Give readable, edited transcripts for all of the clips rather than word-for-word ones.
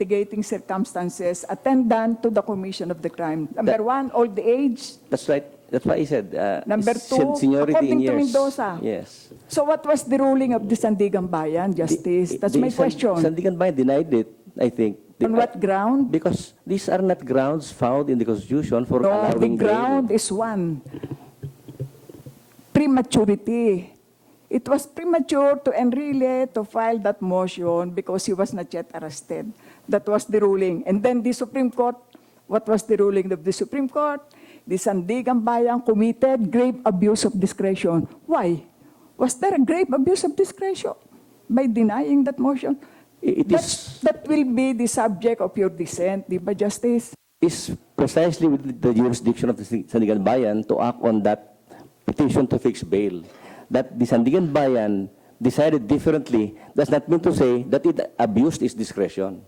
mitigating circumstances attendant to the commission of the crime. Number one, old age. That's right. That's why I said. Number two, seniority according in to years. Mendoza. Yes. So what was the ruling of the Sandigan Bayan, Justice? That's my question. Sandigan Bayan denied it, I think. On what ground? Because these are not grounds found in the Constitution for No, allowing the ground bail. is one. Prematurity. It was premature to Enrile to file that motion because he was not yet arrested. That was the ruling. And then the Supreme Court, what was the ruling of the Supreme Court? The Sandigan Bayan committed grave abuse of discretion. Why? Was there a grave abuse of discretion by denying that motion? That will be the subject of your dissent, di ba, Justice? Is precisely with the jurisdiction of the Sandigan Bayan to act on that petition to fix bail. That the Sandigan Bayan decided differently does not mean to say that it abused its discretion.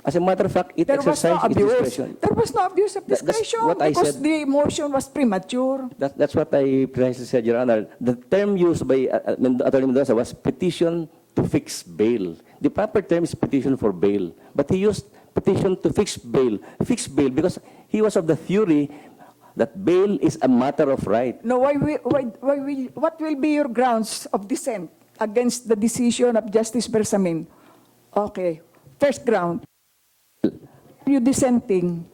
As a matter of fact, it exercised its discretion. There was no abuse of discretion because the motion was premature. That's what I precisely said, Your Honor. The term used by Attorney Mendoza was petition to fix bail. The proper term is petition for bail. But he used petition to fix bail because he was of the theory that bail is a matter of right. No, what will be your grounds of dissent against the decision of Justice Bersamin? Okay, first ground. Are you dissenting?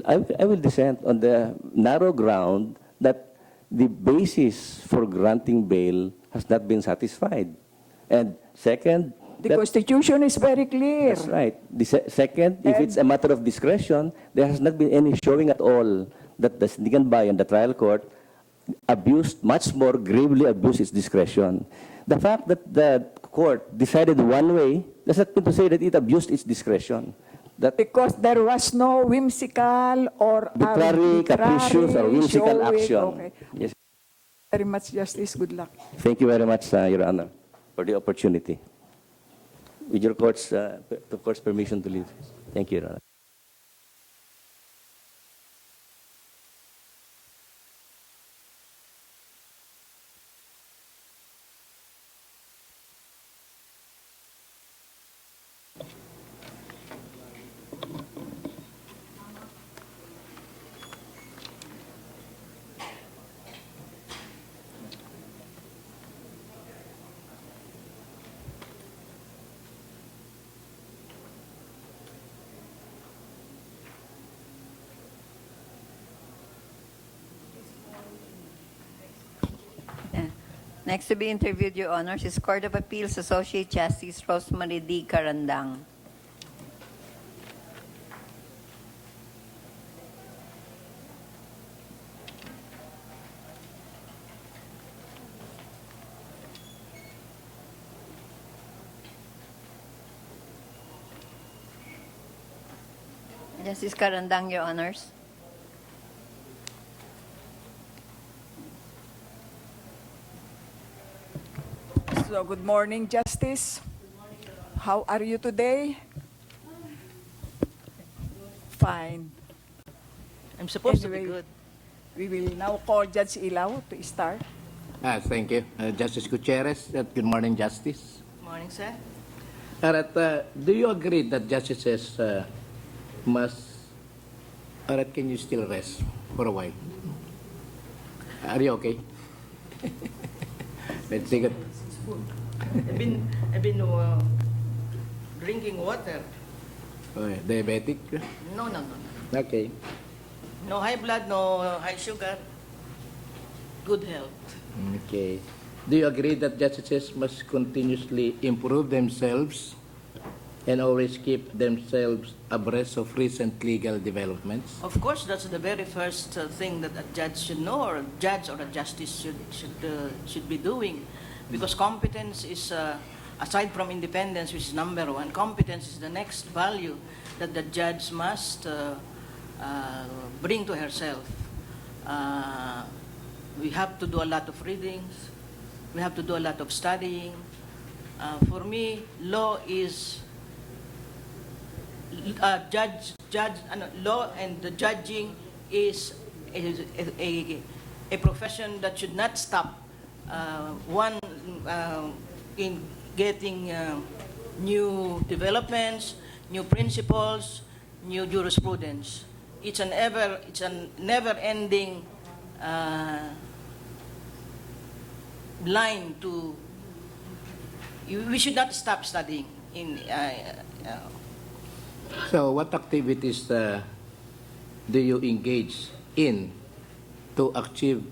I will dissent on the narrow ground that the basis for granting bail has not been satisfied. And second, the Constitution is very clear. That's right. Second, if it's a matter of discretion, there has not been any showing at all that the Sandigan Bayan, the trial court, abused, much more gravely abused its discretion. The fact that the court decided one way does not mean to say that it abused its discretion. Because there was no whimsical or arbitrary, capricious, or whimsical action. Okay. Yes. Very much, Justice. Good luck. Thank you very much, Your Honor, for the opportunity. With your court's permission to leave. Thank you, Your Honor. Next to be interviewed, Your Honors, is Court of Appeals Associate Justice Rosemary D. Carandang. Justice Carandang, Your Honors. So, good morning, Justice. How are you today? Fine. I'm supposed to Anyway, be good. We will now call Judge Ilaw to start. Thank you. Justice Gutierrez, good morning, Justice. Morning, sir. Alright, do you agree that justices must... Alright, can you still rest for a while? Are you okay? Let's take it. I've been drinking water. Diabetic? No. Okay. No high blood, no high sugar. Good health. Okay. Do you agree that justices must continuously improve themselves and always keep themselves abreast of recent legal developments? Of course, that's the very first thing that a judge should know, or a judge or a justice should be doing, because competence is aside from independence, which is number one. Competence is the next value that the judge must bring to herself. We have to do a lot of readings. We have to do a lot of studying. For me, law is law and the judging is a profession that should not stop in getting new developments, new principles, new jurisprudence. It's a never-ending line to. We should not stop studying. So what activities do you engage in to achieve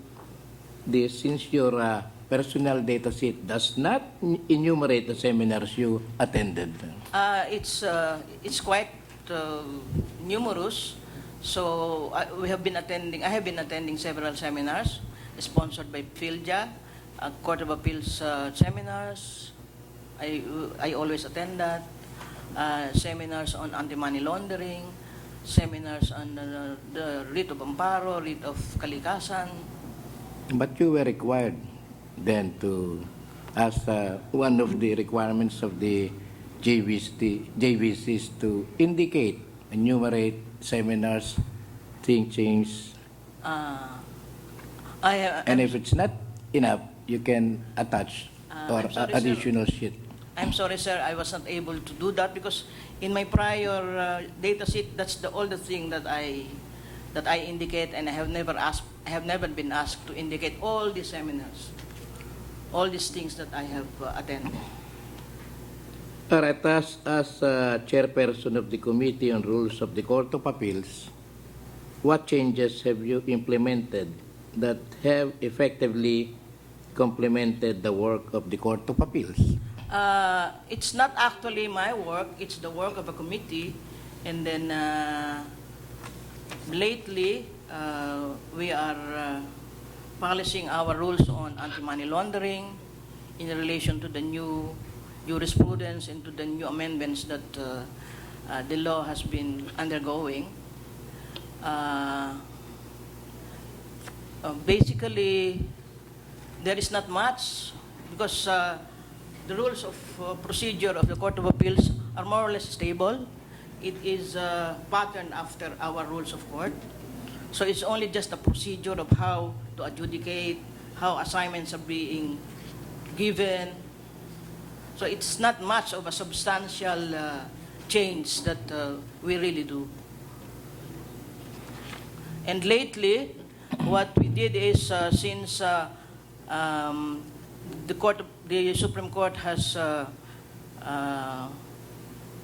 this, since your personal data sheet does not enumerate the seminars you attended? It's quite numerous. So I have been attending several seminars sponsored by PhilJA, Court of Appeals seminars. I always attend that. Seminars on anti-money laundering, seminars on the writ of amparo, writ of kalikasan. But you were required then to, as one of the requirements of the JBCs, to indicate, enumerate seminars, teachings, and if it's not enough, you can attach or I'm sorry, sir. additional sheet. I'm sorry, sir, I was not able to do that because in my prior data sheet, that's the only thing that I indicate, and I have never been asked to indicate all these seminars, all these things that I have attended. All right, as chairperson of the Committee on Rules of the Court of Appeals, what changes have you implemented that have effectively complemented the work of the Court of Appeals? It's not actually my work, it's the work of a committee. And then lately, we are polishing our rules on anti-money laundering in relation to the new jurisprudence and to the new amendments that the law has been undergoing. Basically, there is not much because the rules of procedure of the Court of Appeals are more or less stable. It is patterned after our rules of court. So it's only just a procedure of how to adjudicate, how assignments are being given. So it's not much of a substantial change that we really do. And lately, what we did is since the Supreme Court has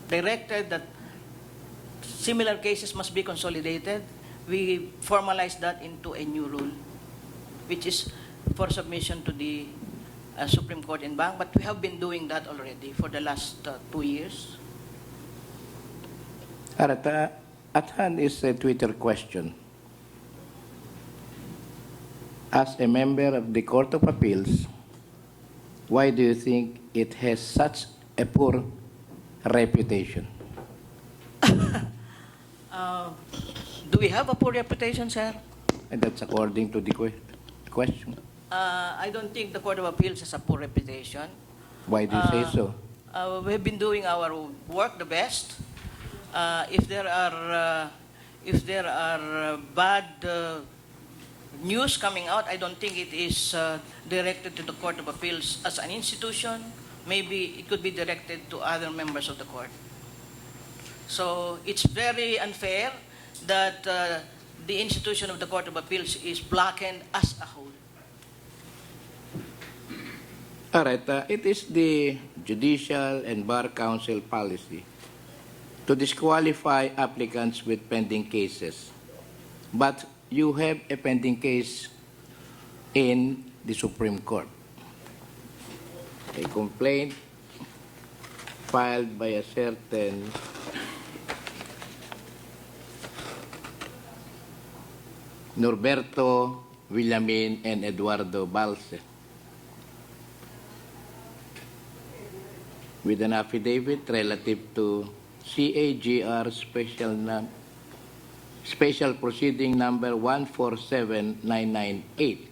directed that similar cases must be consolidated, we formalized that into a new rule, which is for submission to the Supreme Court in Bank. But we have been doing that already for the last 2 years. All right, at hand is a Twitter question. As a member of the Court of Appeals, why do you think it has such a poor reputation? Do we have a poor reputation, sir? And that's according to the question. I don't think the Court of Appeals has a poor reputation. Why do you say so? We have been doing our work the best. If there are bad news coming out, I don't think it is directed to the Court of Appeals as an institution. Maybe it could be directed to other members of the court. So it's very unfair that the institution of the Court of Appeals is blackened as a whole. All right, it is the Judicial and Bar Council policy to disqualify applicants with pending cases. But you have a pending case in the Supreme Court. A complaint filed by a certain Norberto Villamin and Eduardo Balse, with an affidavit relative to CAGR Special Proceeding Number 147998.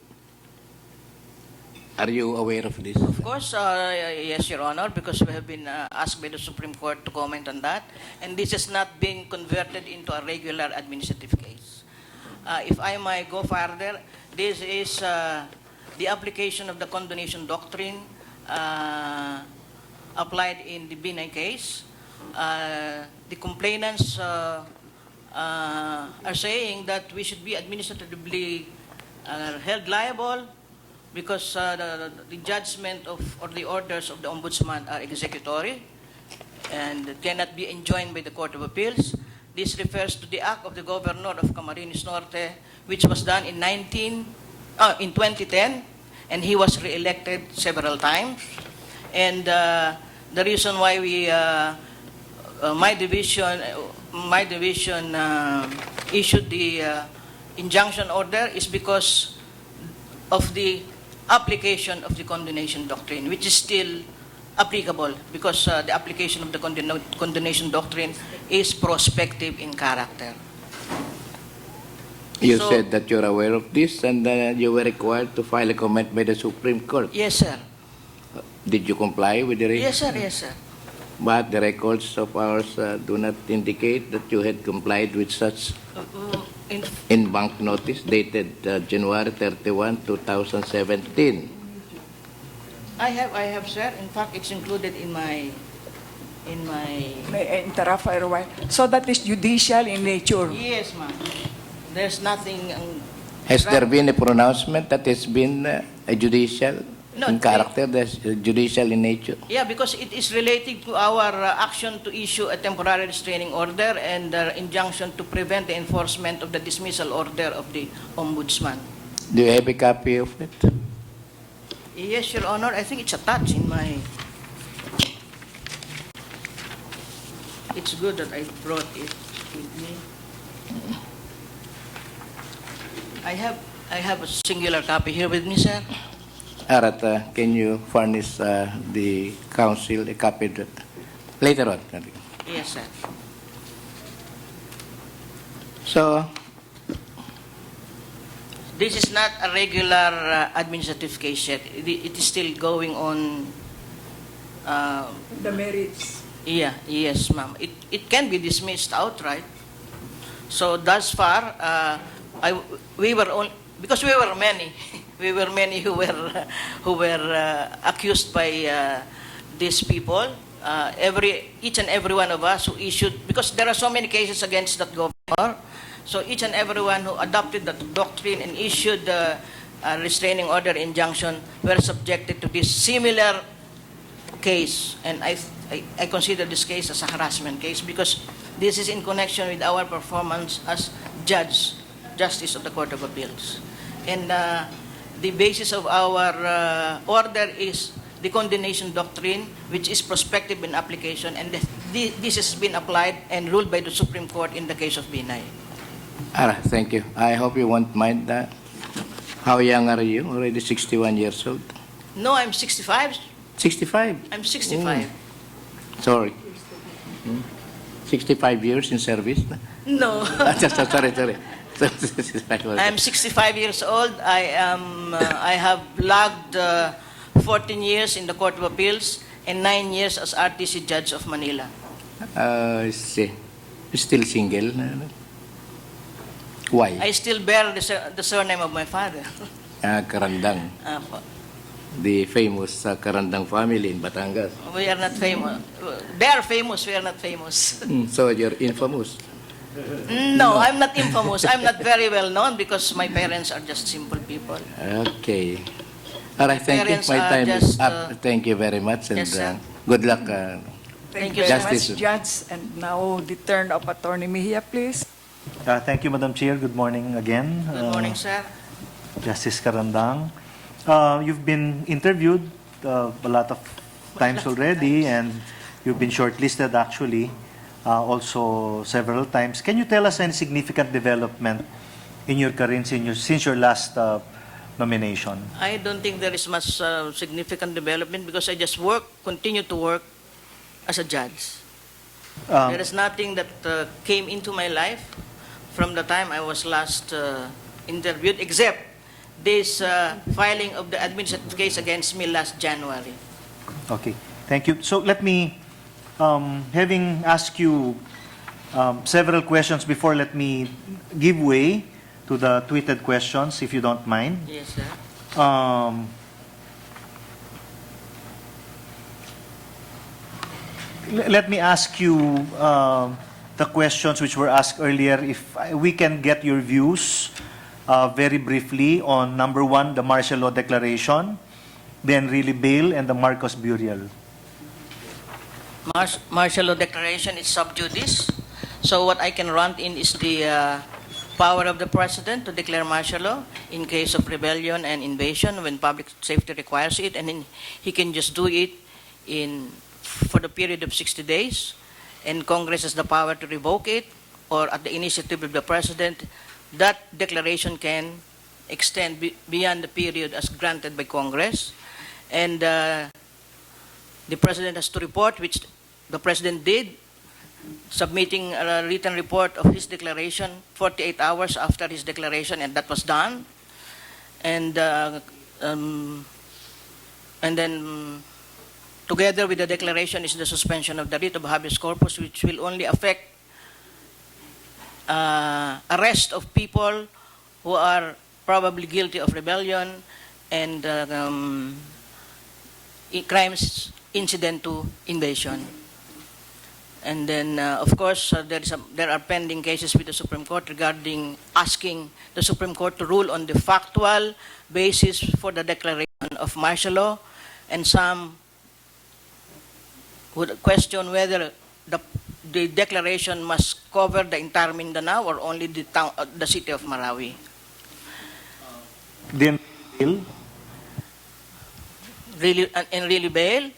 Are you aware of this? Of course, yes, Your Honor, because we have been asked by the Supreme Court to comment on that, and this has not been converted into a regular administrative case. If I might go further, this is the application of the condonation doctrine applied in the Binay case. the complainants are saying that we should be administratively held liable because the judgment of or the orders of the ombudsman are executory and cannot be enjoined by the Court of Appeals. This refers to the act of the Governor of Camarines Norte, which was done in 2010, and he was re-elected several times. And the reason why my division issued the injunction order is because of the application of the condonation doctrine, which is still applicable because the application of the condonation doctrine is prospective in character. You So- said that you're aware of this and you were required to file a comment by the Supreme Court. Yes, sir. Did you comply with the Yes, sir. Yes, sir. But the records of ours do not indicate that you had complied with such in-bank notice dated January 31, 2017. I have, sir. In fact, it's included in my. May I interrupt for a while? So that is judicial in nature. Yes, ma'am. There's nothing. Has there been a pronouncement that has been a judicial No, in character, that's judicial in nature? Yeah, because it is related to our action to issue a temporary restraining order and injunction to prevent the enforcement of the dismissal order of the ombudsman. Do you have a copy of it? Yes, Your Honor. I think it's attached in my. It's good that I brought it with me. I have a singular copy here with me, sir. Arat, can you furnish the council a copy of that later on? Yes, sir. So, This is not a regular administrative case yet. It is still going on. The merits. Yeah, yes, ma'am. It can be dismissed outright. So thus far, we were only, because we were many, we were many who were accused by these people. Each and every one of us who issued, because there are so many cases against that governor. So each and everyone who adopted that doctrine and issued the restraining order injunction were subjected to this similar case. And I consider this case as a harassment case because this is in connection with our performance as justice of the Court of Appeals. And the basis of our order is the condemnation doctrine, which is prospective in application, and this has been applied and ruled by the Supreme Court in the case of Binay. thank you. I hope you won't mind that. How young are you? Already 61 years old? No, I'm 65. 65? I'm 65. Sorry. 65 years in service? No. sorry. I'm 65 years old. I have logged 14 years in the Court of Appeals and 9 years as RTC Judge of Manila. I see. Still single? Why? I still bear the surname of my father. Karandang. Apo. The famous Karandang family in Batangas. We are not famous. They are famous. We are not famous. So you're infamous. No, I'm not infamous. I'm not very well known because my parents are just simple people. Okay. All right, thank you. Parents My are time is just, up. Thank you very much, and yes, sir. good luck. Thank you, you very Justice. much, Judge. And now the turn of Attorney Mejia, please. Thank you, Madam Chair. Good morning again. Good morning, sir. Justice Karandang. You've been interviewed a lot of times already, and you've been shortlisted actually also several times. Can you tell us any significant development in your career since your last nomination? I don't think there is much significant development because I just continue to work as a judge. There is nothing that came into my life from the time I was last interviewed, except this filing of the administrative case against me last January. Okay, thank you. So let me, having asked you several questions before, let me give way to the tweeted questions, if you don't mind. Yes, sir. Let me ask you the questions which were asked earlier. If we can get your views very briefly on number one, the martial law declaration, then really bail, and the Marcos burial. Martial law declaration is sub judice. So what I can run in is the power of the president to declare martial law in case of rebellion and invasion when public safety requires it, and then he can just do it for the period of 60 days, and Congress has the power to revoke it, or at the initiative of the president, that declaration can extend beyond the period as granted by Congress, and the president has to report, which the president did, submitting a written report of his declaration 48 hours after his declaration, and that was done. And then together with the declaration is the suspension of the writ of habeas corpus, which will only affect arrest of people who are probably guilty of rebellion and crimes incident to invasion. And then, of course, there are pending cases with the Supreme Court regarding asking the Supreme Court to rule on the factual basis for the declaration of martial law, and some would question whether the declaration must cover the entire Mindanao or only the city of Marawi. Then bail. Really bail,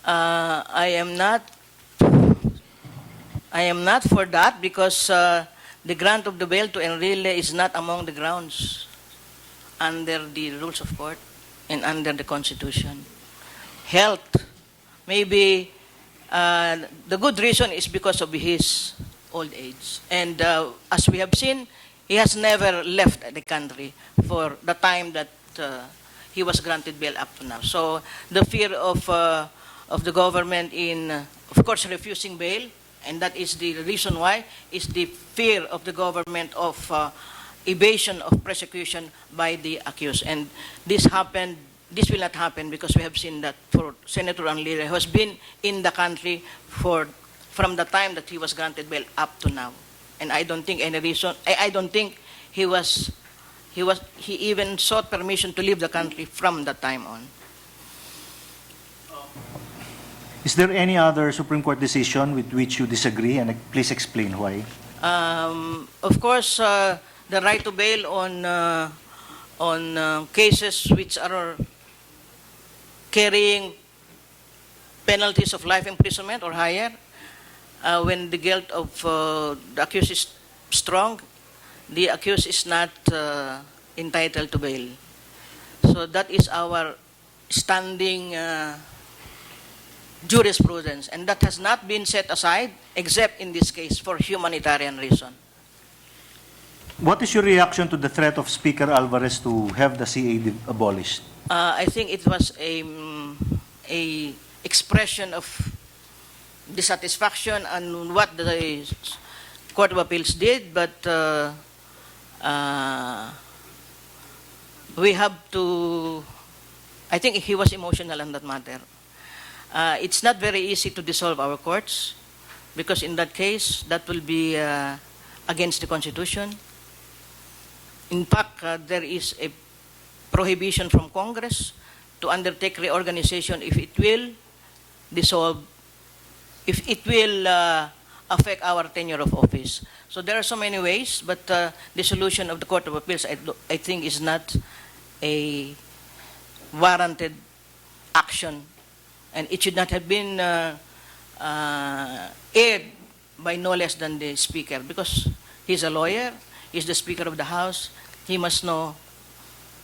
I am not for that, because the grant of the bail to Enrile is not among the grounds under the rules of court and under the Constitution. Health, maybe the good reason is because of his old age. And as we have seen, he has never left the country for the time that he was granted bail up to now. So the fear of the government in, of course, refusing bail, and that is the reason why, is the fear of the government of evasion of prosecution by the accused. And this will not happen, because we have seen that for Senator Enrile, who has been in the country from the time that he was granted bail up to now. And I don't think I don't think he even sought permission to leave the country from that time on. Is there any other Supreme Court decision with which you disagree, and please explain why? Of course, the right to bail on cases which are carrying penalties of life imprisonment or higher, when the guilt of the accused is strong, the accused is not entitled to bail. So that is our standing jurisprudence, and that has not been set aside except in this case for humanitarian reason. What is your reaction to the threat of Speaker Alvarez to have the CA abolished? I think it was a expression of dissatisfaction on what the Court of Appeals did, but we have to, I think he was emotional on that matter. It's not very easy to dissolve our courts, because in that case, that will be against the Constitution. In fact, there is a prohibition from Congress to undertake reorganization if it will dissolve, if it will affect our tenure of office. So there are so many ways, but the solution of the Court of Appeals, I think, is not a warranted action, and it should not have been aired by no less than the Speaker, because he's a lawyer, he's the Speaker of the House, he must know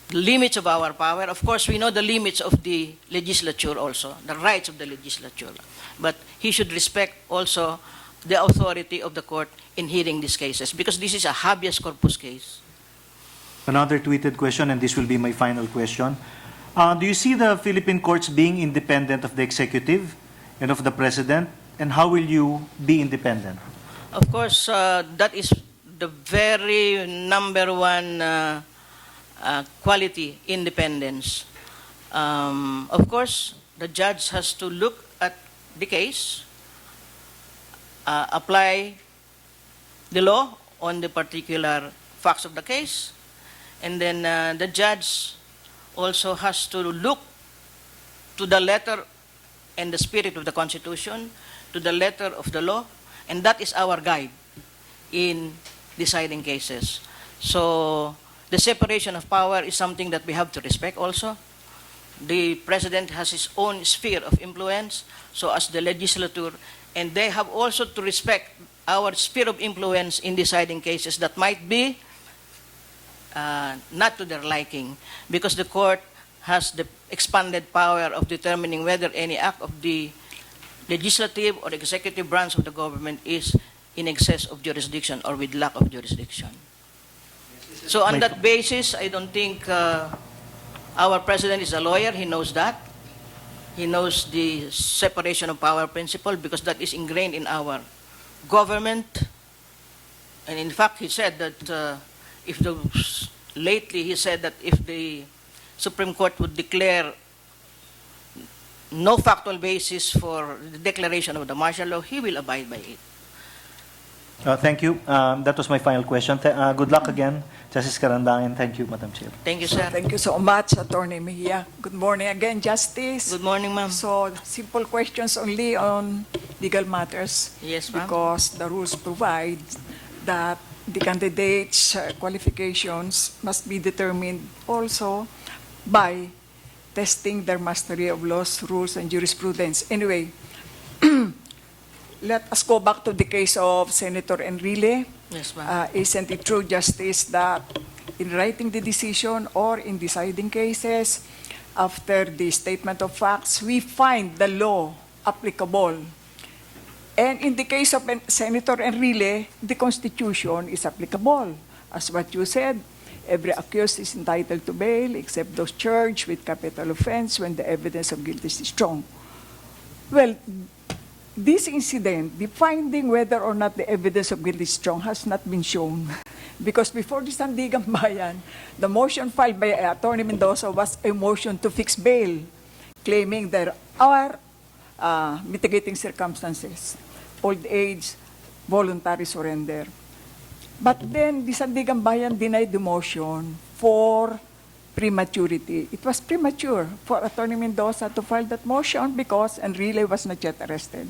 the limits of our power. Of course, we know the limits of the legislature also, the rights of the legislature, but he should respect also the authority of the court in hearing these cases, because this is a habeas corpus case. Another tweeted question, and this will be my final question. Do you see the Philippine courts being independent of the executive and of the president? And how will you be independent? Of course, that is the very number one quality, independence. Of course, the judge has to look at the case, apply the law on the particular facts of the case, and then the judge also has to look to the letter and the spirit of the Constitution, to the letter of the law, and that is our guide in deciding cases. So the separation of power is something that we have to respect also. The president has his own sphere of influence, so as the legislature, and they have also to respect our sphere of influence in deciding cases that might be not to their liking, because the court has the expanded power of determining whether any act of the legislative or executive branch of the government is in excess of jurisdiction or with lack of jurisdiction. So on that basis, I don't think our president is a lawyer. He knows that. He knows the separation of power principle because that is ingrained in our government. And in fact, he said that lately he said that if the Supreme Court would declare no factual basis for the declaration of the martial law, he will abide by it. Thank you. That was my final question. Good luck again, Justice Carandang, and thank you, Madam Chair. Thank you, sir. Thank you so much, Attorney Mejia. Good morning again, Justice. Good morning, ma'am. So, simple questions only on legal matters. Yes, ma'am. Because the rules provide that the candidates' qualifications must be determined also by testing their mastery of laws, rules, and jurisprudence. Anyway, let us go back to the case of Senator Enrile. Yes, ma'am. Isn't it true, Justice, that in writing the decision or in deciding cases, after the statement of facts, we find the law applicable? And in the case of Senator Enrile, the Constitution is applicable. As what you said, every accused is entitled to bail except those charged with capital offense when the evidence of guilt is strong. Well, this incident, the finding whether or not the evidence of guilt is strong has not been shown. Because before the Sandigan Bayan, the motion filed by Attorney Mendoza was a motion to fix bail, claiming there are mitigating circumstances, old age, voluntary surrender. But then the Sandigan Bayan denied the motion for prematurity. It was premature for Attorney Mendoza to file that motion because Enrile was not yet arrested.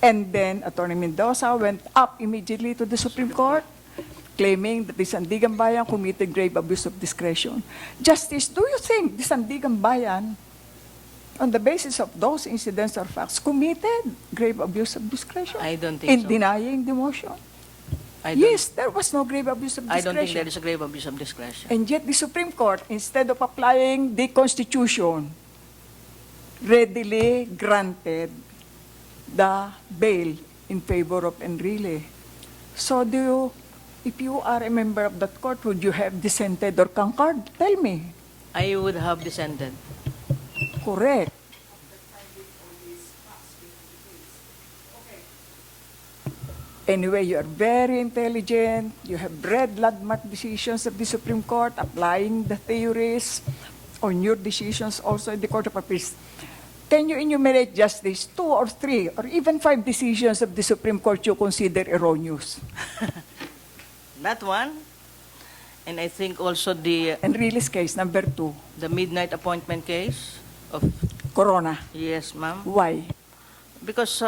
And then Attorney Mendoza went up immediately to the Supreme Court, claiming that the Sandigan Bayan committed grave abuse of discretion. Justice, do you think the Sandigan Bayan, on the basis of those incidents or facts, committed grave abuse of discretion? I don't think in so. Denying the motion? Yes, there was no grave abuse of I discretion. don't think there is a grave abuse of discretion. And yet the Supreme Court, instead of applying the Constitution, readily granted the bail in favor of Enrile. So if you are a member of that court, would you have dissented or concurred? Tell me. I would have dissented. Correct. Anyway, you are very intelligent. You have read landmark decisions of the Supreme Court, applying the theories on your decisions also in the Court of Appeals. Can you enumerate, Justice, 2 or 3 or even 5 decisions of the Supreme Court you consider erroneous? That one, and I think also Enrile's case, number 2, the midnight appointment case of, Corona. yes, ma'am. Why? Because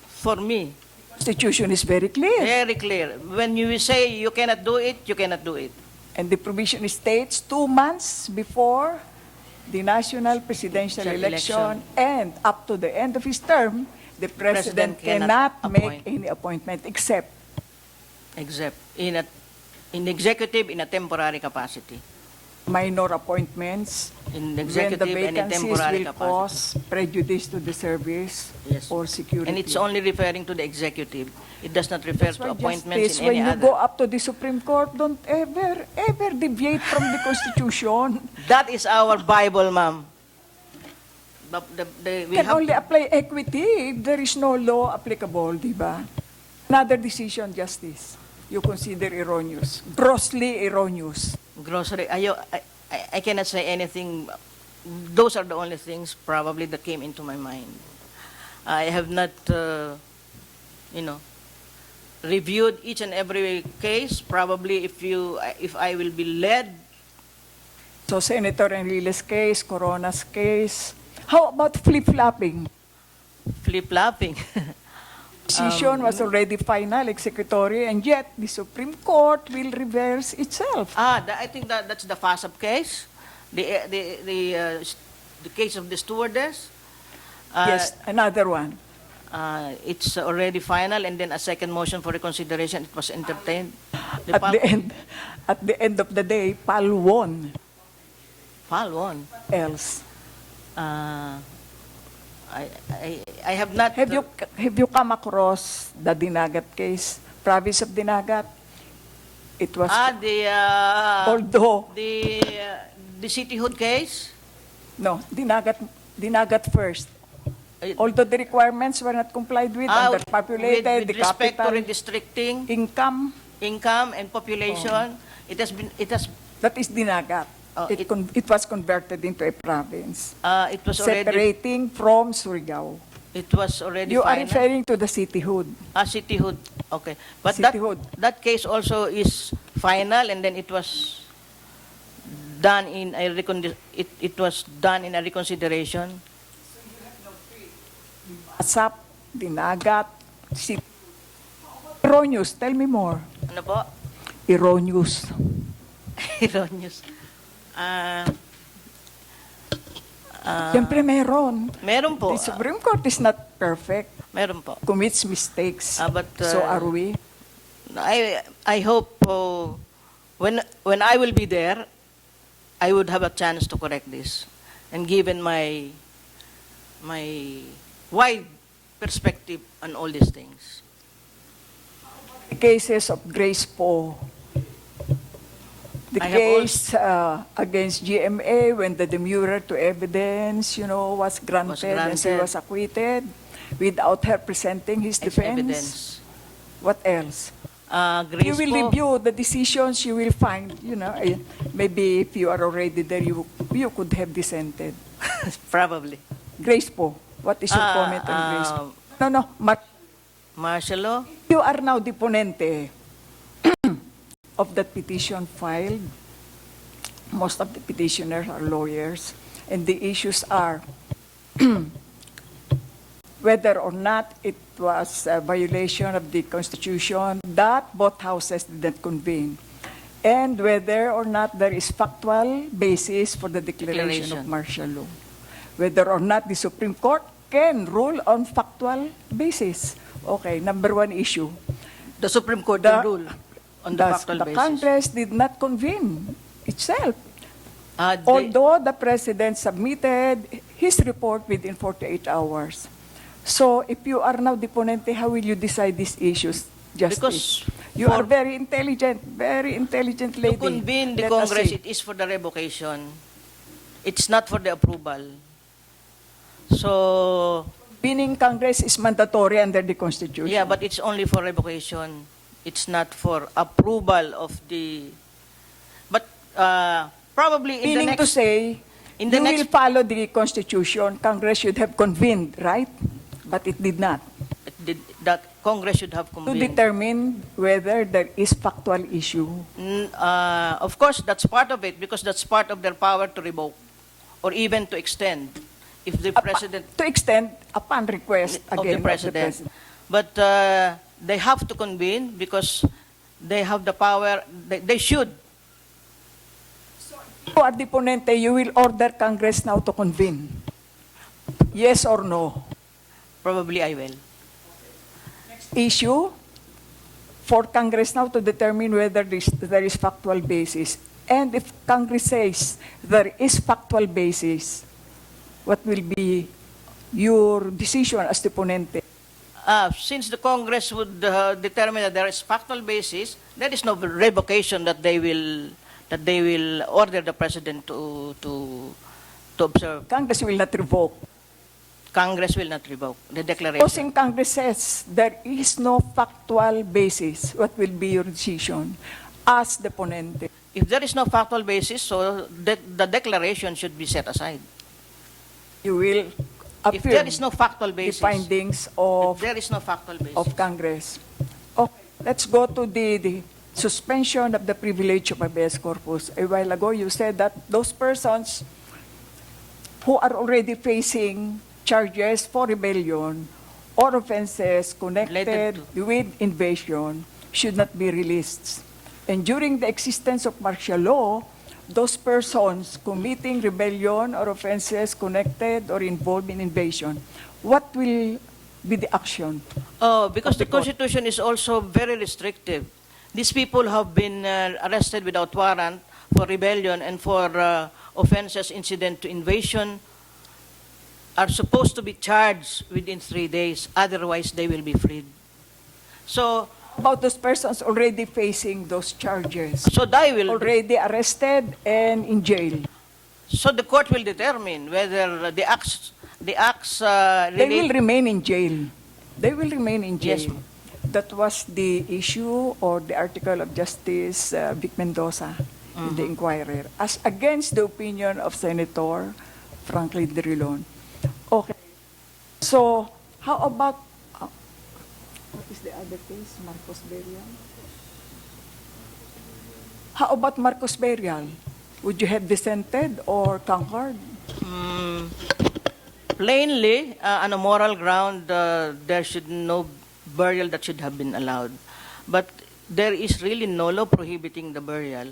for me, Constitution is very clear. very clear. When you say you cannot do it, you cannot do it. And the provision states 2 months before the national presidential election and up to the end of his term, the president cannot make any appointment except in the executive in a temporary capacity. minor appointments In the when the executive and in vacancies temporary will capacity. cause prejudice to the service Yes. or security. And it's only referring to the executive. It does not refer That's to why, appointments Justice, in when any you other. go up to the Supreme Court, don't ever deviate from the Constitution. That is our Bible, ma'am. We Can have only apply equity if there is no law applicable, di ba? Another decision, Justice, you consider erroneous, grossly erroneous. grocery. I cannot say anything. Those are the only things probably that came into my mind. I have not reviewed each and every case. Probably if I will be led, So Senator Enriquez case, Corona's case. How about flip-flopping? flip-flopping. Decision was already final, executory, and yet the Supreme Court will reverse itself. I think that's the FASAP case, the case of the stewardess. Yes, another one. It's already final, and then a second motion for reconsideration. It was entertained. At the end of the day, PAL won. PAL won. Else. I have not. Have you come across the Dinagat case, province of Dinagat? It was although the cityhood case. no Dinagat first. Although the requirements were not complied with, underpopulated, with the respect capital, to redistricting, income, and population, it has. that is Dinagat. It was converted into a province, It was already. separating from Surigao. It was already. You are final. referring to the cityhood. Cityhood. Okay, but Cityhood. that case also is final, and then it was done in a it was done in a reconsideration. ASAP, Dinagat, erroneous. Tell me more. Ano po? Erroneous. Erroneous. Siyempre meron. Meron po. The Supreme Court is not perfect. Meron po. Commits mistakes. But So are we. I hope when I will be there, I would have a chance to correct this, and given my wide perspective on all these things. The cases of Grace Poe. The I have case against GMA when the demurrer to evidence, was granted and she granted. was acquitted without her presenting his defense. Evidence. What else? Grace You will po, review the decisions you will find, maybe if you are already there, you could have dissented. probably. Grace Poe, what is your comment on Grace Poe? No, Martial law. you are now the ponente of that petition filed. Most of the petitioners are lawyers, and the issues are whether or not it was a violation of the Constitution that both houses did not convene, and whether or not there is factual basis for the declaration of martial law, whether or not the Supreme Court can rule on factual basis. Okay, number one issue. The Supreme Court will rule on the factual The basis. Congress did not convene itself. They- Although the President submitted his report within 48 hours. So if you are now the ponente, how will you decide these issues, Justice? Because You are very intelligent lady. to convene the Let us Congress, see. it is for the revocation. It's not for the approval. So, Convening Congress is mandatory under the Constitution. yeah, but it's only for revocation. It's not for approval of the. But probably in Meaning the to next. say, in the you will next- follow the Constitution. Congress should have convened, right? But it did not. That Congress should have To convened. determine whether there is factual issue. Of course, that's part of it because that's part of their power to revoke or even to extend if the president To extend upon request of again the president. But they have to convene because they have the power. They should. You are the ponente, you will order Congress now to convene. Yes or no? Probably I will. Issue for Congress now to determine whether there is factual basis. And if Congress says there is factual basis, what will be your decision as the ponente? Since the Congress would determine that there is factual basis, there is no revocation that they will order the president to observe. Congress will not revoke. Congress will not revoke the declaration. Supposing Congress says there is no factual basis, what will be your decision as the ponente? If there is no factual basis, so the declaration should be set aside. You will If there is no factual the basis, findings if of there is no factual basis. Congress. Okay, let's go to the suspension of the privilege of habeas corpus. A while ago, you said that those persons who are already facing charges for rebellion or offenses connected Related with invasion should not be released. And during the existence of martial law, those persons committing rebellion or offenses connected or involved in invasion, what will be the action? Oh, because of the the court? Constitution is also very restrictive. These people have been arrested without warrant for rebellion and for offenses incident to invasion are supposed to be charged within 3 days. Otherwise, they will be freed. So, About those persons already facing those charges, they will. already arrested and in jail. So the court will determine whether the acts They will remain in jail. They will remain in jail. Yes, ma'am. That was the issue or the article of Justice Vic Mendoza in the Inquirer, as against the opinion of Senator Franklin Drilon. Okay. So, how about, what is the other case? Marcos Berial? How about Marcos Berial? Would you have dissented or conquered? Plainly, on a moral ground, there should no burial that should have been allowed. But there is really no law prohibiting the burial.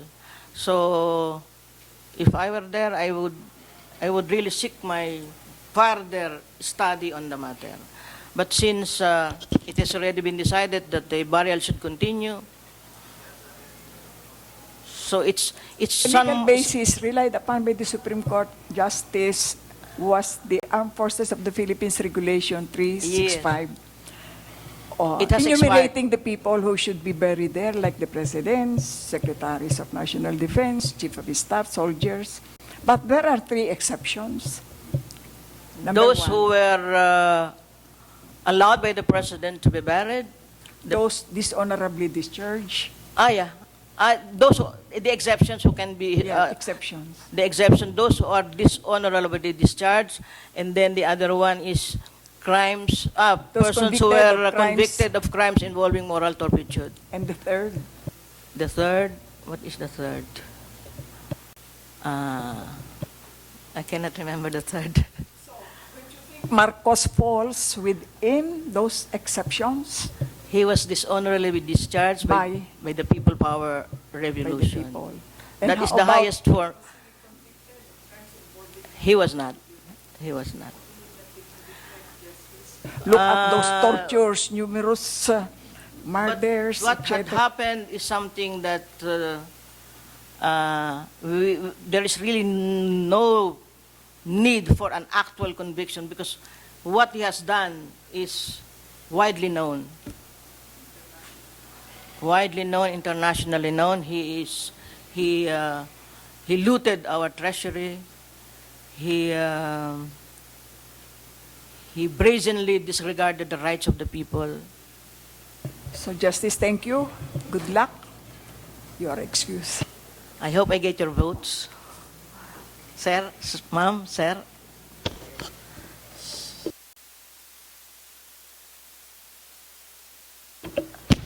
So, if I were there, I would really seek my further study on the matter. But since it has already been decided that the burial should continue, so it's The some legal basis relied upon by the Supreme Court Justice was the Armed Forces of the Philippines Regulation 365. It has Enumerating the people who should be buried there, like the presidents, secretaries of national defense, chief of staff, soldiers. But there are 3 exceptions. Number those 1, who were allowed by the president to be buried. those dishonorably discharged. The exceptions who can be Exceptions. the exception, those who are dishonorably discharged, and then the other one is crimes, persons who convicted were of crimes. convicted of crimes involving moral turpitude. And the third, The third, what is the third? I cannot remember the third. Marcos falls within those exceptions He was dishonorably discharged by the People Power by the Revolution. people. And That how is the about highest form. He was not. He was not. Look at those tortures, numerous murders, What had etc. happened is something that there is really no need for an actual conviction because what he has done is widely known. Widely known, internationally known. He looted our treasury. He brazenly disregarded the rights of the people. So, Justice, thank you. Good luck. You are excused. I hope I get your votes. Sir, ma'am, sir.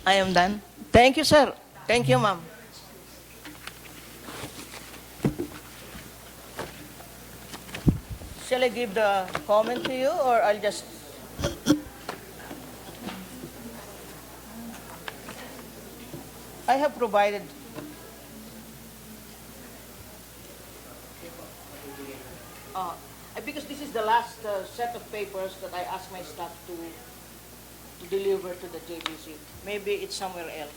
I am done. Thank you, sir. Thank you, ma'am. Shall I give the comment to you or I'll just... I have provided... because this is the last set of papers that I asked my staff to deliver to the JBC. Maybe it's somewhere else.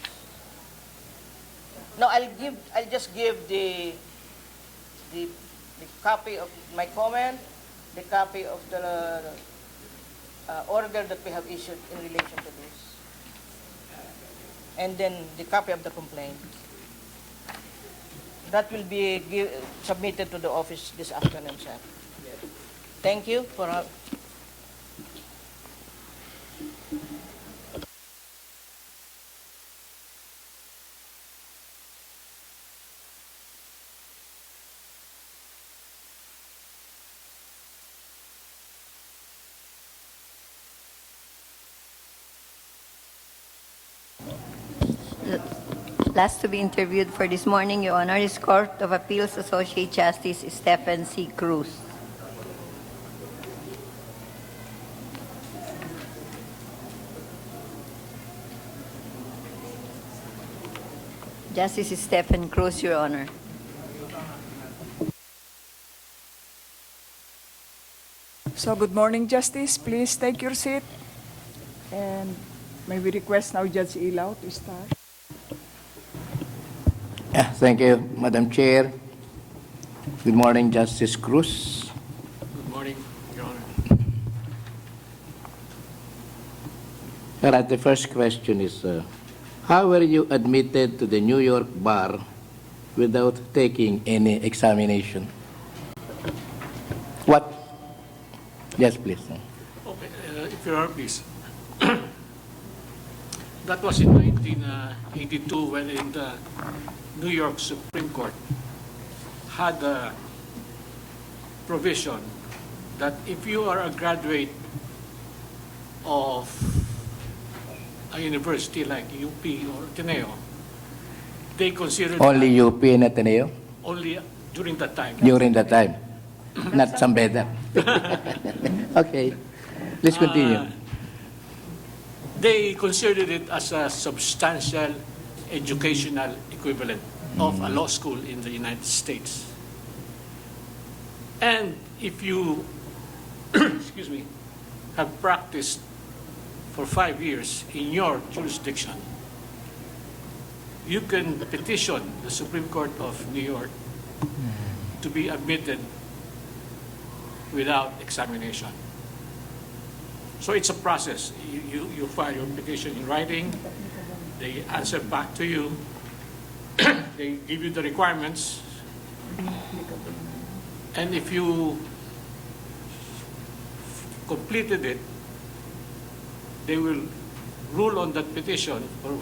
No, I'll just give the copy of my comment, the copy of the order that we have issued in relation to this, and then the copy of the complaint. That will be submitted to the office this afternoon, sir. Thank you for... Last to be interviewed for this morning, Your Honor, is Court of Appeals Associate Justice Stephen C. Cruz. Justice Stephen Cruz, Your Honor. So good morning, Justice. Please take your seat. And may we request now Judge Ilaw to start. Thank you, Madam Chair. Good morning, Justice Cruz. Good morning, Your Honor. All right, the first question is, how were you admitted to the New York bar without taking any examination? What? Yes, please. Okay, if you are, please. That was in 1982 when in the New York Supreme Court had a provision that if you are a graduate of a university like UP or Ateneo, they consider Only UP and Ateneo only during that time. during that time, not some better. Okay, let's continue. They considered it as a substantial educational equivalent of a law school in the United States. And if you, excuse me, have practiced for 5 years in your jurisdiction, you can petition the Supreme Court of New York to be admitted without examination. So it's a process. You file your petition in writing, they answer back to you, they give you the requirements, and if you completed it, they will rule on that petition for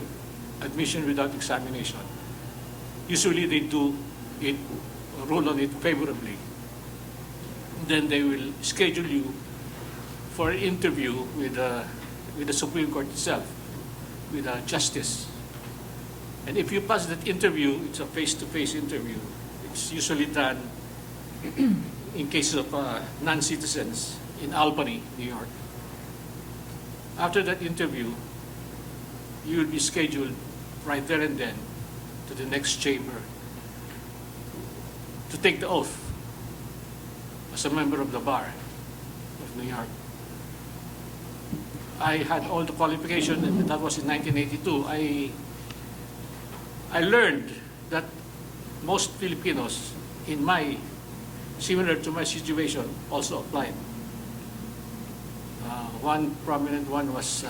admission without examination. Usually they do it, rule on it favorably. Then they will schedule you for an interview with the Supreme Court itself, with a justice. And if you pass that interview, it's a face-to-face interview. It's usually done in cases of non-citizens in Albany, New York. After that interview, you will be scheduled right there and then to the next chamber to take the oath as a member of the bar of New York. I had all the qualifications, and that was in 1982. I learned that most Filipinos similar to my situation, also applied. One prominent one was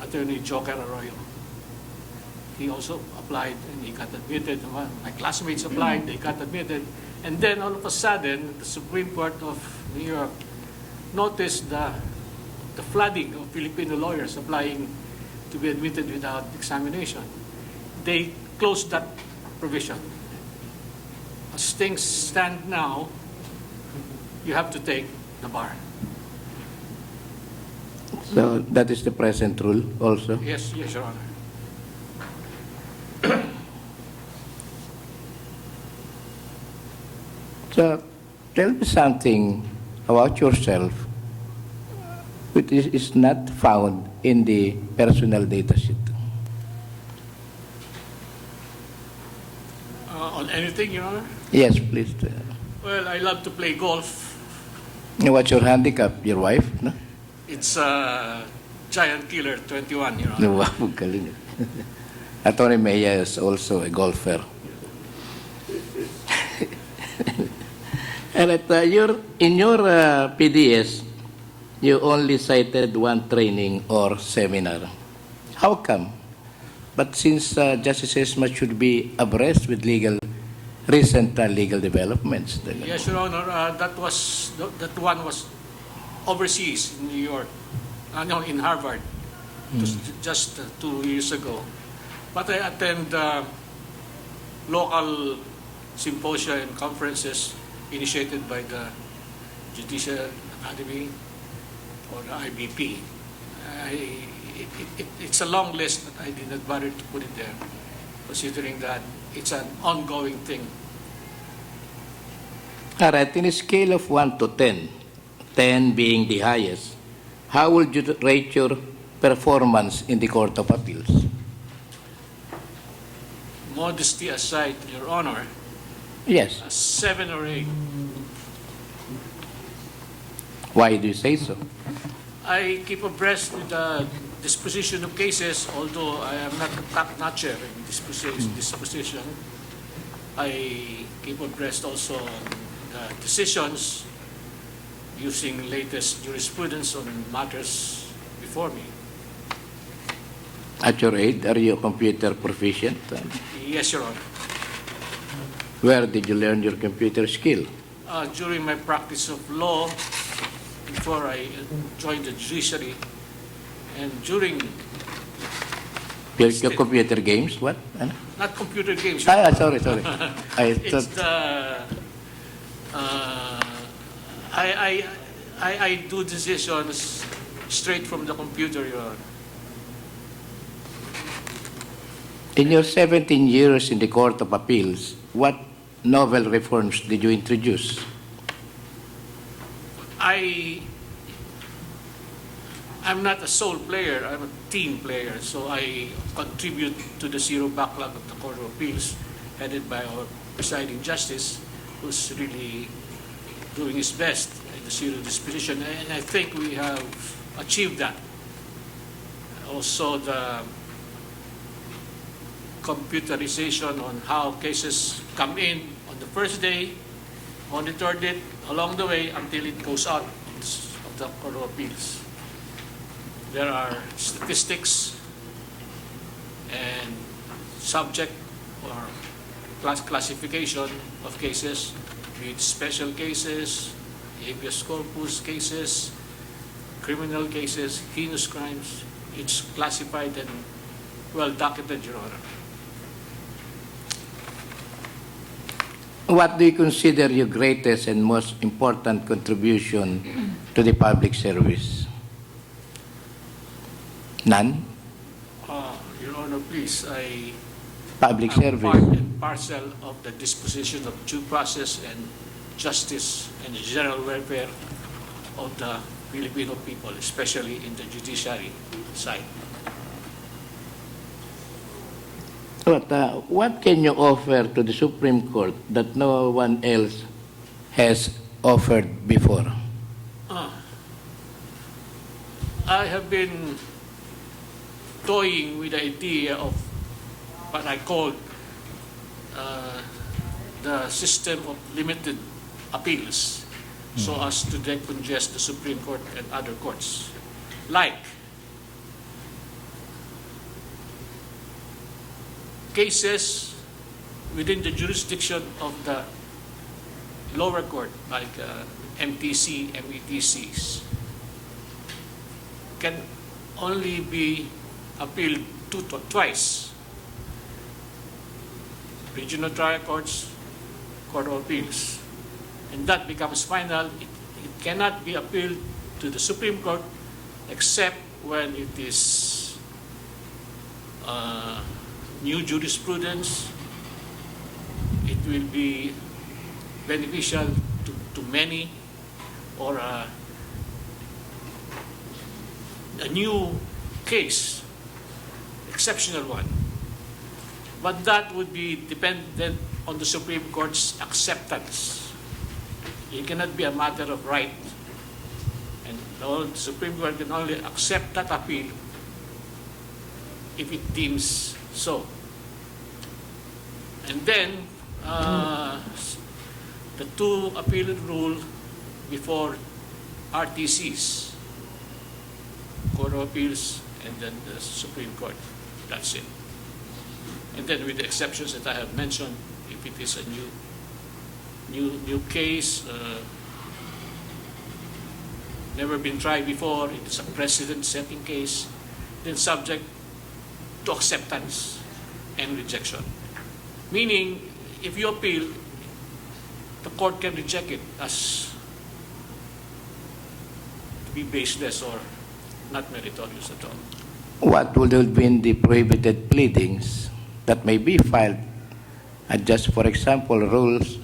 Attorney Joker Arroyo. He also applied and he got admitted. My classmates applied, they got admitted. And then all of a sudden, the Supreme Court of New York noticed the flooding of Filipino lawyers applying to be admitted without examination. They closed that provision. As things stand now, you have to take the bar. So that is the present rule also? Yes, yes, Your Honor. So tell me something about yourself which is not found in the personal data sheet. On anything, Your Honor? Yes, please. Well, I love to play golf. What's your handicap? Your wife? No? It's Giant Killer 21, Your Honor. Wow, galing. Attorney Mejia is also a golfer. And in your PDS, you only cited one training or seminar. How come? But since justices should be abreast with recent legal developments. Then, Yes, Your Honor. That one was overseas in New York. No, in Harvard. It was just 2 years ago. But I attend local symposia and conferences initiated by the Judicial Academy or the IBP. it's a long list, but I did not bother to put it there, considering that it's an ongoing thing. All right, in a scale of 1 to 10, 10 being the highest, how would you rate your performance in the Court of Appeals? Modesty aside, Your Honor, Yes. a 7 or 8. Why do you say so? I keep abreast with the disposition of cases, although I am not a top-notcher in disposition. I keep abreast also on the decisions using latest jurisprudence on matters before me. At your age, are you computer proficient? Yes, Your Honor. Where did you learn your computer skill? During my practice of law, before I joined the judiciary, and during, Your computer games? What? Ano? not computer games, Your Sorry. I it's thought, I do decisions straight from the computer, Your Honor. in your 17 years in the Court of Appeals, what novel reforms did you introduce? I'm not a sole player, I'm a team player, so I contribute to the zero backlog of the Court of Appeals, headed by our presiding justice, who's really doing his best in the zero disposition, and I think we have achieved that. Also, the computerization on how cases come in on the first day, monitored it along the way until it goes out of the Court of Appeals. There are statistics and subject or classification of cases, be it special cases, habeas corpus cases, criminal cases, heinous crimes. It's classified and well documented, Your Honor. What do you consider your greatest and most important contribution to the public service? None? Your Honor, please, I Public am service. part and parcel of the disposition of due process and justice and the general welfare of the Filipino people, especially in the judiciary side. What can you offer to the Supreme Court that no one else has offered before? I have been toying with the idea of what I call the system of limited appeals, so as to decongest the Supreme Court and other courts. Like cases within the jurisdiction of the lower court, like MTC, METCs, can only be appealed twice. Regional trial courts, Court of Appeals. And that becomes final. It cannot be appealed to the Supreme Court except when it is new jurisprudence. It will be beneficial to many, or a new case, exceptional one. But that would be dependent on the Supreme Court's acceptance. It cannot be a matter of right. And the Supreme Court can only accept that appeal if it deems so. And then, the two appeal rule before RTCs, Court of Appeals, and then the Supreme Court. That's it. And then with the exceptions that I have mentioned, if it is a new case, never been tried before, it is a precedent-setting case, then subject to acceptance and rejection. Meaning, if you appeal, the court can reject it as to be baseless or not meritorious at all. what would have been the prohibited pleadings that may be filed? And just for example, Rules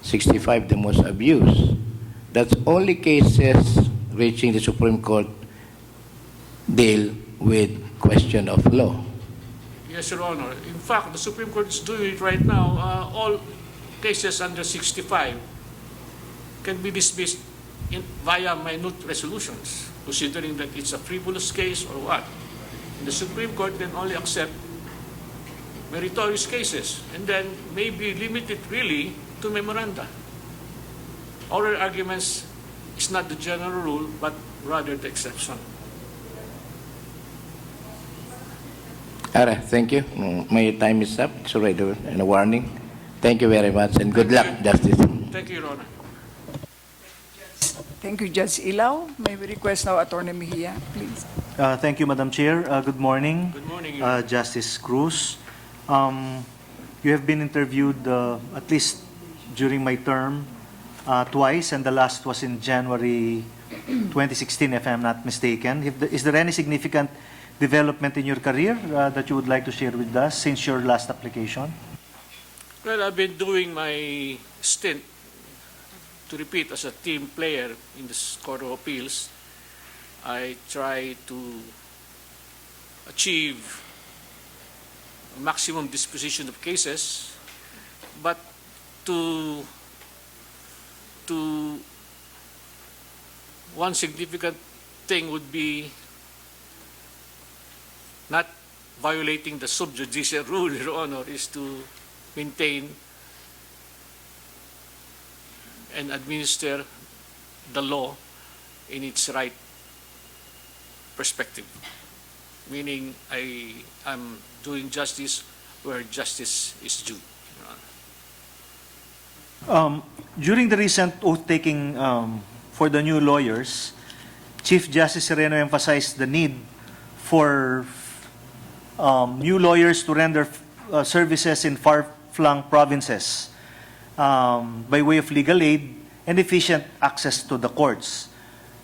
65, the most abused. That's only cases reaching the Supreme Court deal with question of law. Yes, Your Honor. In fact, the Supreme Court is doing it right now. All cases under 65 can be dismissed via minute resolutions, considering that it's a frivolous case or what. The Supreme Court can only accept meritorious cases and then maybe limit it really to memoranda. Oral arguments is not the general rule, but rather the exception. All right, thank you. My time is up. It's already in a warning. Thank you very much, and good luck, Justice. Thank you, Your Honor. Thank you, Judge Ilaw. May we request now Attorney Mejia, please. Thank you, Madam Chair. Good morning. Good morning, Your Honor. Justice Cruz. You have been interviewed at least during my term twice, and the last was in January 2016, if I'm not mistaken. Is there any significant development in your career that you would like to share with us since your last application? Well, I've been doing my stint, to repeat, as a team player in the Court of Appeals. I try to achieve a maximum disposition of cases, but to one significant thing would be not violating the subjudicial rule, Your Honor, is to maintain and administer the law in its right perspective. Meaning I am doing justice where justice is due, Your Honor. During the recent oath-taking for the new lawyers, Chief Justice Sereno emphasized the need for new lawyers to render services in far-flung provinces by way of legal aid and efficient access to the courts.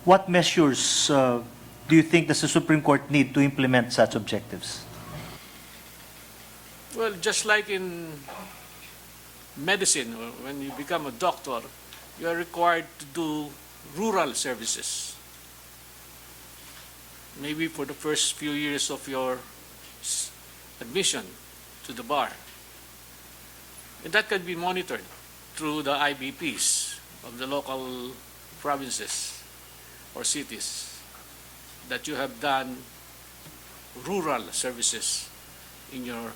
What measures do you think does the Supreme Court need to implement such objectives? Well, just like in medicine, or when you become a doctor, you are required to do rural services. Maybe for the first few years of your admission to the bar. And that can be monitored through the IBPs of the local provinces or cities, that you have done rural services in your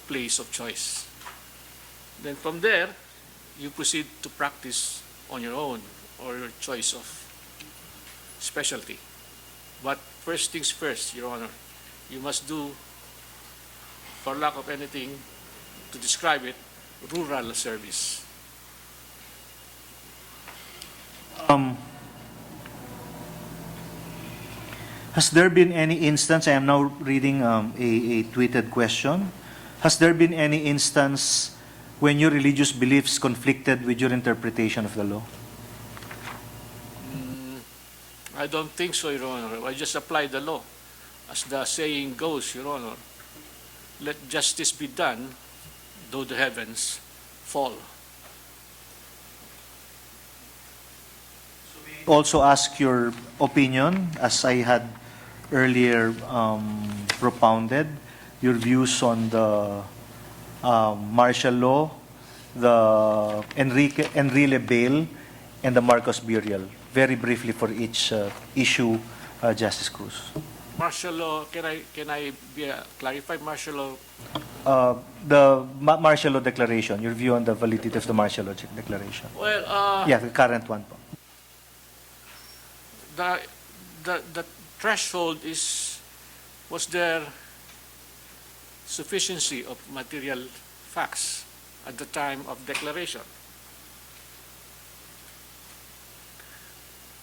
place of choice. Then from there, you proceed to practice on your own or your choice of specialty. But first things first, Your Honor, you must do, for lack of anything to describe it, rural service. Has there been any instance, I am now reading a tweeted question, has there been any instance when your religious beliefs conflicted with your interpretation of the law? I don't think so, Your Honor. I just apply the law. As the saying goes, Your Honor, let justice be done, though the heavens fall. Also ask your opinion, as I had earlier propounded, your views on the martial law, the Enrile bail, and the Marcos burial. Very briefly for each issue, Justice Cruz. Martial law, can I clarify martial law? The martial law declaration, your view on the validity of the martial law declaration. Well, Yeah, the current one po. the threshold was there sufficiency of material facts at the time of declaration?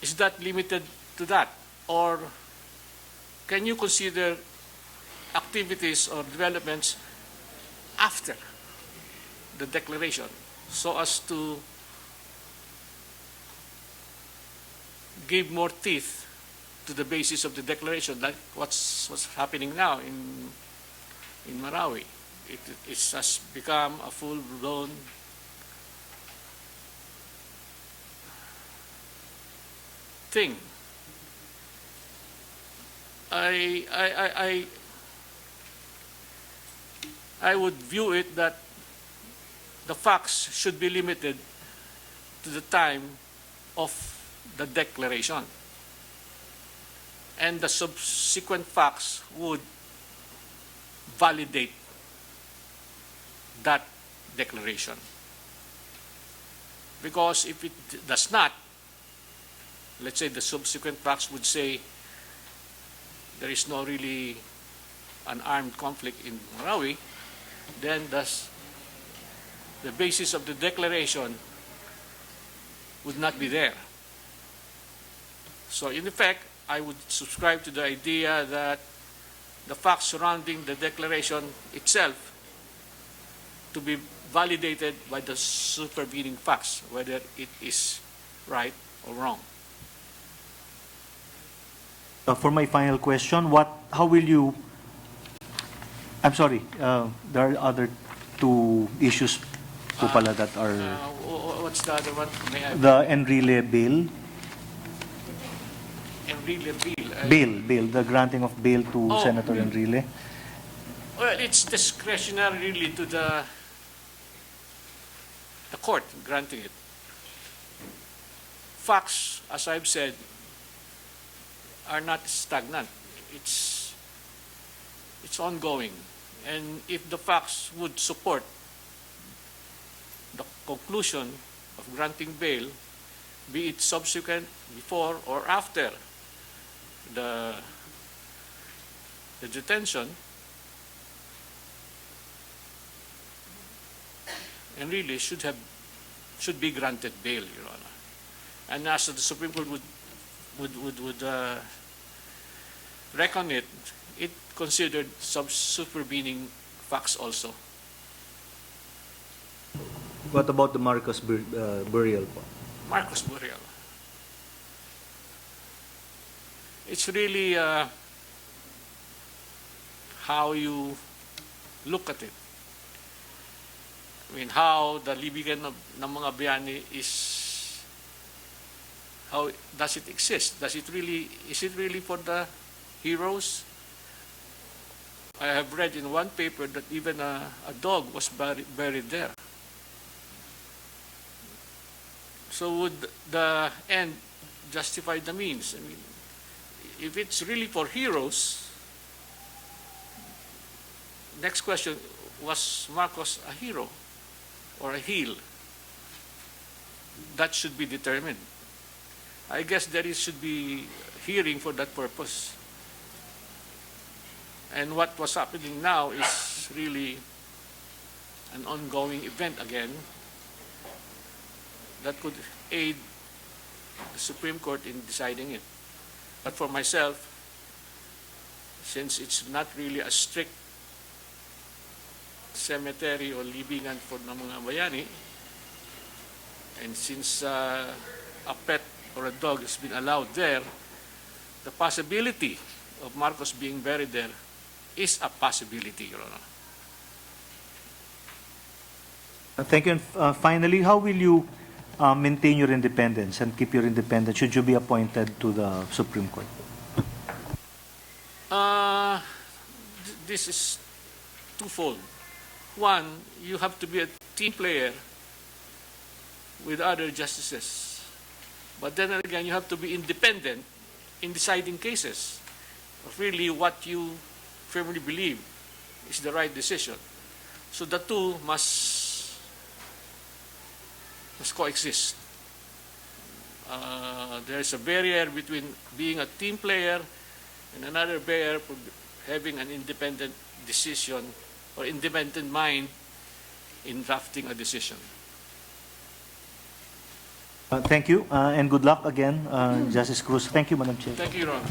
Is that limited to that? Or can you consider activities or developments after the declaration so as to give more teeth to the basis of the declaration, like what's happening now in Marawi. It has become a full-blown thing. I would view it that the facts should be limited to the time of the declaration, and the subsequent facts would validate that declaration. Because if it does not, let's say the subsequent facts would say there is no really an armed conflict in Marawi, then thus the basis of the declaration would not be there. So in effect, I would subscribe to the idea that the facts surrounding the declaration itself to be validated by the supervening facts, whether it is right or wrong. For my final question, how will you, I'm sorry, there are other two issues po pala that are What's the other one? May I? the Enrile bill, Enrile bill. the granting of bail to Oh, Senator bill. Enrile. Well, it's discretionary really to the court granting it. Facts, as I've said, are not stagnant. It's ongoing. And if the facts would support the conclusion of granting bail, be it subsequent, before, or after the detention, and really should be granted bail, Your Honor. And as the Supreme Court would reckon it, it considered some supervening facts also. What about the Marcos burial po? Marcos Burial. It's really how you look at it. I mean, how the libigan ng mga bayani is, how does it exist? Is it really for the heroes? I have read in one paper that even a dog was buried there. So would the end justify the means? I mean, if it's really for heroes, next question, was Marcos a hero or a heel? That should be determined. I guess should be hearing for that purpose. And what was happening now is really an ongoing event again that could aid the Supreme Court in deciding it. But for myself, since it's not really a strict cemetery or libingan for ng mga bayani, and since a pet or a dog has been allowed there, the possibility of Marcos being buried there is a possibility, Your Honor. Thank you. And finally, how will you maintain your independence and keep your independence should you be appointed to the Supreme Court? This is twofold. One, you have to be a team player with other justices. But then again, you have to be independent in deciding cases of really what you firmly believe is the right decision. So the two must coexist. There's a barrier between being a team player and another barrier for having an independent decision or independent mind in drafting a decision. Thank you, and good luck again, Justice Cruz. Thank you, Madam Chair. Thank you, Your Honor.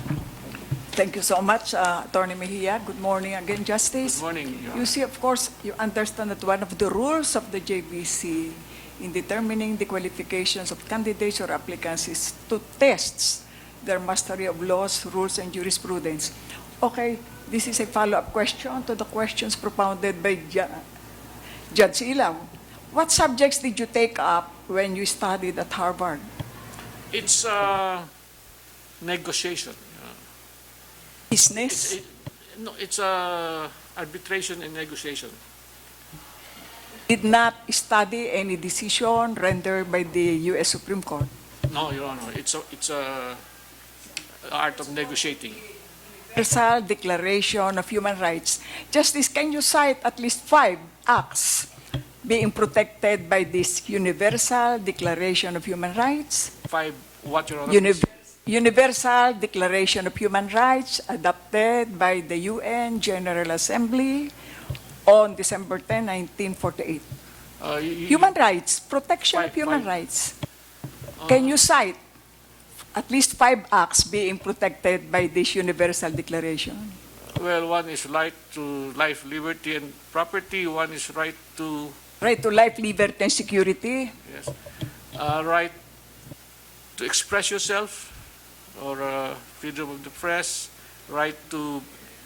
Thank you so much, Attorney Mejia. Good morning again, Justice. Good morning, Your Honor. You see, of course, you understand that one of the rules of the JBC in determining the qualifications of candidates or applicants is to test their mastery of laws, rules, and jurisprudence. Okay, this is a follow-up question to the questions propounded by Judge Ilaw. What subjects did you take up when you studied at Harvard? It's negotiation. Business? No, it's arbitration and negotiation. Did not study any decision rendered by the U.S. Supreme Court? No, Your Honor. It's a art of negotiating. Universal Declaration of Human Rights. Justice, can you cite at least 5 acts being protected by this Universal Declaration of Human Rights? 5, what, Your Honor? Universal Declaration of Human Rights adopted by the UN General Assembly on December 10, 1948. Human rights, protection of human rights. Can you cite at least 5 acts being protected by this Universal Declaration? Well, one is right to life, liberty, and property. One is right to... Right to life, liberty, and security. Yes. Right to express yourself, or freedom of the press. Right to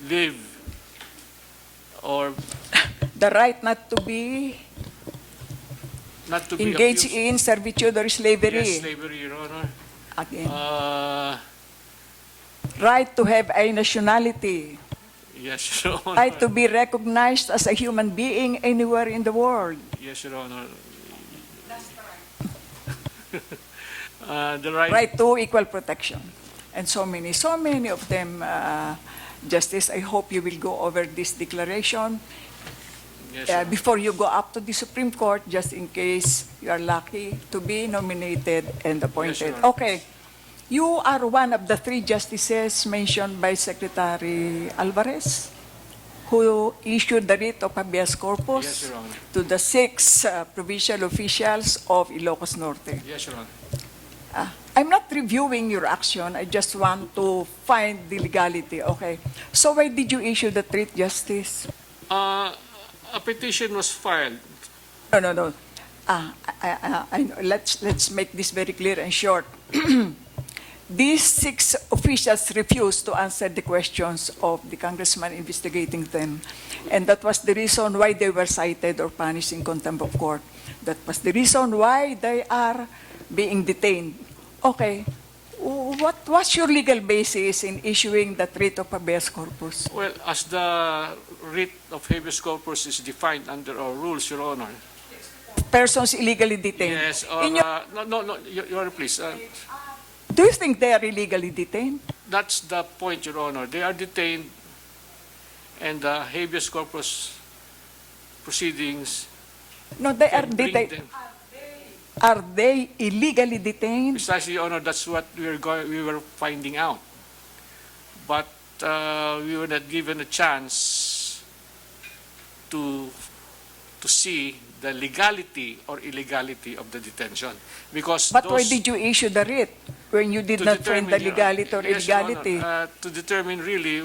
live, or... The right not to be engaged abused. in servitude or slavery. Yes, slavery, Your Honor. Again. Right to have a nationality. Yes, Your Honor. Right to be recognized as a human being anywhere in the world. Yes, Your Honor. The right... Right to equal protection. And so many of them, Justice, I hope you will go over this declaration Yes, Your Honor. before you go up to the Supreme Court, just in case you are lucky to be nominated and appointed. Yes, Your Honor. Okay. You are one of the 3 justices mentioned by Secretary Alvarez, who issued the writ of habeas corpus Yes, Your Honor. to the 6 provincial officials of Ilocos Norte. Yes, Your Honor. I'm not reviewing your action. I just want to find the legality. Okay. So why did you issue the writ, Justice? A petition was filed. No. Let's make this very clear and short. These 6 officials refused to answer the questions of the congressman investigating them. And that was the reason why they were cited or punished in contempt of court. That was the reason why they are being detained. Okay. What was your legal basis in issuing that writ of habeas corpus? Well, as the writ of habeas corpus is defined under our rules, Your Honor. Persons illegally detained. Yes, or, In your- no, Your Honor, please. Do you think they are illegally detained? That's the point, Your Honor. They are detained, and the habeas corpus proceedings No, they are can bring detained. them. Are they illegally detained? Precisely, Your Honor, that's what we were finding out. But we were not given a chance to see the legality or illegality of the detention. Because But why those, did you issue the writ when you did to not find the determine, Your legality or Honor, yes, Your Honor, illegality? to determine really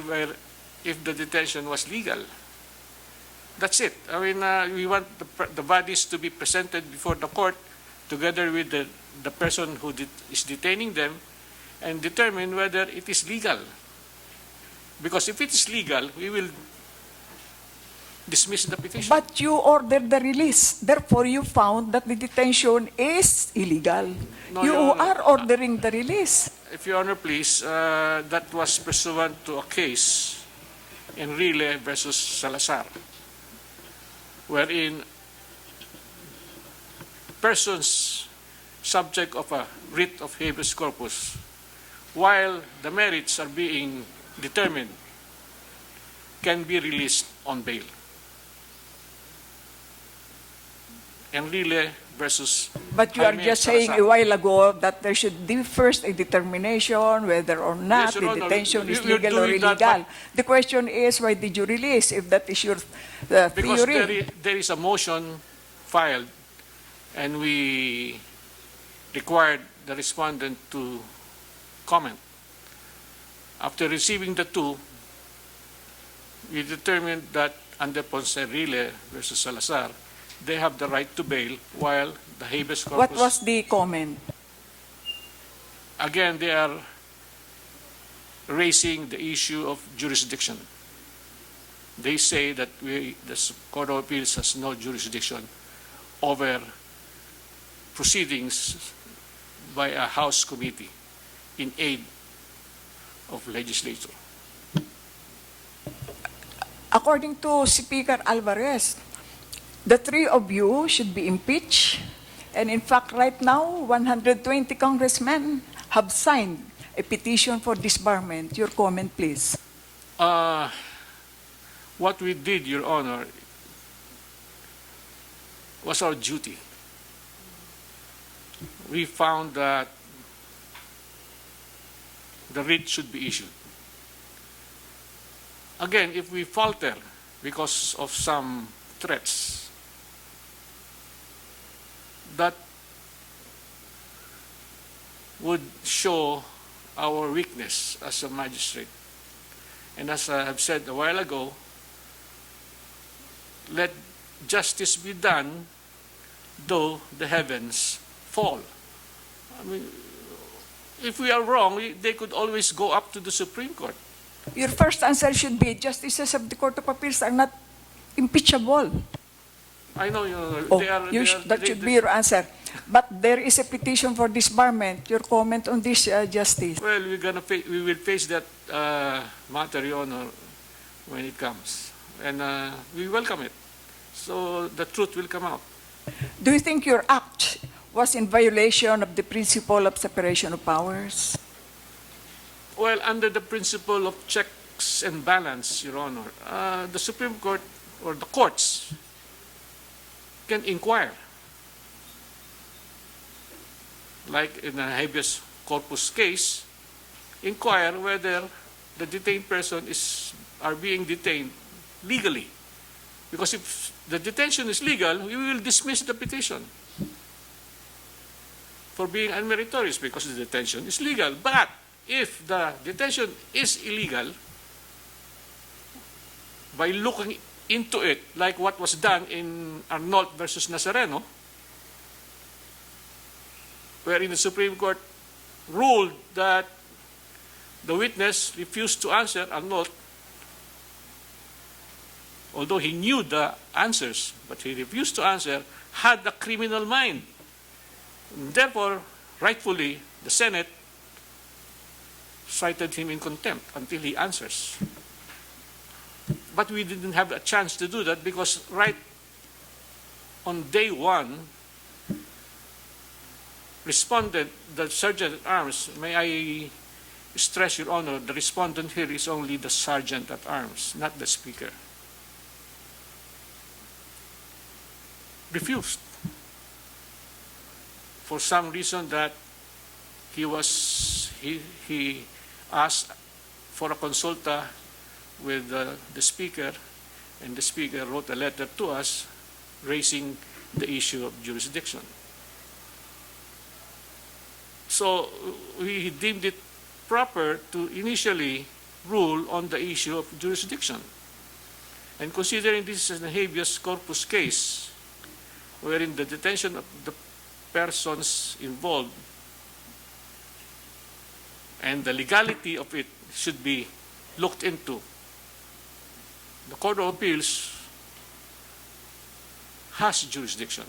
if the detention was legal. That's it. I mean, we want the bodies to be presented before the court together with the person who is detaining them and determine whether it is legal. Because if it is legal, we will dismiss the petition. But you ordered the release. Therefore, you found that the detention is illegal. No, You Your Honor. are ordering the release. If Your Honor, please, that was pursuant to a case in Reyes versus Salazar, wherein persons subject of a writ of habeas corpus, while the merits are being determined, can be released on bail. Enrile versus But you are Jaime just saying Salazar. a while ago that there should be first a determination whether or not Yes, Your the Honor. detention is We're legal or doing that, illegal. The question is, why did you release if that is your Because theory? there is a motion filed, and we required the respondent to comment. After receiving the 2, we determined that under Ponce Enrile versus Salazar, they have the right to bail while the habeas corpus... What was the comment? Again, they are raising the issue of jurisdiction. They say that the Court of Appeals has no jurisdiction over proceedings by a House committee in aid of legislature. According to Speaker Alvarez, the three of you should be impeached. And in fact, right now, 120 congressmen have signed a petition for disbarment. Your comment, please. What we did, Your Honor, was our duty. We found that the writ should be issued. Again, if we falter because of some threats, that would show our weakness as a magistrate. And as I have said a while ago, let justice be done though the heavens fall. I mean, if we are wrong, they could always go up to the Supreme Court. Your first answer should be, justices of the Court of Appeals are not impeachable. I know you. Oh, They are. that should be your answer. But there is a petition for disbarment. Your comment on this, Justice? Well, we will face that matter, Your Honor, when it comes, and we welcome it. So the truth will come out. Do you think your act was in violation of the principle of separation of powers? Well, under the principle of checks and balance, Your Honor, the Supreme Court or the courts can inquire, like in a habeas corpus case, inquire whether the detained person are being detained legally. Because if the detention is legal, we will dismiss the petition for being unmeritorious because the detention is legal. But if the detention is illegal, by looking into it, like what was done in Arnold versus Nazareno, wherein the Supreme Court ruled that the witness refused to answer Arnold, although he knew the answers, but he refused to answer, had a criminal mind. And therefore, rightfully, the Senate cited him in contempt until he answers. But we didn't have a chance to do that because right on day one, respondent, the Sergeant at Arms, may I stress, Your Honor, the respondent here is only the Sergeant at Arms, not the Speaker. Refused for some reason that he asked for a consulta with the Speaker, and the Speaker wrote a letter to us raising the issue of jurisdiction. So we deemed it proper to initially rule on the issue of jurisdiction. And considering this is a habeas corpus case, wherein the detention of the persons involved and the legality of it should be looked into, the Court of Appeals has jurisdiction.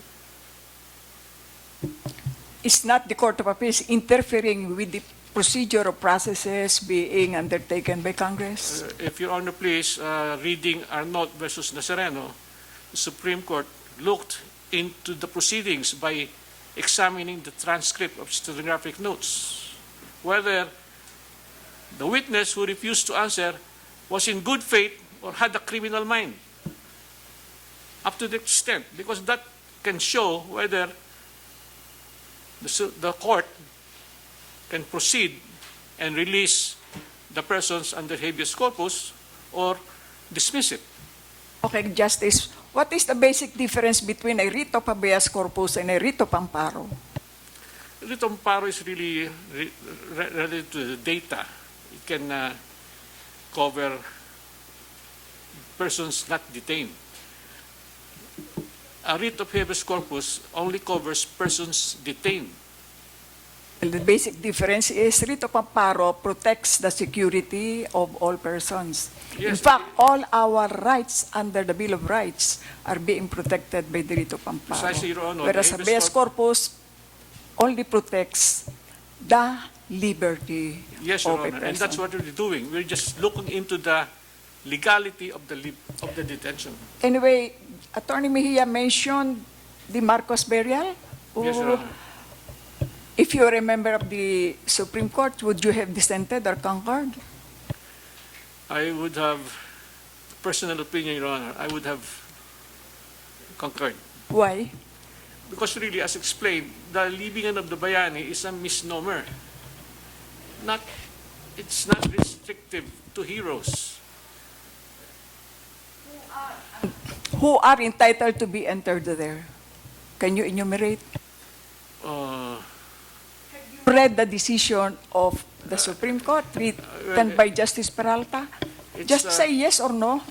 Is not the Court of Appeals interfering with the procedure or processes being undertaken by Congress? If Your Honor please, reading Arnold versus Nazareno, the Supreme Court looked into the proceedings by examining the transcript of stenographic notes, whether the witness who refused to answer was in good faith or had a criminal mind, up to the extent, because that can show whether the court can proceed and release the persons under habeas corpus or dismiss it. Okay, Justice, what is the basic difference between a writ of habeas corpus and a writ of amparo? Writ of amparo is really related to the data. It can cover persons not detained. A writ of habeas corpus only covers persons detained. The basic difference is writ of amparo protects the security of all persons. In Yes. fact, all our rights under the Bill of Rights are being protected by the writ of amparo. Precisely, Your Honor. Whereas The habeas habeas corpus only protects the liberty Yes, of Your a Honor, and that's person. what we're doing. We're just looking into the legality of the detention. Anyway, Attorney Mejia mentioned the Marcos burial. Yes, Your Honor. If you are a member of the Supreme Court, would you have dissented or concurred? I would have, personal opinion, Your Honor, I would have concurred. Why? Because really, as explained, the libingan of the bayani is a misnomer. It's not restrictive to heroes. Who are entitled to be entered there? Can you enumerate? Read the decision of the Supreme Court written by Justice Peralta? It's, Just say yes or no.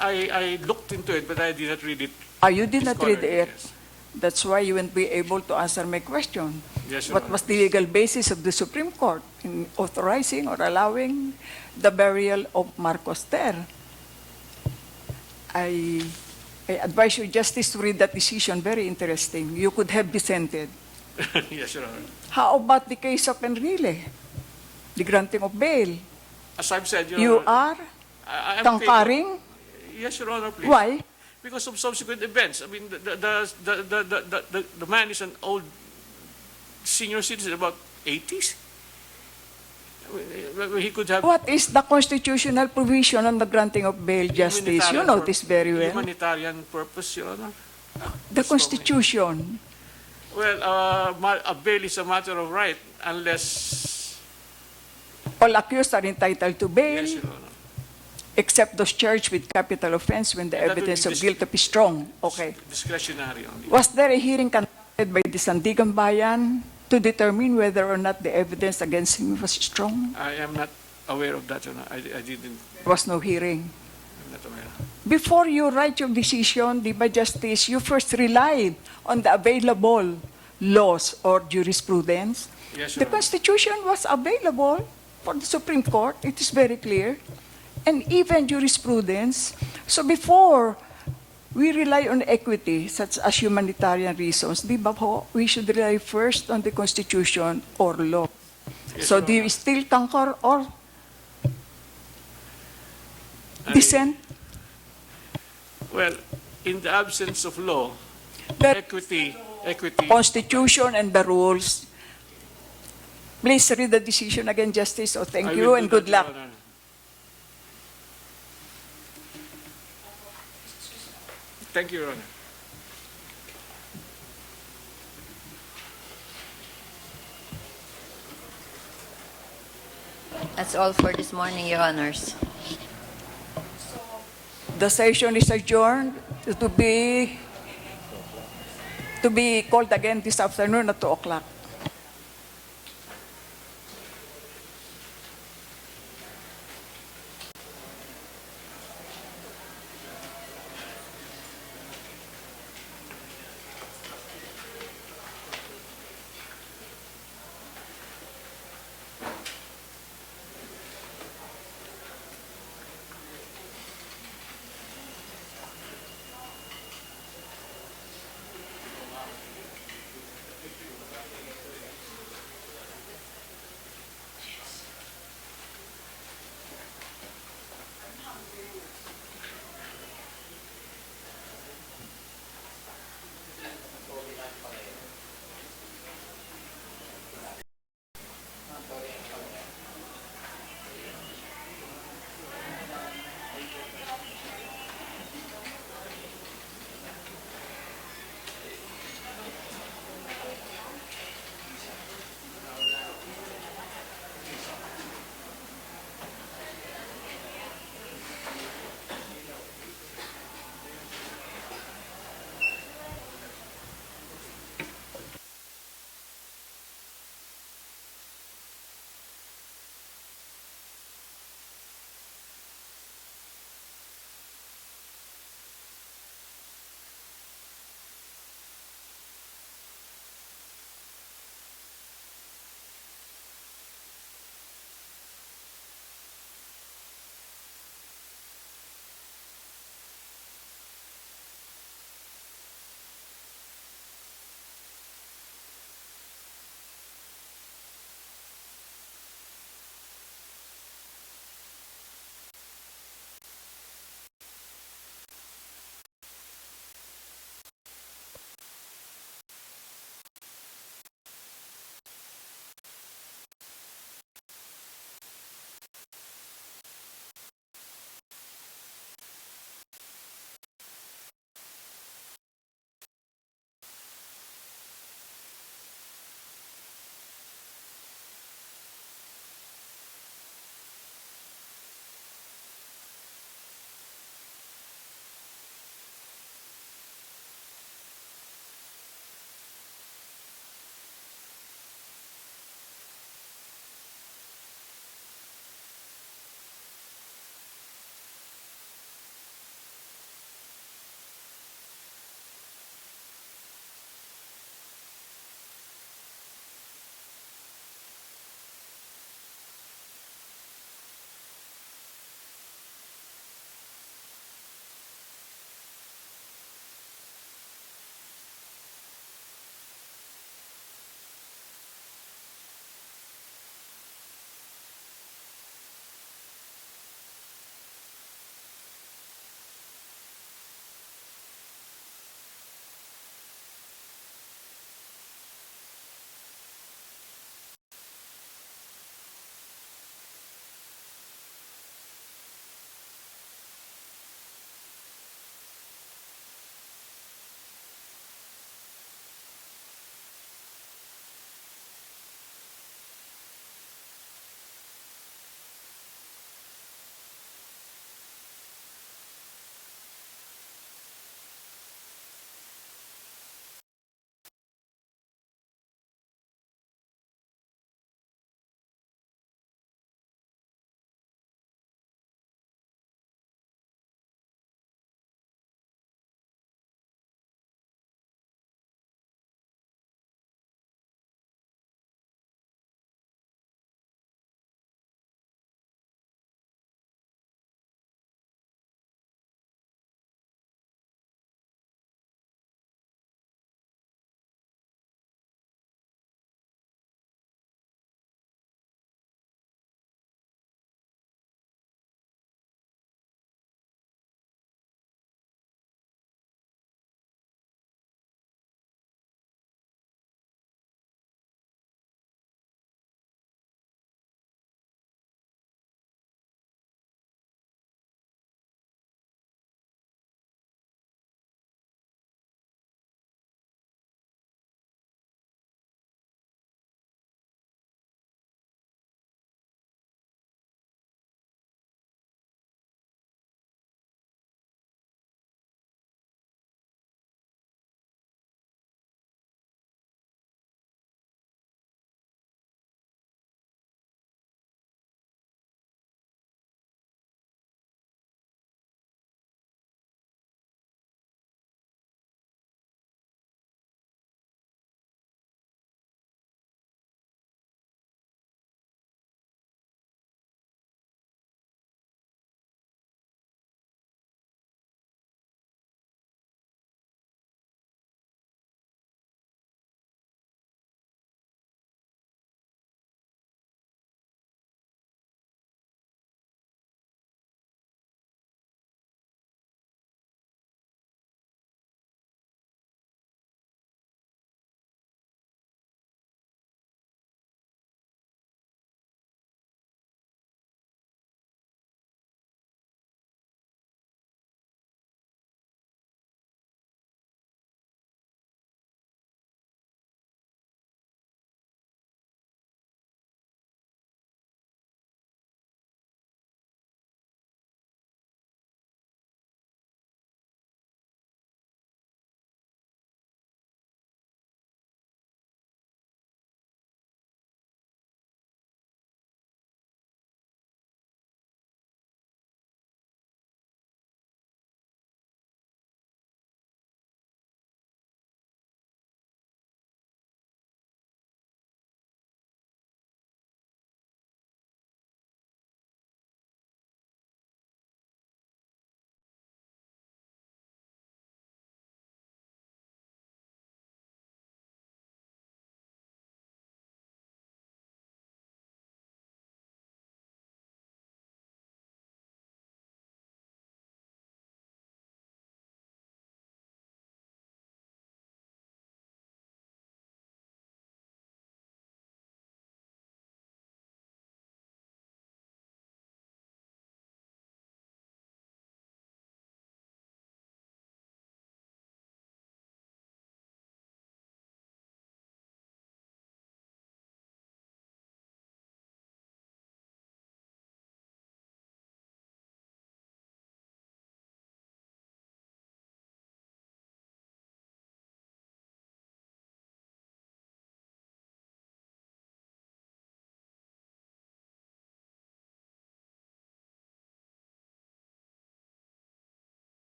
I looked into it, but I did not read it. You did not read Scholarly, it. yes. That's why you won't be able to answer my question. Yes, Your What Honor. was the legal basis of the Supreme Court in authorizing or allowing the burial of Marcos there? I advise you, Justice, to read that decision. Very interesting. You could have dissented. Yes, Your Honor. How about the case of Enrile? The granting of bail. As I've said, Your You Honor, are I'm concurring? Yes, Your Honor, please. Why? Because of subsequent events. I mean, the man is an old senior citizen, about 80s. I mean, he could have What is the constitutional provision on the granting of bail, Justice? You know this very well. Humanitarian purpose, Your Honor. The Constitution. Well, a bail is a matter of right unless... All accused are entitled to bail, Yes, Your Honor. except those charged with capital offense when the And that would evidence be of guilt is strong. Okay. Discretionary only. Was there a hearing conducted by the Sandigan Bayan to determine whether or not the evidence against him was strong? I am not aware of that, Your Honor. I didn't... There was no hearing. I'm not aware. Before you write your decision, di ba, Justice, you first relied on the available laws or jurisprudence. Yes, The Your Honor. Constitution was available for the Supreme Court. It is very clear. And even jurisprudence. So before we rely on equity, such as humanitarian reasons, di ba po, we should rely first on the Constitution or law. Yes, So Your do you Honor. still concur or dissent? Well, in the absence of law, That equity, Constitution and the rules. Please read the decision again, Justice. Thank I you will and do good that, Your luck. Honor. Thank you, Your Honor. That's all for this morning, Your Honors. The session is adjourned to be called again this afternoon at 2 o'clock.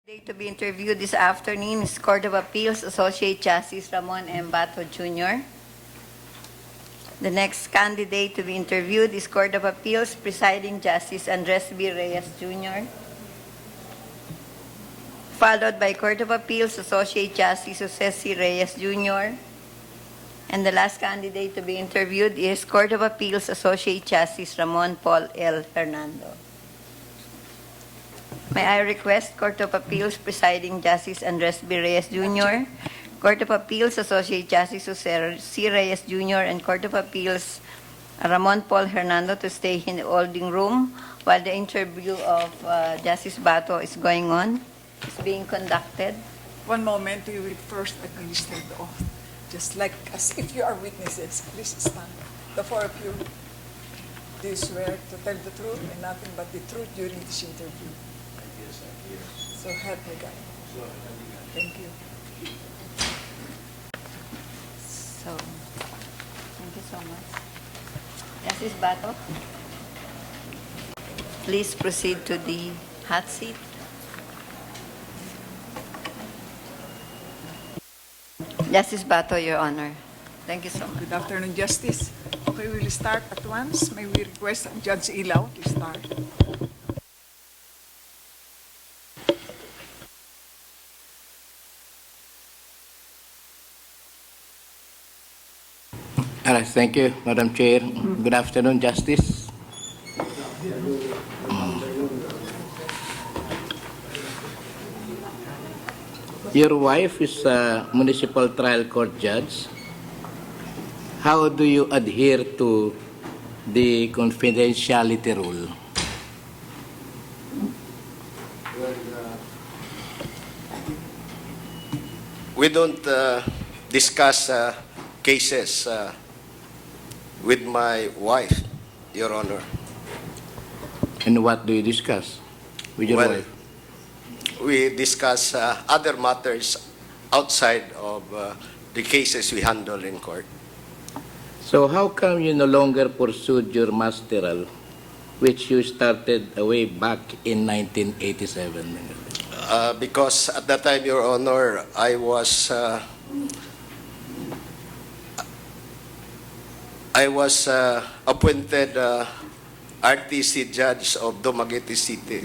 Candidate to be interviewed this afternoon is Court of Appeals Associate Justice Ramon M. Bato Jr. The next candidate to be interviewed is Court of Appeals Presiding Justice Andres B. Reyes Jr., followed by Court of Appeals Associate Justice Jose C. Reyes Jr., and the last candidate to be interviewed is Court of Appeals Associate Justice Ramon Paul L. Fernando. May I request Court of Appeals Presiding Justice Andres B. Reyes Jr., Court of Appeals Associate Justice Jose C. Reyes Jr., and Court of Appeals Ramon Paul Hernando to stay in the holding room while the interview of Justice Bato is going on, is being conducted. One moment, we will first administer the oath. Just like as if you are witnesses, please stand. The four of you, do you swear to tell the truth and nothing but the truth during this interview? So help me God. Thank you. So, thank you so much. Justice Bato, please proceed to the hot seat. Justice Bato, Your Honor. Thank you so much. Good afternoon, Justice. Okay, we will start at once. May we request Judge Ilaw to start. All right, thank you, Madam Chair. Good afternoon, Justice. Your wife is a municipal trial court judge. How do you adhere to the confidentiality rule? We don't discuss cases with my wife, Your Honor. And what do you discuss with your wife? We discuss other matters outside of the cases we handle in court. So how come you no longer pursued your masteral, which you started way back in 1987? Because at that time, Your Honor, I was appointed RTC judge of Dumaguete City.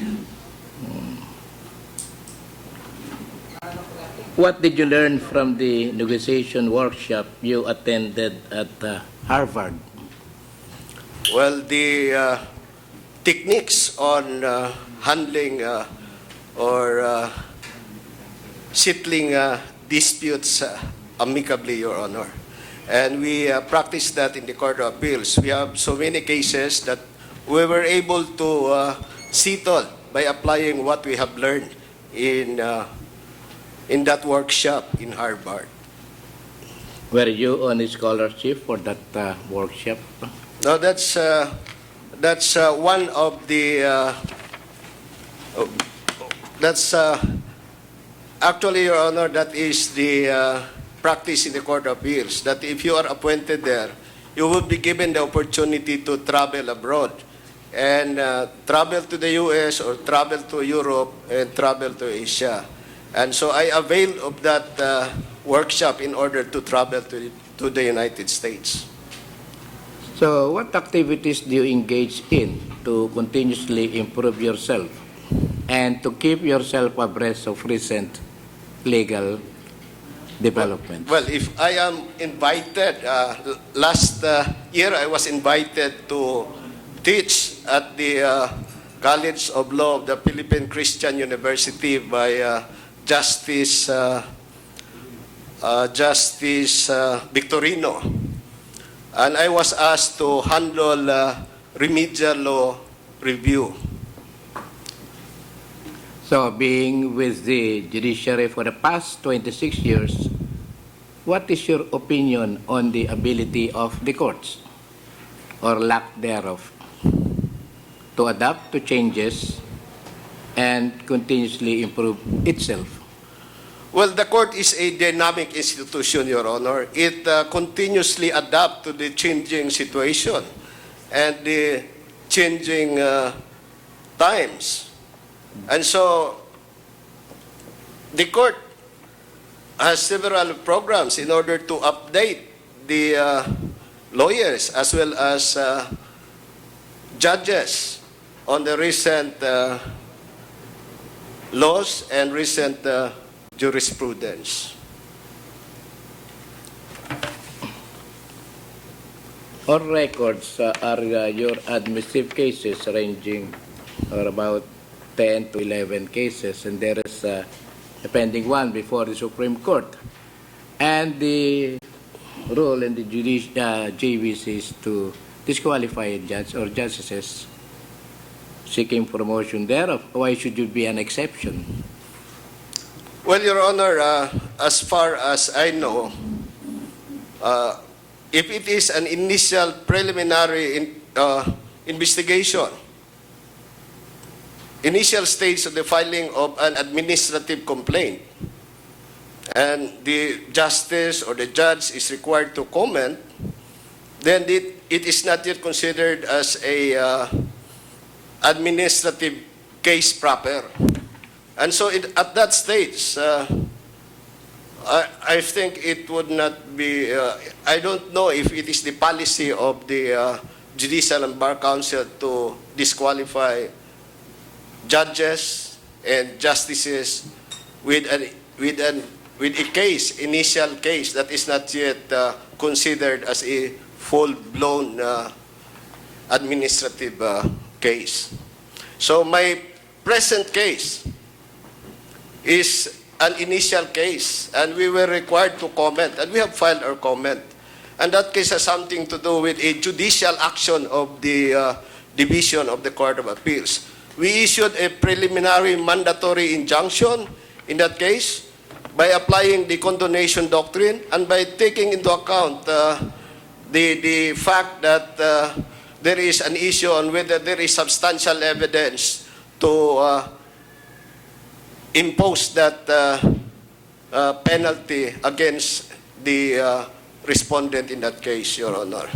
What did you learn from the negotiation workshop you attended at Harvard? Well, the techniques on handling or settling disputes amicably, Your Honor. And we practice that in the Court of Appeals. We have so many cases that we were able to settle by applying what we have learned in that workshop in Harvard. Were you on a scholarship for that workshop? No, that's one of the. Actually, Your Honor, that is the practice in the Court of Appeals. That if you are appointed there, you will be given the opportunity to travel abroad and travel to the U.S. or travel to Europe and travel to Asia. And so I availed of that workshop in order to travel to the United States. So what activities do you engage in to continuously improve yourself and to keep yourself abreast of recent legal developments? Well, if I am invited, last year I was invited to teach at the College of Law of the Philippine Christian University by Justice Victorino. And I was asked to handle remedial law review. So being with the judiciary for the past 26 years, what is your opinion on the ability of the courts, or lack thereof, to adapt to changes and continuously improve itself? Well, the court is a dynamic institution, Your Honor. It continuously adapts to the changing situation and the changing times. And so the court has several programs in order to update the lawyers as well as judges on the recent laws and recent jurisprudence. Our records are your administrative cases ranging for about 10 to 11 cases, and there is a pending one before the Supreme Court. And the rule in the JBC is to disqualify a judge or justices seeking promotion thereof. Why should you be an exception? Well, Your Honor, as far as I know, if it is an initial preliminary investigation, initial stage of the filing of an administrative complaint, and the justice or the judge is required to comment, then it is not yet considered as a administrative case proper. And so at that stage, I think it would not be, I don't know if it is the policy of the Judicial and Bar Council to disqualify judges and justices with a case, initial case that is not yet considered as a full-blown administrative case. So my present case is an initial case, and we were required to comment, and we have filed our comment. And that case has something to do with a judicial action of the Division of the Court of Appeals. We issued a preliminary mandatory injunction in that case by applying the condonation doctrine and by taking into account the fact that there is an issue on whether there is substantial evidence to impose that penalty against the respondent in that case, Your Honor.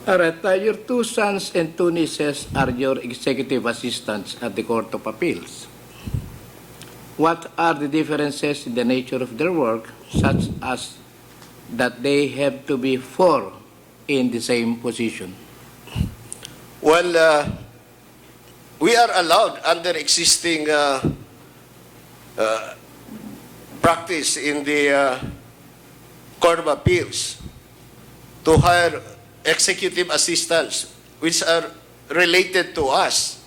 All right, your two sons and two nieces are your executive assistants at the Court of Appeals. What are the differences in the nature of their work, such as that they have to be four in the same position? Well, we are allowed under existing practice in the Court of Appeals to hire executive assistants which are related to us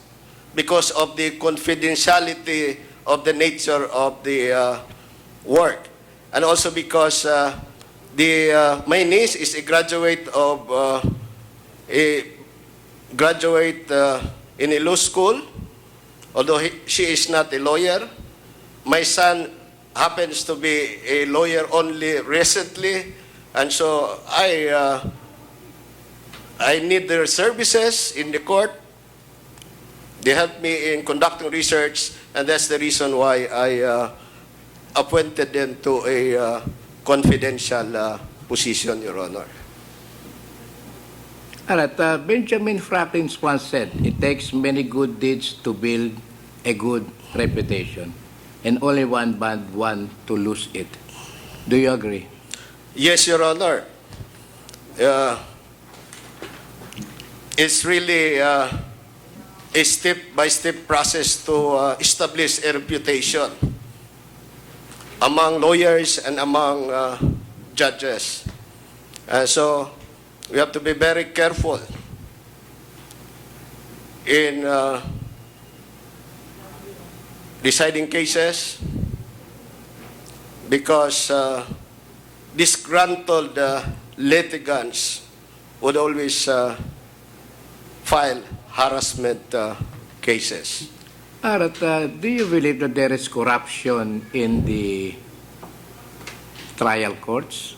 because of the confidentiality of the nature of the work, and also because my niece is a graduate of in a law school, although she is not a lawyer. My son happens to be a lawyer only recently, and so I need their services in the court. They help me in conducting research, and that's the reason why I appointed them to a confidential position, Your Honor. All right, Benjamin Franklin once said, it takes many good deeds to build a good reputation, and only one bad one to lose it. Do you agree? Yes, Your Honor. It's really a step-by-step process to establish a reputation among lawyers and among judges. So we have to be very careful in deciding cases, because disgruntled litigants would always file harassment cases. All right, do you believe that there is corruption in the trial courts,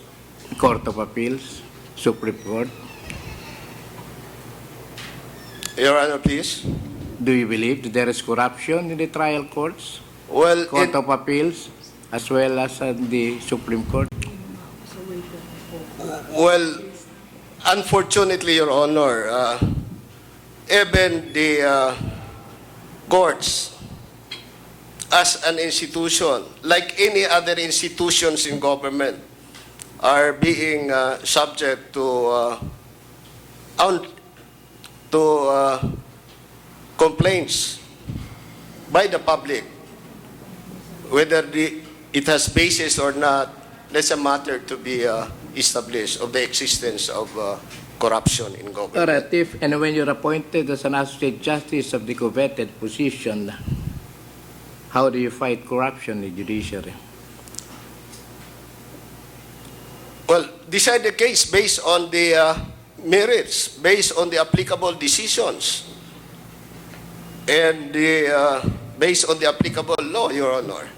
Court of Appeals, Supreme Court? Your Honor, please. Do you believe that there is corruption in the trial courts, Well, Court of Appeals, as well as the Supreme Court? well, unfortunately, Your Honor, even the courts as an institution, like any other institutions in government, are being subject to complaints by the public, whether it has basis or not. That's a matter to be established of the existence of corruption in government. All right, if and when you're appointed as an associate justice of the coveted position, how do you fight corruption in the judiciary? Well, decide the case based on the merits, based on the applicable decisions, and based on the applicable law, Your Honor.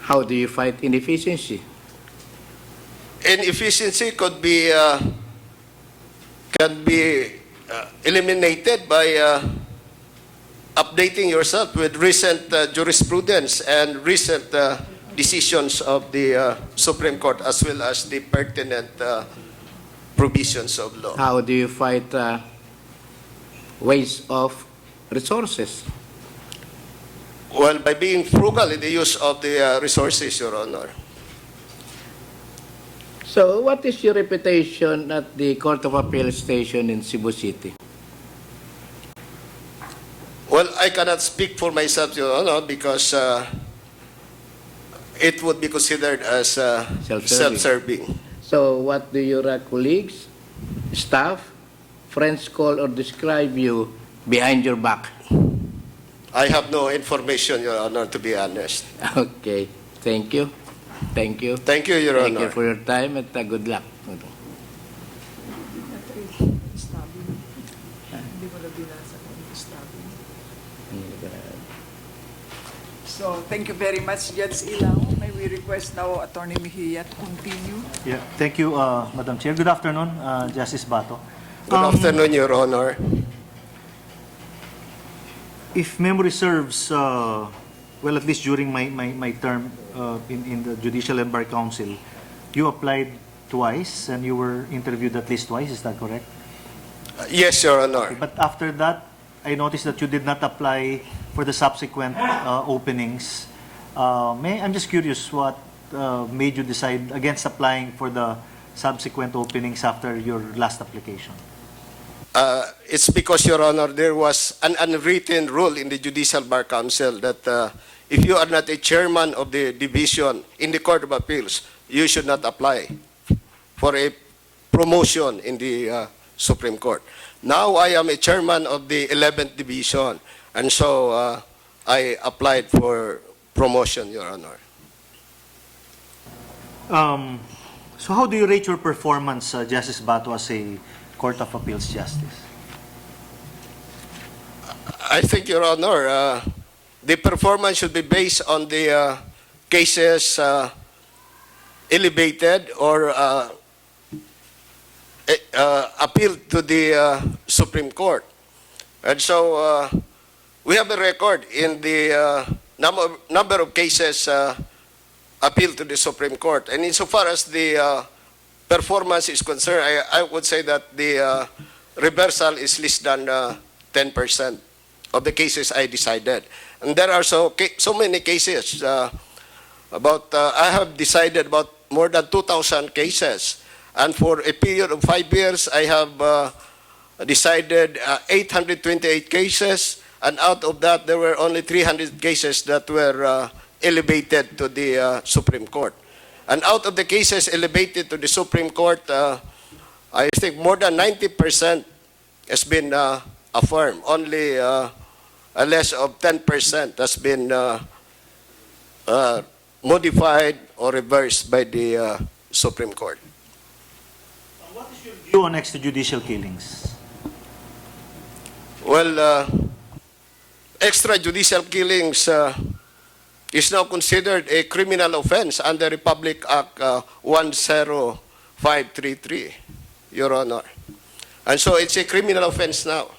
How do you fight inefficiency? Inefficiency could be can be eliminated by updating yourself with recent jurisprudence and recent decisions of the Supreme Court, as well as the pertinent provisions of law. How do you fight waste of resources? Well, by being frugal in the use of the resources, Your Honor. So, what is your reputation at the Court of Appeal station in Cebu City? Well, I cannot speak for myself, Your Honor, because it would be considered as self-serving. So, what do your colleagues, staff, friends call or describe you behind your back? I have no information, Your Honor, to be honest. Okay, thank you. Thank you. Thank you, Your Thank Honor. you for your time and good luck. So, thank you very much, Judge Ilaw. May we request now Attorney Mejia to continue? Yeah, thank you, Madam Chair. Good afternoon, Justice Bato. Good afternoon, Your Honor. If memory serves, well, at least during my term in the Judicial and Bar Council, you applied twice and you were interviewed at least twice. Is that correct? Yes, Your Honor. But after that, I noticed that you did not apply for the subsequent openings. I'm just curious what made you decide against applying for the subsequent openings after your last application? It's because, Your Honor, there was an unwritten rule in the Judicial Bar Council that if you are not a chairman of the division in the Court of Appeals, you should not apply for a promotion in the Supreme Court. Now I am a chairman of the 11th Division, and so I applied for promotion, Your Honor. So how do you rate your performance, Justice Bato, as a Court of Appeals Justice? I think, Your Honor, the performance should be based on the cases elevated or appealed to the Supreme Court. And so we have a record in the number of cases appealed to the Supreme Court. And insofar as the performance is concerned, I would say that the reversal is less than 10% of the cases I decided. And there are so many cases. I have decided about more than 2,000 cases. And for a period of 5 years, I have decided 828 cases. And out of that, there were only 300 cases that were elevated to the Supreme Court. And out of the cases elevated to the Supreme Court, I think more than 90% has been affirmed. Only less of 10% has been modified or reversed by the Supreme Court. What is your view on extrajudicial killings? Well, extrajudicial killings is now considered a criminal offense under Republic Act 10533, Your Honor. And so it's a criminal offense now.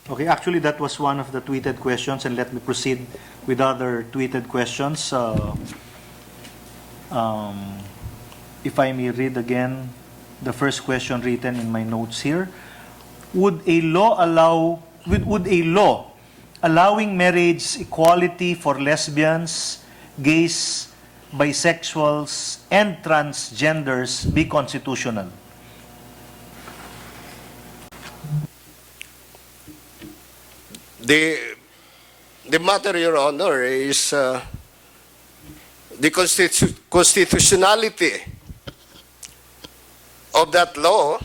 Okay, actually that was one of the tweeted questions, and let me proceed with other tweeted questions. If I may read again the first question written in my notes here. Would a law allowing marriage equality for lesbians, gays, bisexuals, and transgenders be constitutional? The matter, Your Honor, is the constitutionality of that law,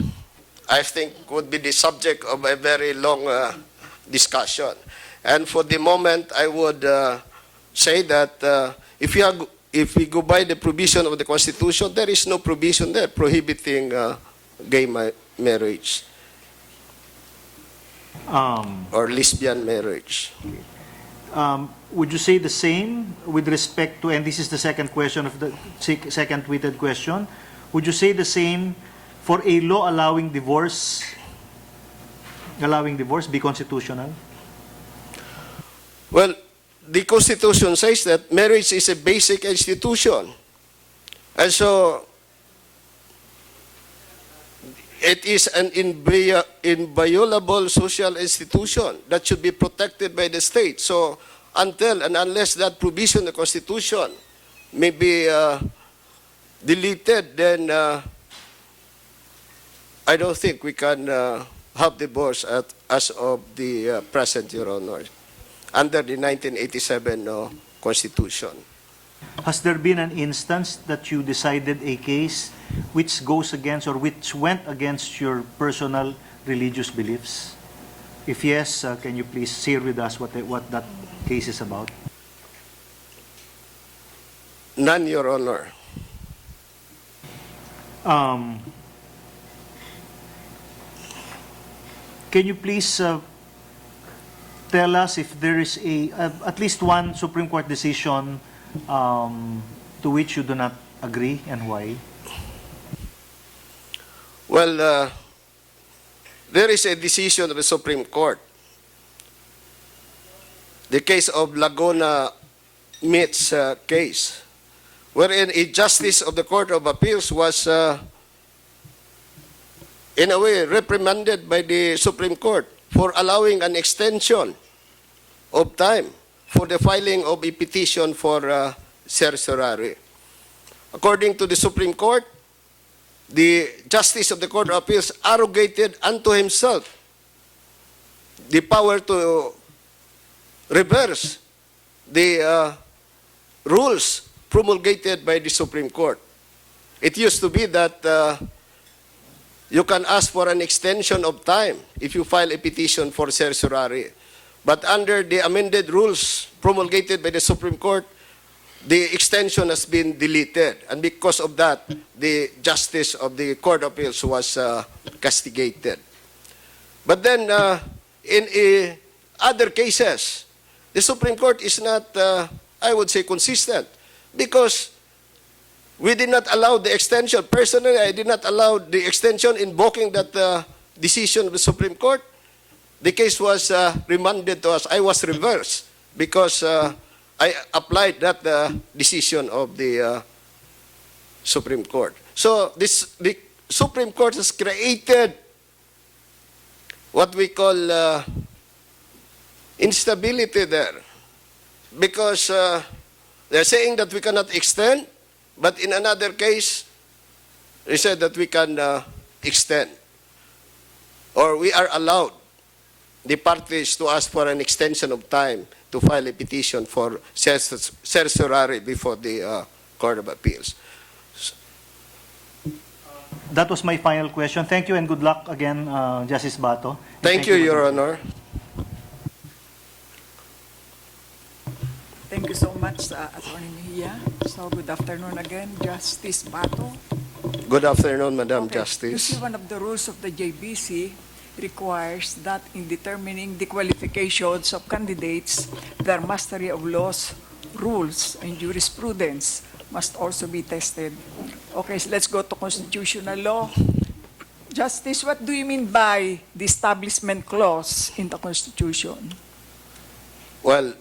I think, would be the subject of a very long discussion. And for the moment, I would say that if we go by the provision of the Constitution, there is no provision there prohibiting gay marriage or lesbian marriage. Would you say the same with respect to, and this is the second question of the second tweeted question, would you say the same for a law allowing divorce be constitutional? Well, the Constitution says that marriage is a basic institution. And so, it is an inviolable social institution that should be protected by the state. So, until and unless that provision in the Constitution may be deleted, then I don't think we can have divorce as of the present, Your Honor, under the 1987 Constitution. Has there been an instance that you decided a case which goes against or which went against your personal religious beliefs? If yes, can you please share with us what that case is about? None, Your Honor. Can you please tell us if there is at least one Supreme Court decision to which you do not agree and why? Well, there is a decision of the Supreme Court. The case of Laguna Meats case, wherein a justice of the Court of Appeals was, in a way, reprimanded by the Supreme Court for allowing an extension of time for the filing of a petition for certiorari. According to the Supreme Court, the justice of the Court of Appeals arrogated unto himself the power to reverse the rules promulgated by the Supreme Court. It used to be that you can ask for an extension of time if you file a petition for certiorari. But under the amended rules promulgated by the Supreme Court, the extension has been deleted. And because of that, the justice of the Court of Appeals was castigated. But then, in other cases, the Supreme Court is not, I would say, consistent. Because we did not allow the extension. Personally, I did not allow the extension invoking that decision of the Supreme Court. The case was remanded to us. I was reversed because I applied that decision of the Supreme Court. So the Supreme Court has created what we call instability there. Because they're saying that we cannot extend, but in another case, they said that we can extend. Or we are allowed the parties to ask for an extension of time to file a petition for certiorari before the Court of Appeals. That was my final question. Thank you and good luck again, Justice Bato. Thank you, Your Honor. Thank you so much, Attorney Mejia. So good afternoon again, Justice Bato. Good afternoon, Madam Okay, Justice. You see, one of the rules of the JBC requires that in determining the qualifications of candidates, their mastery of laws, rules, and jurisprudence must also be tested. Okay, so let's go to constitutional law. Justice, what do you mean by the establishment clause in the Constitution? Well,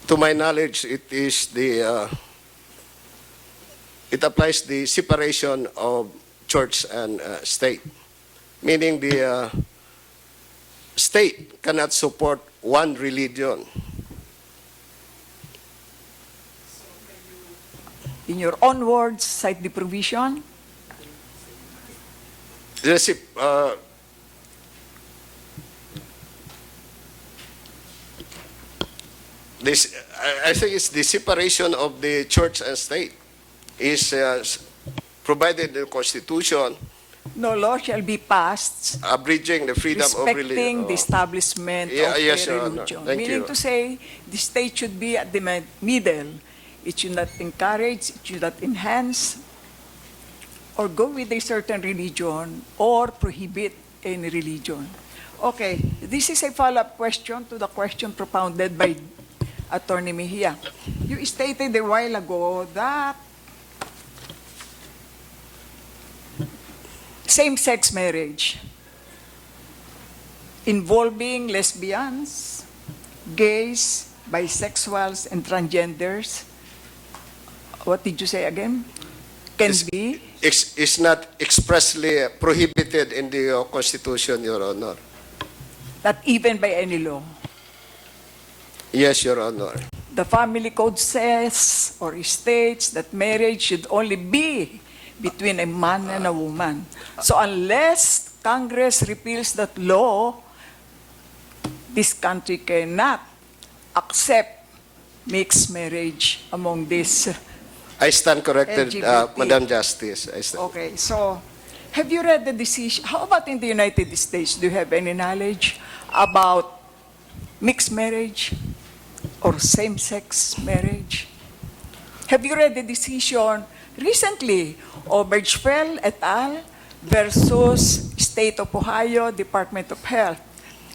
to my knowledge, it is the it applies the separation of church and state, meaning the state state cannot support one religion. In your own words, cite the provision. This, I think it's the separation of the church and state is provided in the Constitution, No law shall be passed abridging the freedom of religion. respecting the establishment Yeah, of yes, a Your Honor. religion. Thank Meaning you. to say, the state should be at the middle. It should not encourage, it should not enhance, or go with a certain religion, or prohibit any religion. Okay, this is a follow-up question to the question propounded by Attorney Mejia. You stated a while ago that same-sex marriage involving lesbians, gays, bisexuals, and transgenders, what did you say again? Can be Is not expressly prohibited in the Constitution, Your Honor. not even by any law. Yes, Your Honor. The family code says or states that marriage should only be between a man and a woman. So unless Congress repeals that law, this country cannot accept mixed marriage among these. I stand corrected, LGBT. Madam Justice. I stand. Okay, so have you read the decision? How about in the United States? Do you have any knowledge about mixed marriage or same-sex marriage? Have you read the decision recently of Birchfeld et al. Versus State of Ohio Department of Health,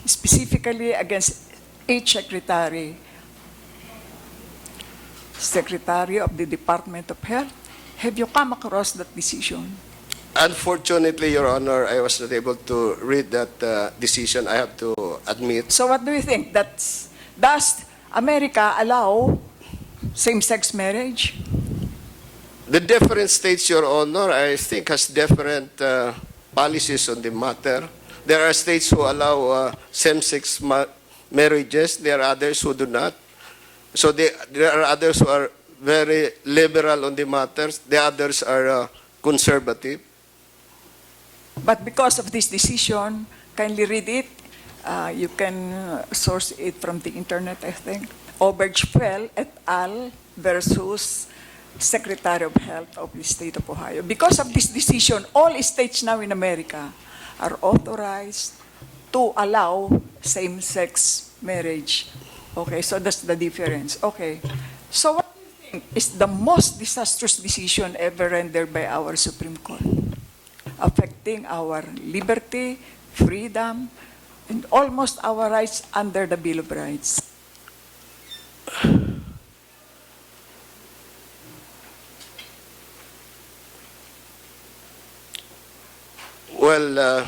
specifically against each Secretary of the Department of Health? Have you come across that decision? Unfortunately, Your Honor, I was not able to read that decision, I have to admit. So what do you think? Does America allow same-sex marriage? The different states, Your Honor, I think has different policies on the matter. There are states who allow same-sex marriages. There are others who do not. So there are others who are very liberal on the matters. The others are conservative. But because of this decision, kindly read it. You can source it from the internet, I think. Obergefell et al. Versus Secretary of Health of the State of Ohio. Because of this decision, all states now in America are authorized to allow same-sex marriage. Okay, so that's the difference. Okay, so what do you think is the most disastrous decision ever rendered by our Supreme Court, affecting our liberty, freedom, and almost our rights under the Bill of Rights? Well,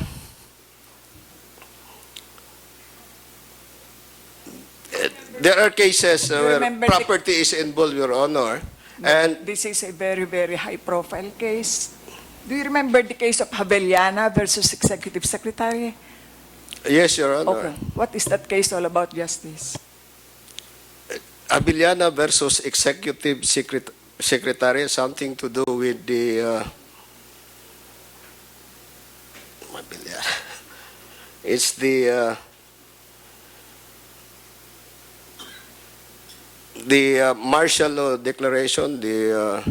there are cases You where remember the- property is involved, Your Honor. And This is a very, very high-profile case. Do you remember the case of Haveliana versus Executive Secretary? yes, Your Honor. Okay, what is that case all about, Justice? Abiliana versus Executive Secretary, something to do with the it's the martial law declaration, the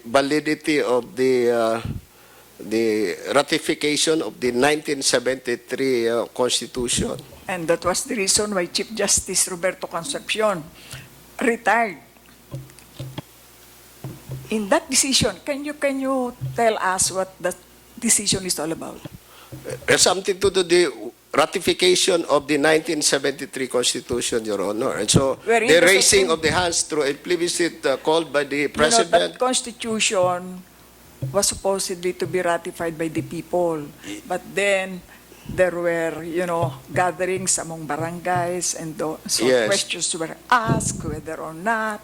validity of the ratification of the 1973 Constitution. And that was the reason why Chief Justice Roberto Concepcion retired. In that decision, can you tell us what that decision is all about? There's something to do the ratification of the 1973 Constitution, Your Honor. And so Wherein the the raising Supreme- of the hands through a plebiscite called by the You know, President. that Constitution was supposedly to be ratified by the people. But then there were, gatherings among barangays, and so Yes. questions were asked whether or not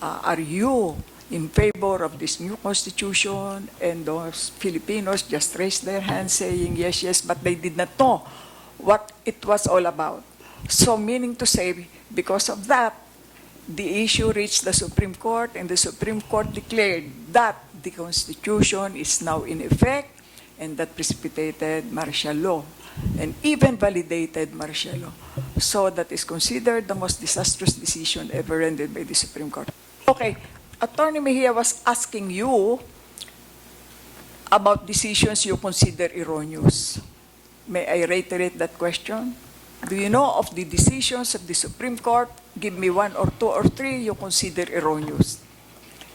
are you in favor of this new constitution, and those Filipinos just raised their hands saying yes, yes, but they did not know what it was all about. So meaning to say, because of that, the issue reached the Supreme Court, and the Supreme Court declared that the Constitution is now in effect, and that precipitated martial law, and even validated martial law. So that is considered the most disastrous decision ever rendered by the Supreme Court. Okay, Attorney Mejia was asking you about decisions you consider erroneous. May I reiterate that question? Do you know of the decisions of the Supreme Court? Give me 1 or 2 or 3 you consider erroneous.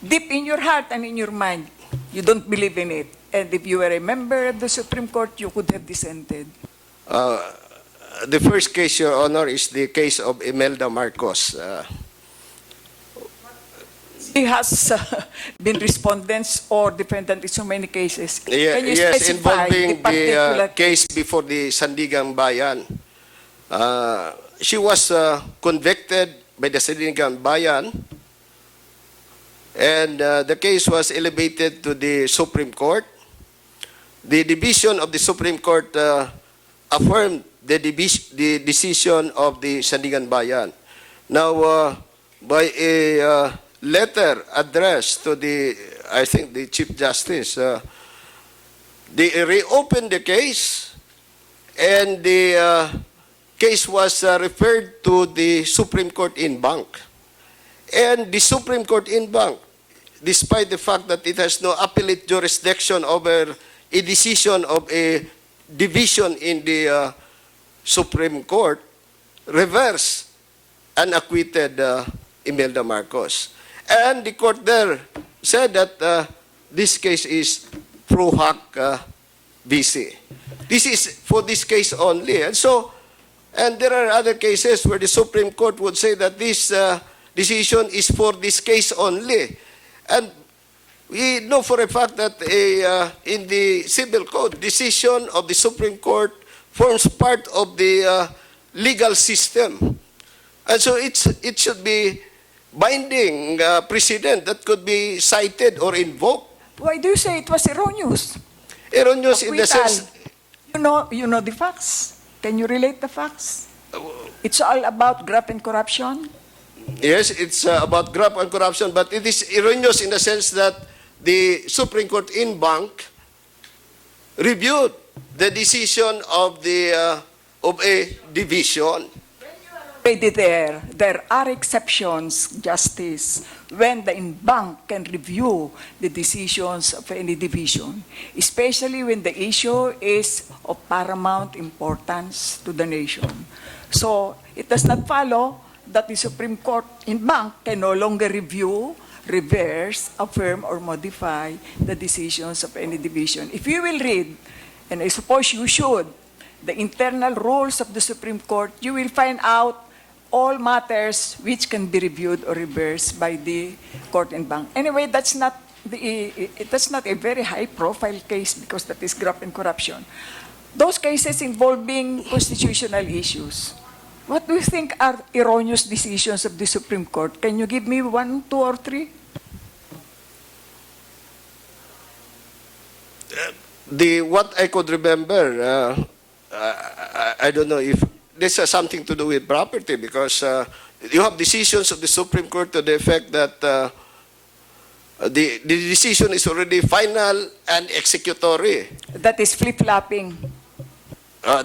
Deep in your heart and in your mind, you don't believe in it. And if you were a member of the Supreme Court, you could have dissented. The first case, Your Honor, is the case of Imelda Marcos. He has been respondents or defendant in so many cases. Can you Yes, specify involving the particular case before the Sandigang Bayan. She was convicted by the Sandigang Bayan, and the case was elevated to the Supreme Court. The division of the Supreme Court affirmed the decision of the Sandigan Bayan. Now, by a letter addressed to the, I think, the Chief Justice, they reopened the case, and the case was referred to the Supreme Court in bank. And the Supreme Court in bank, despite the fact that it has no appellate jurisdiction over a decision of a division in the Supreme Court, reversed and acquitted Imelda Marcos. And the court there said that this case is pro hac BC. This is for this case only. And so, and there are other cases where the Supreme Court would say that this decision is for this case only. And we know for a fact that in the civil code, decision of the Supreme Court forms part of the legal system. And so it should be binding precedent that could be cited or invoked. Why do you say it was erroneous? Erroneous in the Acquittal. sense, You know the facts. Can you relate the facts? It's all about graft and corruption. yes, it's about graft and corruption, but it is erroneous in the sense that the Supreme Court in bank reviewed the decision of the of a division. Already there are exceptions, Justice, when the in-bank can review the decisions of any division, especially when the issue is of paramount importance to the nation. So it does not follow that the Supreme Court in-bank can no longer review, reverse, affirm, or modify the decisions of any division. If you will read, and I suppose you should, the internal rules of the Supreme Court, you will find out all matters which can be reviewed or reversed by the court in bank. Anyway, that's not a very high-profile case because that is graft and corruption. Those cases involving constitutional issues, what do you think are erroneous decisions of the Supreme Court? Can you give me 1, 2, or 3? What I could remember, I don't know if this has something to do with property, because you have decisions of the Supreme Court to the effect that the decision is already final and executory. That is flip-flopping.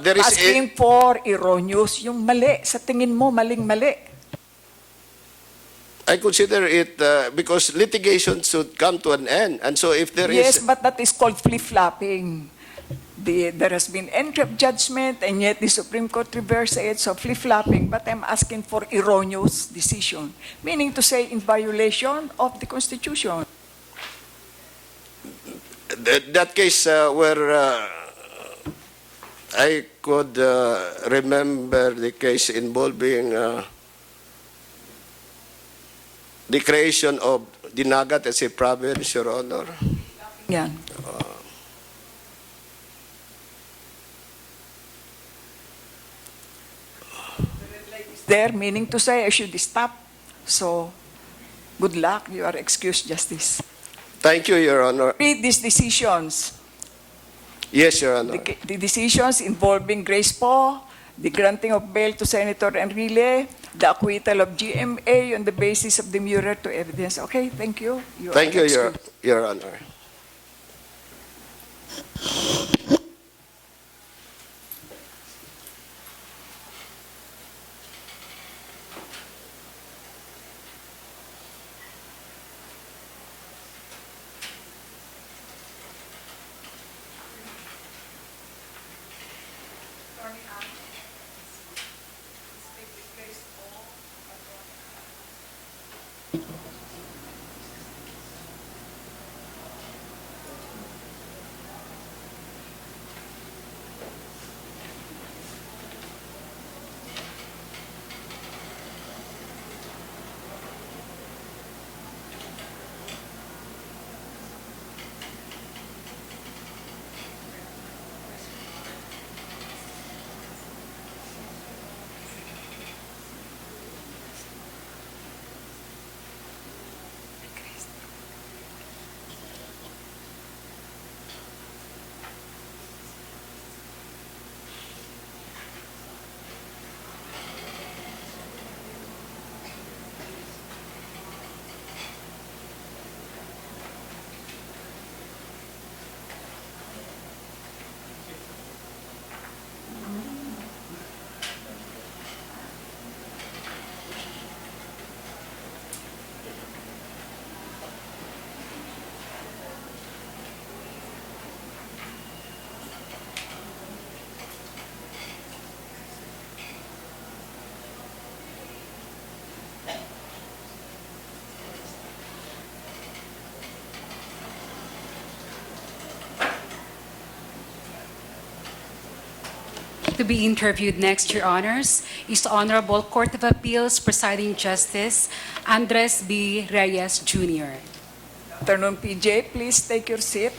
There is Asking for erroneous, yung mali. Sa tingin mo, maling-mali. I consider it because litigation should come to an end, and so if there Yes, is, but that is called flip-flopping. There has been entry of judgment, and yet the Supreme Court reversed it, so flip-flopping. But I'm asking for erroneous decision, meaning to say in violation of the Constitution. that case where I could remember the case involving the creation of Dinagat as a province, Your Honor. Yan. There, meaning to say I should stop. So, Good luck. You are excused, Justice. Thank you, Your Honor. Read these decisions. Yes, Your Honor. The decisions involving Grace Poe, the granting of bail to Senator Enrile, the acquittal of GMA on the basis of the mirror to evidence. Okay, thank you. Thank are you, excused. Your Honor. To be interviewed next, Your Honors, is the Honorable Court of Appeals Presiding Justice Andres B. Reyes Jr. Afternoon, PJ. Please take your seat.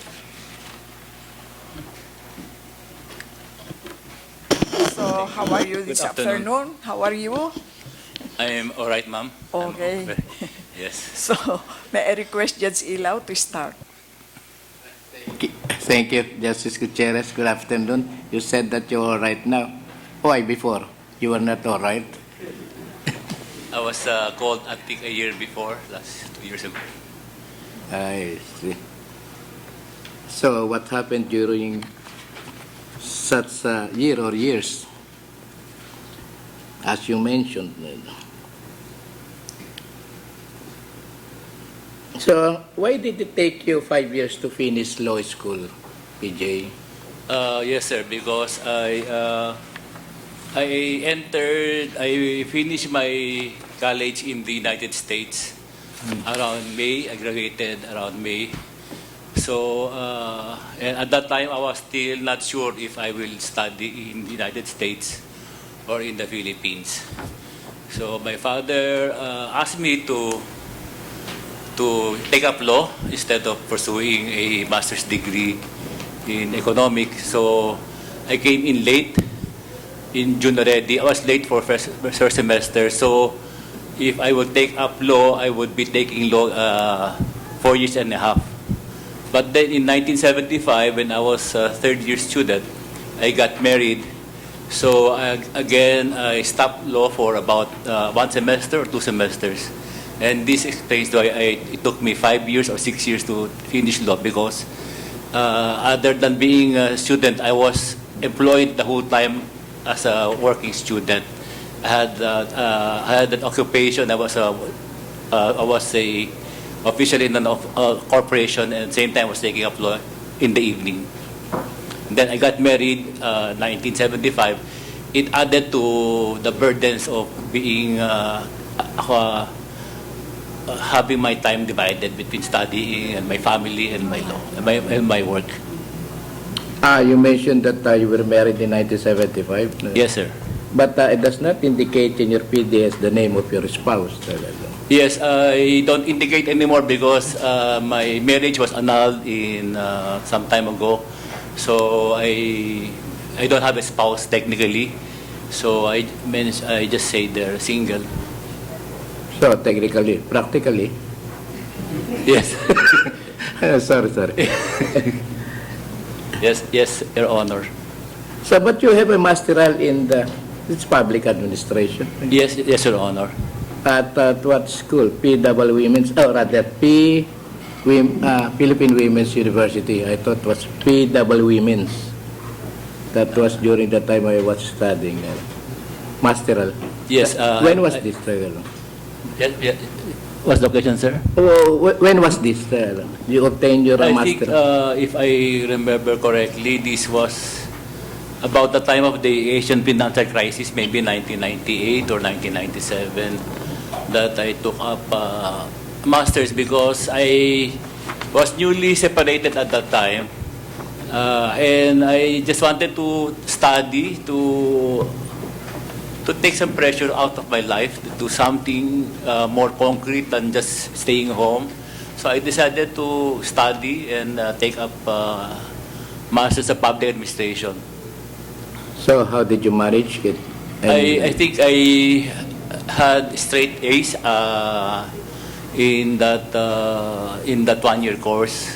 So, how are you this Good afternoon. How are you? I am all right, ma'am. I'm Okay. Yes. So, may I request Judge Ilaw to start? Thank you, Justice Gutierrez. Good afternoon. You said that you're all right now. Why before? You were not all right? I was called, I think, a year before, last 2 years ago. I see. So what happened during such a year or years? As you mentioned. So why did it take you 5 years to finish law school, PJ? Yes, sir, because I finished my college in the United States around May. I graduated around May. So, and at that time, I was still not sure if I will study in the United States or in the Philippines. So my father asked me to take up law instead of pursuing a master's degree in economics. So I came in late, in June already. I was late for first semester. So if I would take up law, I would be taking law 4 years and a half. But then in 1975, when I was a third-year student, I got married. So again, I stopped law for about 1 semester or 2 semesters. And this explains why it took me 5 years or 6 years to finish law, because other than being a student, I was employed the whole time as a working student. I had an occupation. I was officially in a corporation, and at the same time I was taking up law in the evening. And then I got married 1975. It added to the burdens of being having my time divided between studying and my family and my law and my work. You mentioned that you were married in 1975. Yes, sir. But it does not indicate in your PDS the name of your spouse. Yes, I don't indicate anymore because my marriage was annulled in some time ago. So I don't have a spouse technically. So I just say they're single. So technically, practically, Yes. Sorry. Yes, Your Honor. So, but you have a masteral in it's public administration. Yes, Your Honor. At what school? PW Women's, or rather Philippine Women's University. I thought it was PW Women's. That was during the time I was studying masteral. Yes. When was this? Yeah. What's the question, sir? Oh, when was this? You obtained your I think, master? if I remember correctly, this was about the time of the Asian financial crisis, maybe 1998 or 1997, that I took up master's because I was newly separated at that time. And I just wanted to study, to take some pressure out of my life, to do something more concrete than just staying home. So I decided to study and take up Master's of Public Administration. So how did you manage it? I think I had straight A's in that 1-year course,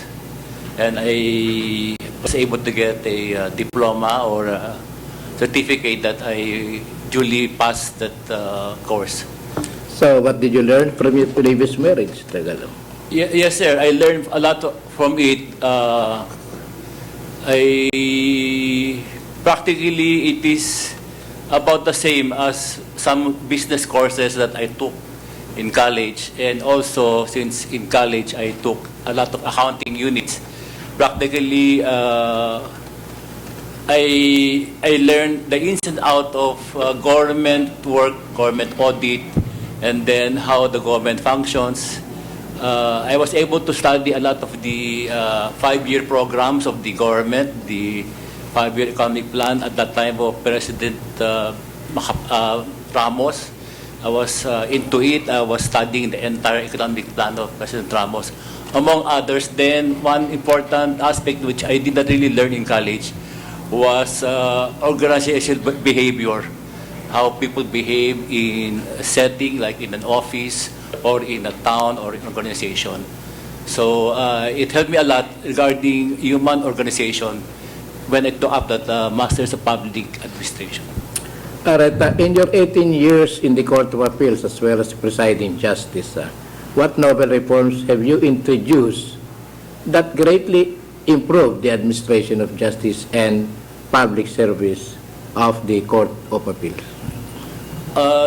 and I was able to get a diploma or a certificate that I duly passed that course. So what did you learn from your previous marriage, Tagalog? Yes, sir. I learned a lot from it. Practically, it is about the same as some business courses that I took in college. And also, since in college, I took a lot of accounting units. Practically, I learned the ins and out of government work, government audit, and then how the government functions. I was able to study a lot of the 5-year programs of the government, the 5-year economic plan at that time of President Ramos. I was into it. I was studying the entire economic plan of President Ramos. Among others, then one important aspect which I did not really learn in college was organizational behavior, how people behave in a setting like in an office or in a town or in an organization. So it helped me a lot regarding human organization when I took up that Masters of Public Administration. All right. In your 18 years in the Court of Appeals as well as presiding justice, what novel reforms have you introduced that greatly improved the administration of justice and public service of the Court of Appeals?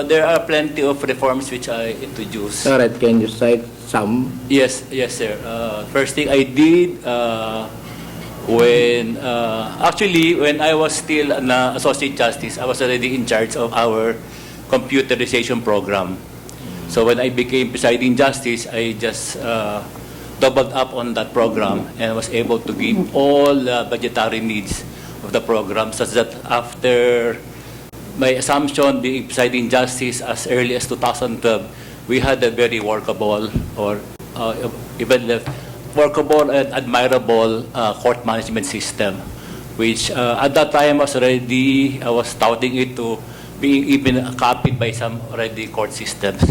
There are plenty of reforms which I introduced. All right. Can you cite some? Yes, sir. First thing I did when I was still an associate justice, I was already in charge of our computerization program. So when I became presiding justice, I just doubled up on that program and was able to give all the budgetary needs of the program, such that after my assumption being presiding justice as early as 2012, we had a very workable or even workable and admirable court management system, which at that time was already, I was touting it to being even copied by some already court systems.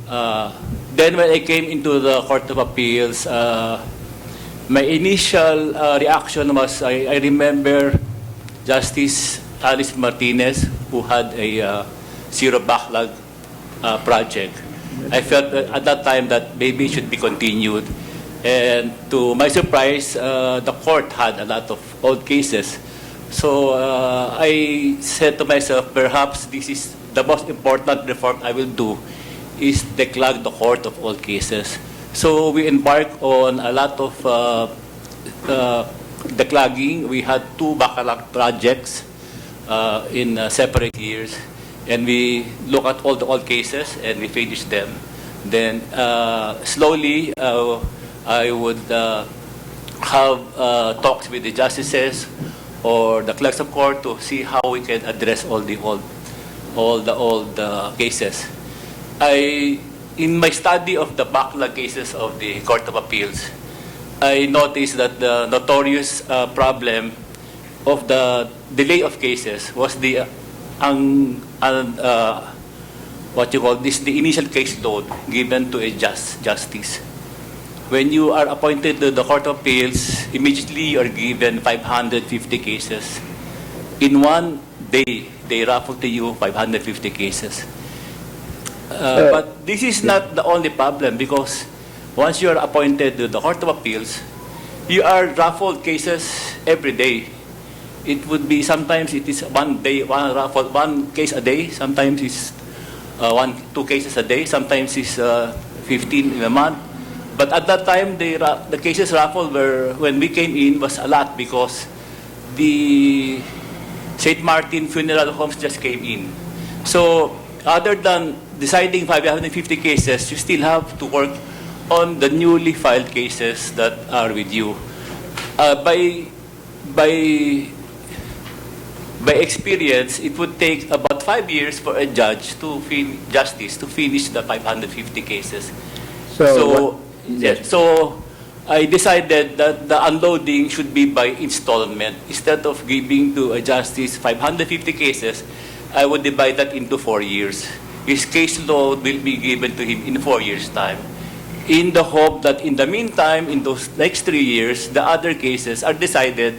Then when I came into the Court of Appeals, my initial reaction was, I remember Justice Alice Martinez, who had a zero backlog project. I felt that at that time that maybe it should be continued. And to my surprise, the court had a lot of old cases. So I said to myself, perhaps this is the most important reform I will do, is declog the court of all cases. So we embarked on a lot of declogging. We had 2 backlog projects in separate years, and we look at all the old cases and we finished them. Then slowly I would have talks with the justices or the clerks of court to see how we can address all the old cases. In my study of the backlog cases of the Court of Appeals, I noticed that the notorious problem of the delay of cases was the the initial case load given to a justice. when you are appointed to the Court of Appeals, immediately you are given 550 cases. In one day, they raffle to you 550 cases. But this is not the only problem, because once you are appointed to the Court of Appeals, you are raffled cases every day. It would be, sometimes it is one day, one case a day, sometimes it's two cases a day, sometimes it's 15 in a month. But at that time, the cases raffled were, when we came in, was a lot, because the St. Martin funeral homes just came in. So other than deciding 550 cases, you still have to work on the newly filed cases that are with you. By experience, it would take about 5 years for a judge to justice to finish the 550 cases. So I decided that the unloading should be by installment. Instead of giving to a justice 550 cases, I would divide that into 4 years. His caseload will be given to him in 4 years' time, in the hope that in the meantime, in those next 3 years, the other cases are decided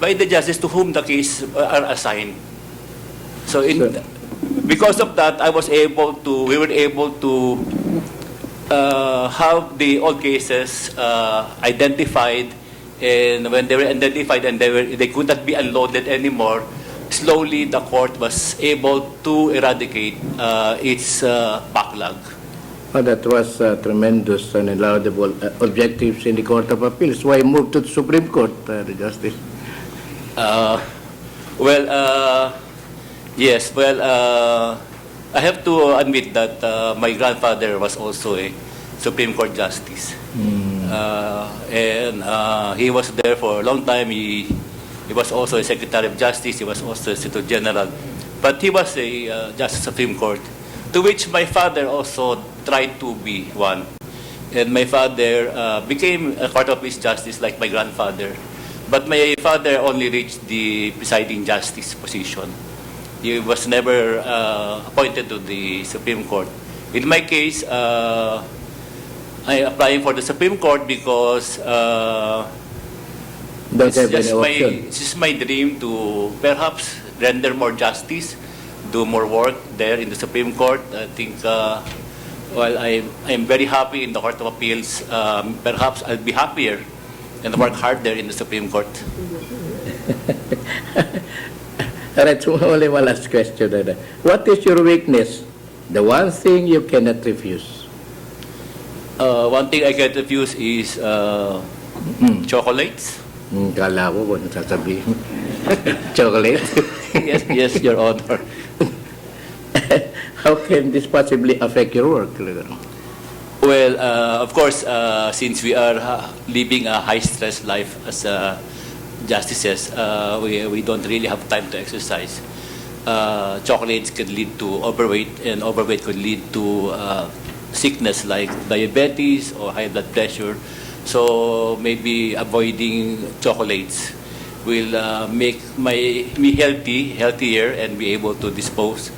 by the justice to whom the case are assigned. So because of that, we were able to have the all cases identified, and when they were identified and they could not be unloaded anymore, slowly the court was able to eradicate its backlog. Oh, that was tremendous and laudable objectives in the Court of Appeals. Why move to the Supreme Court, the Justice? Yes, I have to admit that my grandfather was also a Supreme Court Justice. And he was there for a long time. He was also a Secretary of Justice. He was also a Solicitor General. But he was a Justice of Supreme Court, to which my father also tried to be one. And my father became a Court of Appeals Justice like my grandfather. But my father only reached the presiding justice position. He was never appointed to the Supreme Court. In my case, I applying for the Supreme Court because it's just my dream to perhaps render more justice, do more work there in the Supreme Court. I think while I'm very happy in the Court of Appeals, perhaps I'll be happier and work harder in the Supreme Court. All right, so only one last question. What is your weakness? The one thing you cannot refuse? One thing I cannot refuse is chocolates. Kala ko kung sasabihin. Chocolate? Yes, Your Honor. How can this possibly affect your work? Well, of course, since we are living a high-stress life as justices, we don't really have time to exercise. Chocolates can lead to overweight, and overweight could lead to sickness like diabetes or high blood pressure. So maybe avoiding chocolates will make me healthier, and be able to dispose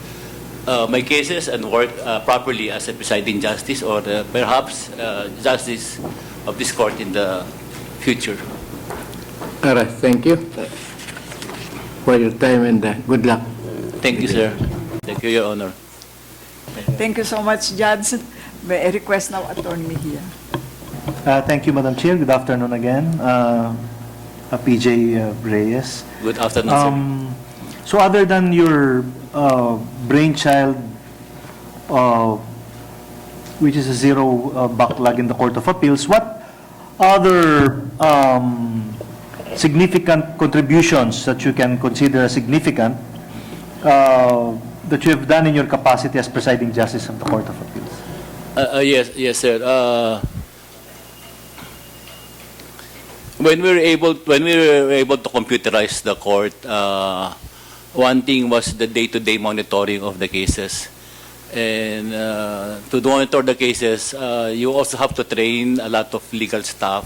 my cases and work properly as a presiding justice, or perhaps justice of this court in the future. All right, thank you for your time, and good luck. Thank you, sir. Thank you, Your Honor. Thank you so much, Judge. May I request now Attorney Mejia. Thank you, Madam Chair. Good afternoon again. PJ Reyes. Good afternoon, sir. So other than your brainchild, which is a zero backlog in the Court of Appeals, what other significant contributions that you can consider significant that you have done in your capacity as presiding justice of the Court of Appeals? Yes, sir. When we were able to computerize the court, one thing was the day-to-day monitoring of the cases. And to monitor the cases, you also have to train a lot of legal staff.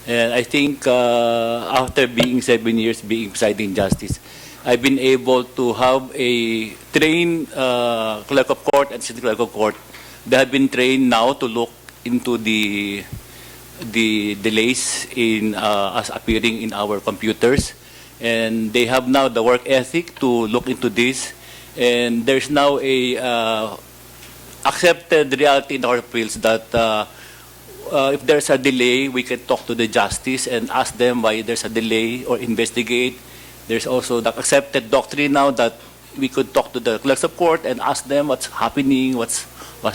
And I think after being 7 years being presiding justice, I've been able to have a trained clerk of court and city clerk of court that have been trained now to look into the the delays in us appearing in our computers. And they have now the work ethic to look into this. And there's now a accepted reality in our appeals that if there's a delay, we can talk to the justice and ask them why there's a delay or investigate. There's also the accepted doctrine now that we could talk to the clerks of court and ask them what's happening, what's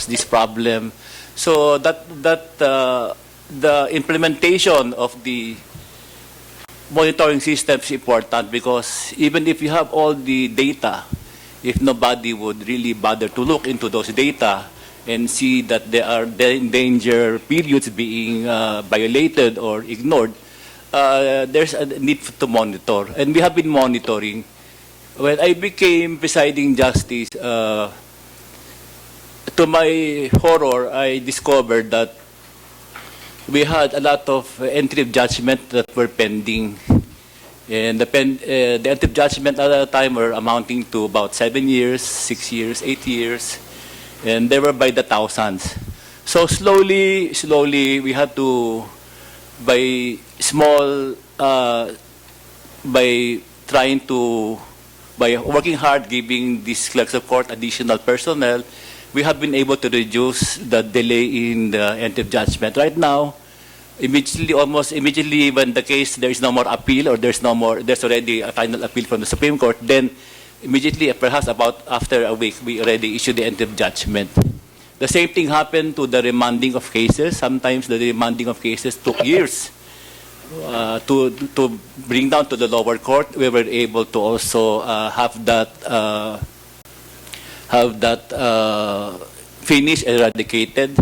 this problem. So the implementation of the monitoring system is important, because even if you have all the data, if nobody would really bother to look into those data and see that there are danger periods being violated or ignored, there's a need to monitor. And we have been monitoring. When I became presiding justice, to my horror, I discovered that we had a lot of entry of judgment that were pending. And the entry of judgment at that time were amounting to about 7 years, 6 years, 8 years. And they were by the thousands. So slowly, we had to, by working hard, giving these clerks of court additional personnel, we have been able to reduce the delay in the entry of judgment. Right now, almost immediately when the case, there is no more appeal, or there's already a final appeal from the Supreme Court, then immediately, perhaps about after a week, we already issued the entry of judgment. The same thing happened to the remanding of cases. Sometimes the remanding of cases took years to bring down to the lower court. We were able to also have that finished, eradicated.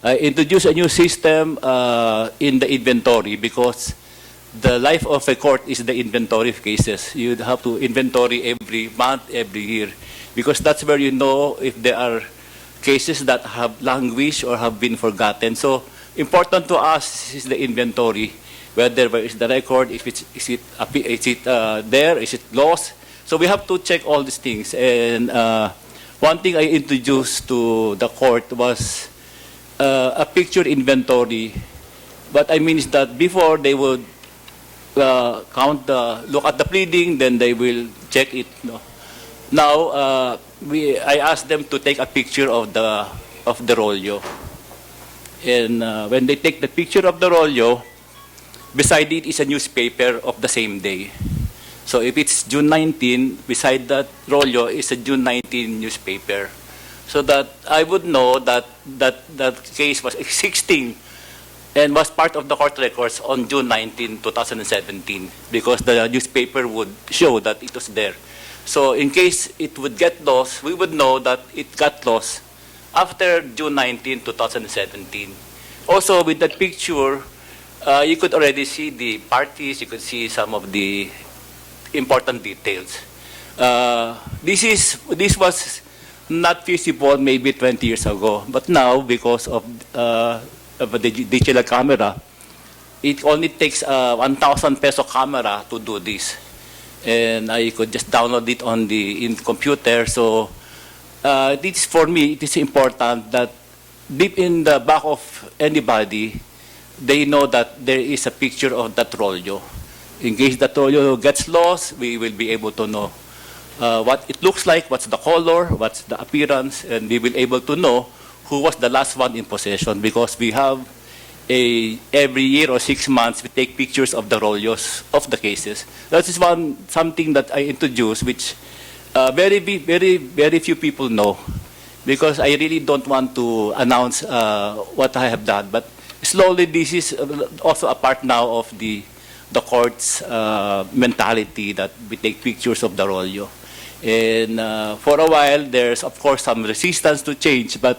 Introduce a new system in the inventory, because the life of a court is the inventory of cases. You have to inventory every month, every year, because that's where you know if there are cases that have languished or have been forgotten. So important to us is the inventory, where is the record, is it there, is it lost? So we have to check all these things. And one thing I introduced to the court was a picture inventory. What I mean is that before they would look at the pleading, then they will check it. No? Now I asked them to take a picture of the rollo, and when they take the picture of the rollo, beside it is a newspaper of the same day. So if it's June 19, beside that rollo is a June 19 newspaper, so that I would know that that case was existing and was part of the court records on June 19, 2017, because the newspaper would show that it was there. So in case it would get lost, we would know that it got lost after June 19, 2017. Also, with that picture, you could already see the parties, you could see some of the important details. This was not feasible maybe 20 years ago, but now, because of the digital camera, it only takes a 1,000 peso camera to do this, and I could just download it on the computer. So this, for me, it is important that deep in the back of anybody, they know that there is a picture of that rollo. In case that rollo gets lost, we will be able to know what it looks like, what's the color, what's the appearance, and we will be able to know who was the last one in possession, because we have every year or 6 months we take pictures of the rollos of the cases. That is something that I introduced, which very few people know, because I really don't want to announce what I have done. But slowly, this is also a part now of the court's mentality, that we take pictures of the rollo. And for a while, there's of course some resistance to change, but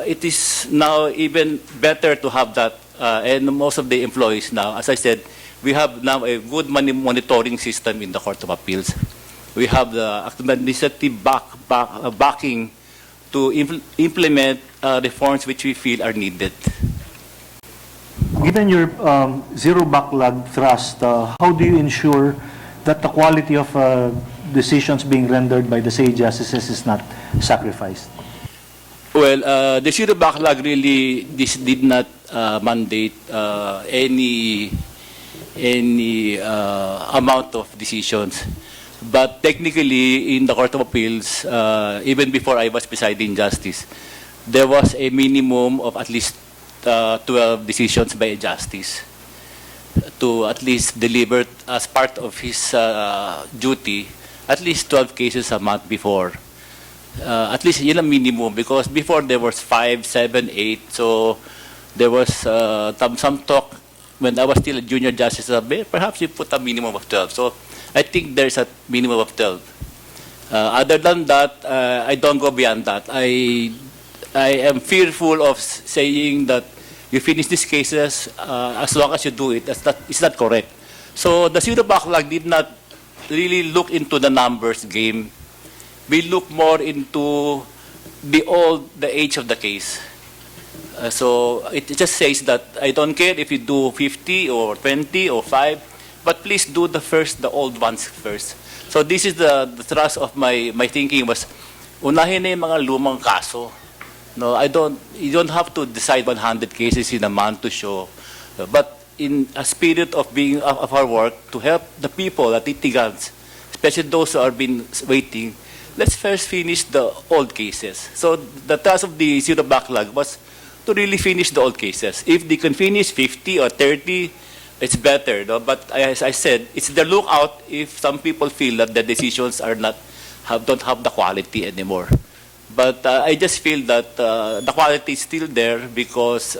it is now even better to have that. And most of the employees now, as I said, we have now a good monitoring system in the Court of Appeals. We have the administrative backing to implement reforms which we feel are needed. Given your zero backlog thrust, how do you ensure that the quality of decisions being rendered by the say justices is not sacrificed? Well, the zero backlog really did not mandate any amount of decisions. But technically, in the Court of Appeals, even before I was presiding justice, there was a minimum of at least 12 decisions by a justice to at least deliver as part of his duty at least 12 cases a month before. At least yun ang minimum, because before there was 5, 7, 8. So there was some talk when I was still a junior justice, perhaps you put a minimum of 12. So I think there's a minimum of 12. Other than that, I don't go beyond that. I am fearful of saying that you finish these cases as long as you do it. It's not correct. So the zero backlog did not really look into the numbers game. We look more into the age of the case. So it just says that I don't care if you do 50 or 20 or 5, but please do the old ones first. So this is the thrust of my thinking was, unahin na yung mga lumang kaso. No, you don't have to decide 100 cases in a month to show. But in a spirit of our work to help the people, the litigants, especially those who have been waiting, let's first finish the old cases. So the task of the zero backlog was to really finish the old cases. If they can finish 50 or 30, it's better. No? But as I said, it's the lookout if some people feel that the decisions don't have the quality anymore. But I just feel that the quality is still there because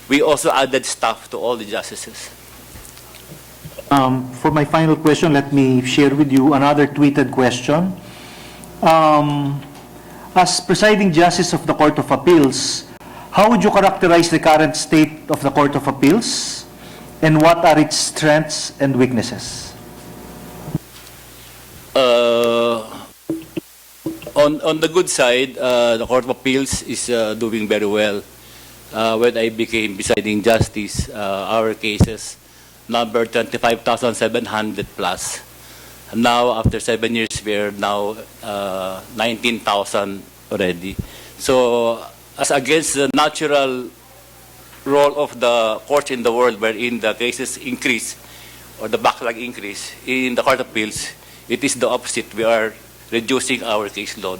we also added staff to all the justices. For my final question, let me share with you another tweeted question. As presiding justice of the Court of Appeals, how would you characterize the current state of the Court of Appeals, and what are its strengths and weaknesses? On the good side, the Court of Appeals is doing very well. When I became presiding justice, our cases numbered 25,700 plus. Now, after 7 years, we're now 19,000 already. So, as against the natural role of the courts in the world wherein the cases increase or the backlog increase, in the Court of Appeals, it is the opposite. We are reducing our caseload.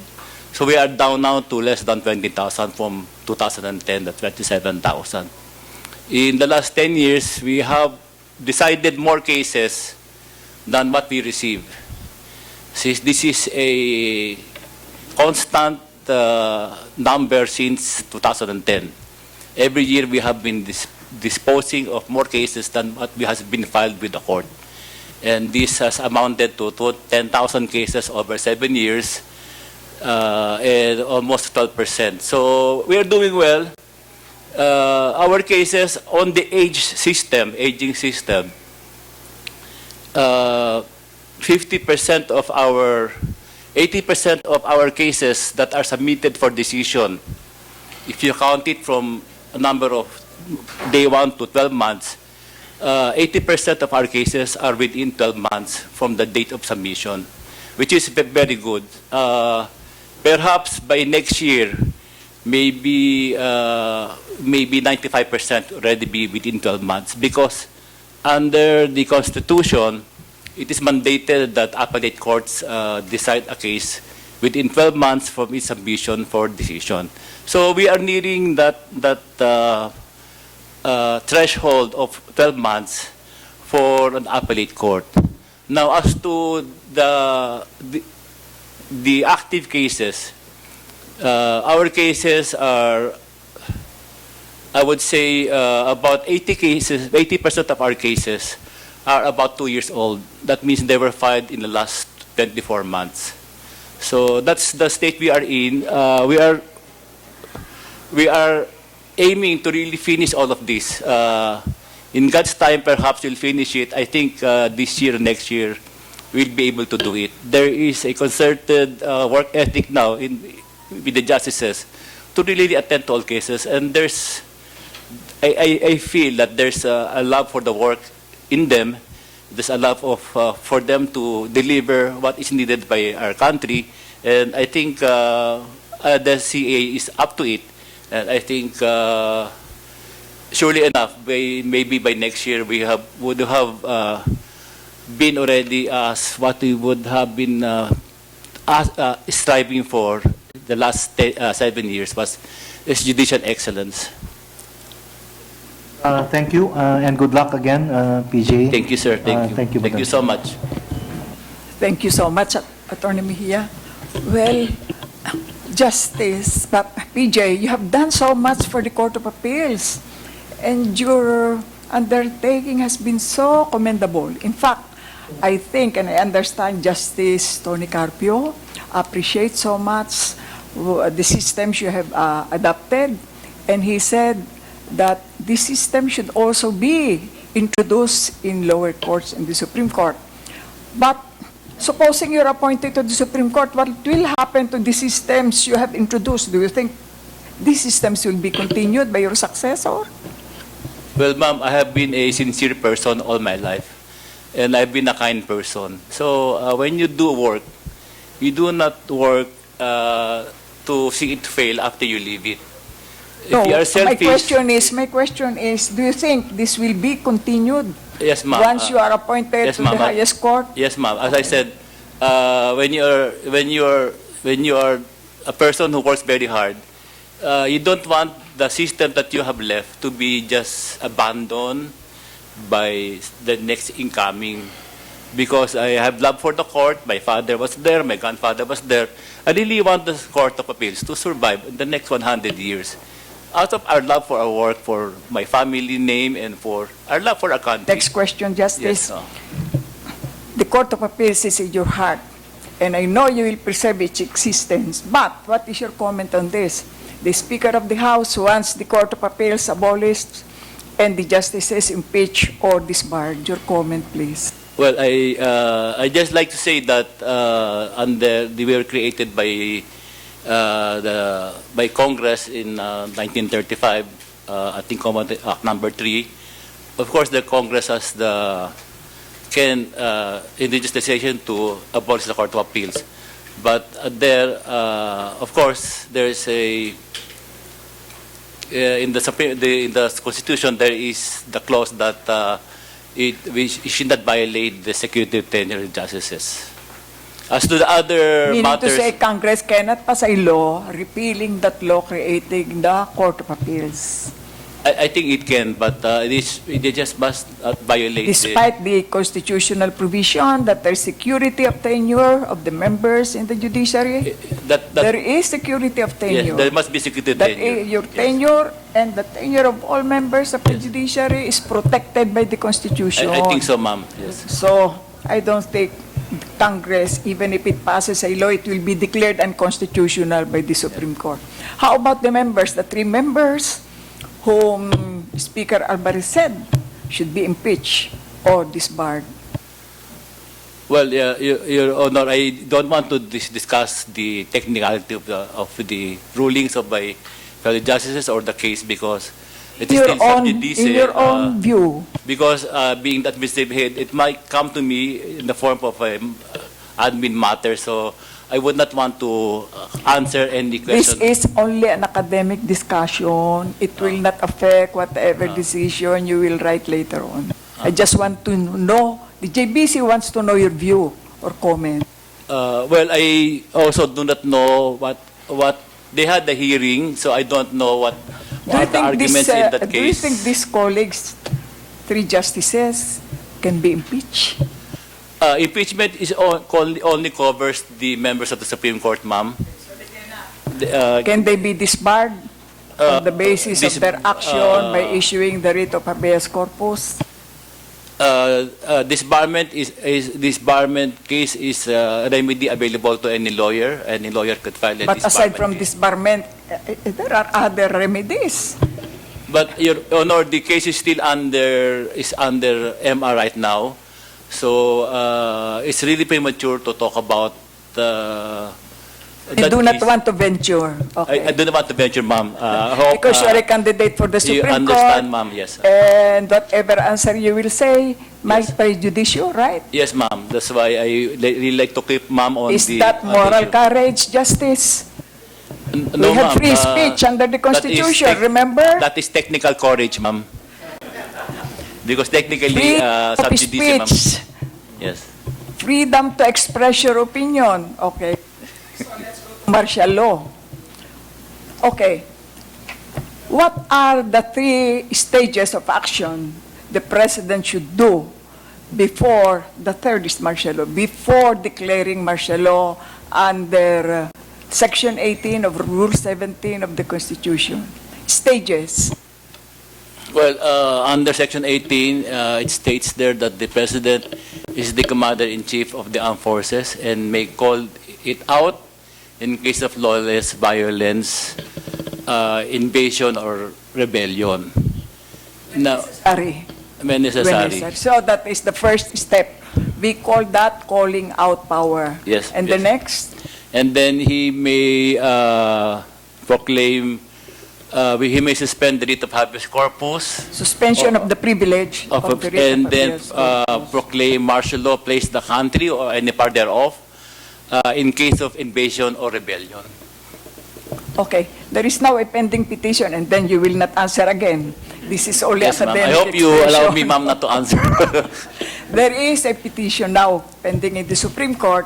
So we are down now to less than 20,000 from 2010 to 27,000. In the last 10 years, we have decided more cases than what we receive. Since this is a constant number since 2010. Every year we have been disposing of more cases than what has been filed with the court. And this has amounted to 10,000 cases over 7 years, and almost 12%. So we are doing well. Our cases on the aging system, 80% of our cases that are submitted for decision, if you count it from a number of day 1 to 12 months, 80% of our cases are within 12 months from the date of submission, which is very good. Perhaps by next year, maybe 95% already be within 12 months, because under the Constitution, it is mandated that appellate courts decide a case within 12 months from its submission for decision. So we are nearing that threshold of 12 months for an appellate court. Now, as to the active cases, our cases are, I would say, about 80% of our cases are about 2 years old. That means they were filed in the last 24 months. So that's the state we are in. We are aiming to really finish all of this. In God's time, perhaps we'll finish it. I think this year, next year, we'll be able to do it. There is a concerted work ethic now with the justices to really attend to all cases. And I feel that there's a love for the work in them. There's a love for them to deliver what is needed by our country. And I think the CA is up to it. And I think surely enough, maybe by next year would have been already as what we would have been striving for the last 7 years is judicial excellence. Thank you, and good luck again, PJ. Thank you, sir. Thank you. Thank you, Thank you Madam. so much. Thank you so much, Attorney Mejia. Well, Justice, PJ, you have done so much for the Court of Appeals, and your undertaking has been so commendable. In fact, I think and I understand Justice Tony Carpio appreciates so much the systems you have adopted, and he said that this system should also be introduced in lower courts and the Supreme Court. But supposing you're appointed to the Supreme Court, what will happen to the systems you have introduced? Do you think these systems will be continued by your successor? Well, ma'am, I have been a sincere person all my life, and I've been a kind person. So when you do work, you do not work to see it fail after you leave it. No, If you are selfish, my question is, do you think this will be continued yes, ma'am. once you are appointed yes, to the ma'am. highest court? Yes, ma'am. As I said, when you are a person who works very hard, you don't want the system that you have left to be just abandoned by the next incoming. Because I have love for the court, my father was there, my grandfather was there. I really want the Court of Appeals to survive in the next 100 years. Out of our love for our work, for my family name, and for our love for our country. Next question, Justice. Yes, The Court of Appeals is in your heart, and I know you will preserve its existence. But what is your comment on this? The Speaker of the House wants the Court of Appeals abolished and the justices impeached or disbarred. Your comment, please. Well, I just like to say that they were created by Congress in 1935. I think Command Act number 3. Of course, the Congress has in the legislation to abolish the Court of Appeals. But of course, there is in the Constitution there is the clause that we should not violate the security of tenure of justices. As to the other Meaning matters, to say Congress cannot pass a law repealing that law creating the Court of Appeals. I think it can, but it just must not violate Despite the constitutional provision that there's security of tenure of the members in the judiciary, there is security of tenure. Yes, there must be security of That tenure. your tenure and the tenure of all members of the judiciary is protected by the Constitution. I think so, ma'am. Yes. So, I don't think Congress, even if it passes a law, it will be declared unconstitutional by the Supreme Court. How about the members, the 3 members whom Speaker Alvarez said should be impeached or disbarred? Well, Your Honor, I don't want to discuss the technicality of the rulings of my fellow justices or the case because it is still sub judice. In your own view, Because being the administrative head, it might come to me in the form of an admin matter, so I would not want to answer any this question. is only an academic discussion. It will not affect whatever decision you will write later on. I just want to know, the JBC wants to know your view or comment. Well, I also do not know what they had the hearing, so I don't know what are the arguments in that case. Do you think these colleagues, 3 justices, can be impeached? Impeachment is only covers the members of the Supreme Court, ma'am. Can they be disbarred on the basis of their action by issuing the writ of habeas corpus? Disbarment case is a remedy available to any lawyer. Any lawyer could file a But aside from case. disbarment, there are other remedies. But Your Honor, the case is still under MR right now, so it's really premature to talk about You that do not case. want to venture. Okay. I do not want to venture, ma'am. Hope, Because you are a candidate for the you Supreme understand, Court. ma'am. Yes. And whatever answer you will say might prejudice, right? Yes, ma'am. That's why I really like to keep ma'am on Is the that moral issue. courage, Justice? No, We have ma'am. free speech under the Constitution, remember? That is technical courage, ma'am. Because technically, Free sub of judice, ma'am. speech, Yes. freedom to express your opinion. Okay. Martial law. Okay. What are the 3 stages of action the president should do before the third is martial law, before declaring martial law under Section 18 of Rule 17 of the Constitution? Stages. Well, under Section 18, it states there that the President is the Commander-in-Chief of the Armed Forces and may call it out in case of lawless violence, invasion, or rebellion. Now, Sorry. when When necessary. necessary. So that is the first step. We call that calling out power. Yes, And yes. the next? And then he may proclaim, he may suspend the writ of habeas corpus, Suspension of the privilege of, of the writ and of then habeas corpus. proclaim martial law, place the country or any part thereof in case of invasion or rebellion. Okay, there is now a pending petition, and then you will not answer again. This is only Yes, ma'am. academic I hope you expression. allow me, ma'am, not to answer. There is a petition now pending in the Supreme Court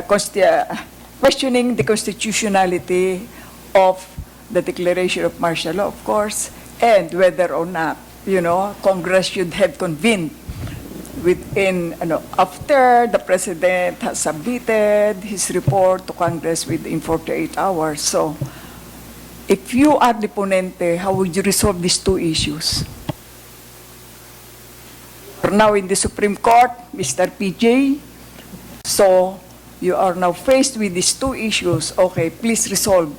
questioning the constitutionality of the declaration of martial law, of course, and whether or not, Congress should have convened within, after the President has submitted his report to Congress within 48 hours. So, if you are the ponente, how would you resolve these 2 issues? We're now in the Supreme Court, Mr. PJ. So, you are now faced with these 2 issues. Okay, please resolve.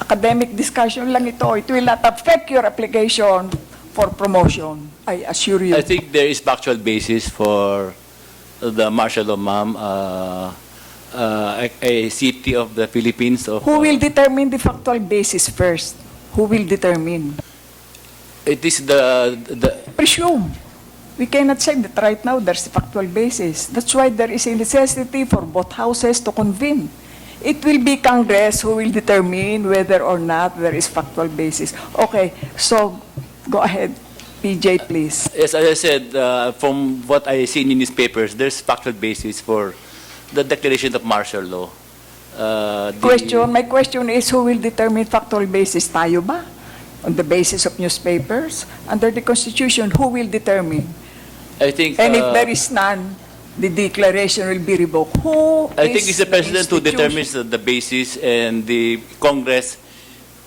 Academic discussion lang ito. It will not affect your application for promotion, I assure you. I think there is factual basis for the martial law, ma'am. A city of the Philippines of... Who will determine the factual basis first? Who will determine? It is the Presume. We cannot say that right now there's a factual basis. That's why there is a necessity for both houses to convene. It will be Congress who will determine whether or not there is factual basis. Okay, so go ahead, PJ, please. Yes, as I said, from what I see in newspapers, there's factual basis for the declaration of martial law. My question is, who will determine factual basis? Tayo ba? On the basis of newspapers? Under the Constitution, who will determine? I think... And if there is none, the declaration will be revoked. I think it's the President who determines the basis, and the Congress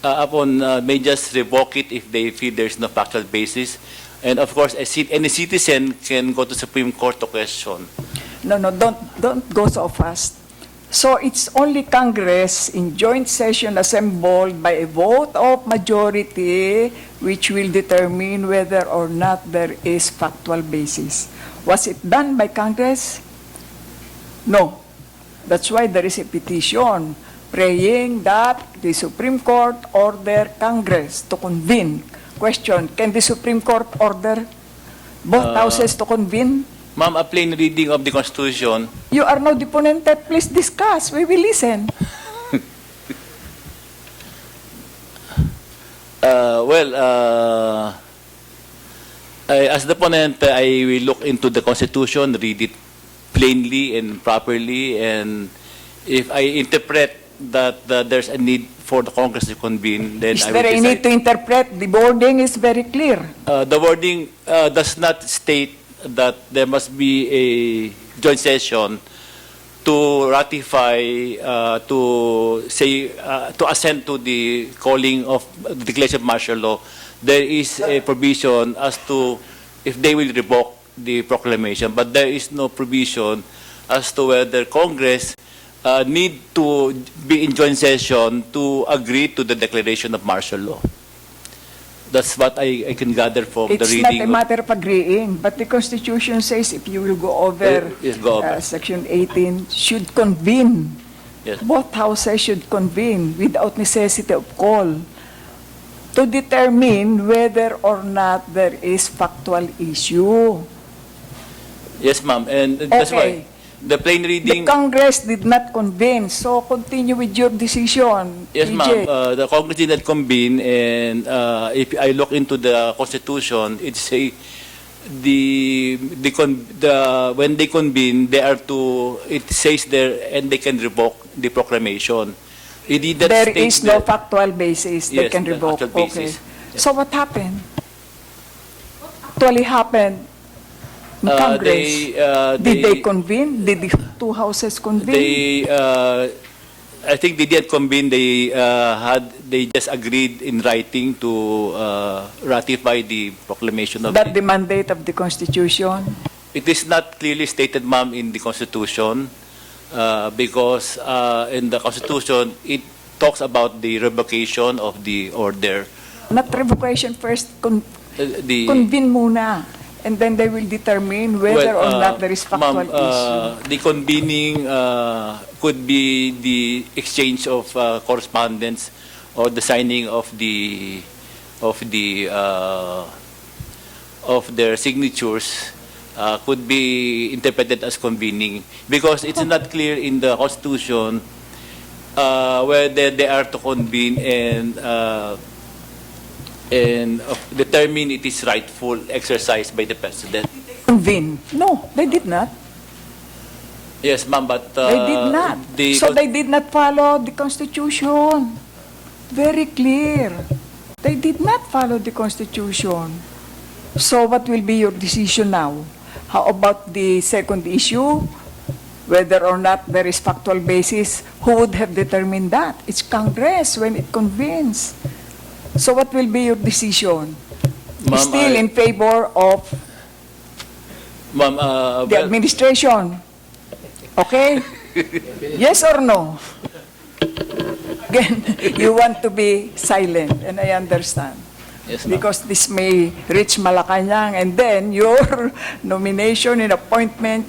may just revoke it if they feel there's no factual basis. And of course, any citizen can go to Supreme Court to question. No, don't go so fast. So it's only Congress in joint session assembled by a vote of majority which will determine whether or not there is factual basis. Was it done by Congress? No. That's why there is a petition praying that the Supreme Court order Congress to convene. Question, can the Supreme Court order both houses to convene? Ma'am, a plain reading of the Constitution. You are now the ponente. Please discuss. We will listen. As the ponente, I will look into the Constitution, read it plainly and properly, and if I interpret that there's a need for the Congress to convene, then Is I will there a need to interpret? The wording is very clear. The wording does not state that there must be a joint session to ratify, to assent to the calling of the declaration of martial law. There is a provision as to if they will revoke the proclamation, but there is no provision as to whether Congress need to be in joint session to agree to the declaration of martial law. That's what I can gather from the It's reading. not a matter of agreeing, but the Constitution says if you will go over, Yes, go over. Section 18, should convene. Yes. Both houses should convene without necessity of call to determine whether or not there is factual issue. Yes, ma'am, and that's why. The plain The reading. Congress did not convene, so continue with your decision. Yes, PJ. ma'am. The Congress did not convene, and if I look into the Constitution, it say when they convene, they are to. It says there, and they can revoke the proclamation. It did not There state is no that- factual basis they Yes, can the revoke. factual Okay. basis. So what happened? What actually happened in Congress? Did they convene? Did the two houses convene? I think they didn't convene. They just agreed in writing to ratify the proclamation of That the mandate of the Constitution? It is not clearly stated, ma'am, in the Constitution, because in the Constitution, it talks about the revocation of the order. Not revocation first, The convene muna. And then they will determine whether or not there is factual ma'am, issue. the convening could be the exchange of correspondence or the signing of their signatures could be interpreted as convening, because it's not clear in the Constitution whether they are to convene and determine it is rightful exercise by the President. Convene? No, they did not. Yes, ma'am, but They did not. So they did not follow the Constitution. Very clear. They did not follow the Constitution. So what will be your decision now? How about the second issue? Whether or not there is factual basis, who would have determined that? It's Congress when it convenes. So what will be your decision? Ma'am, Still in favor of ma'am, the administration? Okay? Yes or no? Again, you want to be silent, and I understand. yes, ma'am. Because this may reach Malacanang, and then your nomination and appointment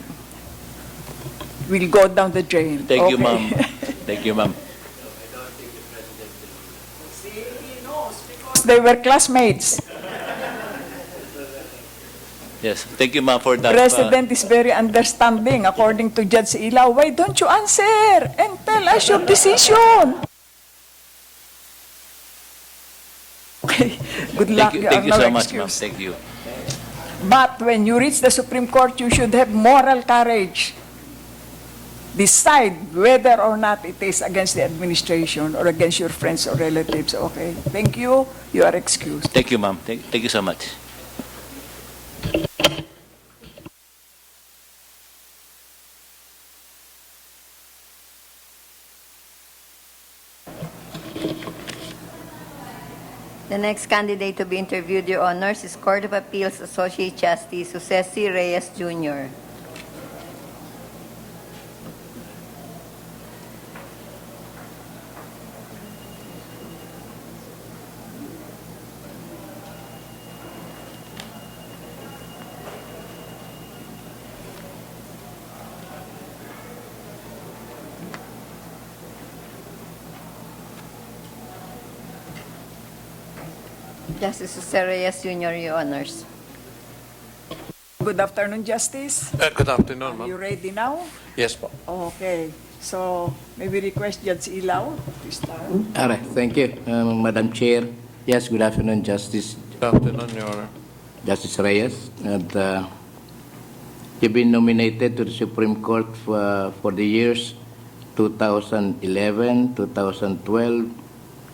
will go down the drain. Thank you, Okay. ma'am. Thank you, ma'am. They were classmates. Yes, thank you, ma'am, for that. President is very understanding, according to Judge Ilaw. Why don't you answer and tell us your decision? Okay, good luck. Thank you are no so much, ma'am. excuse. Thank you. But when you reach the Supreme Court, you should have moral courage. Decide whether or not it is against the administration or against your friends or relatives. Okay, thank you. You are excused. Thank you, ma'am. Thank you so much. The next candidate to be interviewed, Your Honors, is Court of Appeals Associate Justice Jose C. Reyes Jr. Justice Jose Reyes Jr., Your Honors. Good afternoon, Justice. Good afternoon, Are you ma'am. ready now? Yes, po. Okay. So, maybe request Judge Ilaw to start. All right, thank you, Madam Chair. Yes, good afternoon, Justice Good afternoon, Your Honor. Justice Reyes. And you've been nominated to the Supreme Court for the years 2011, 2012,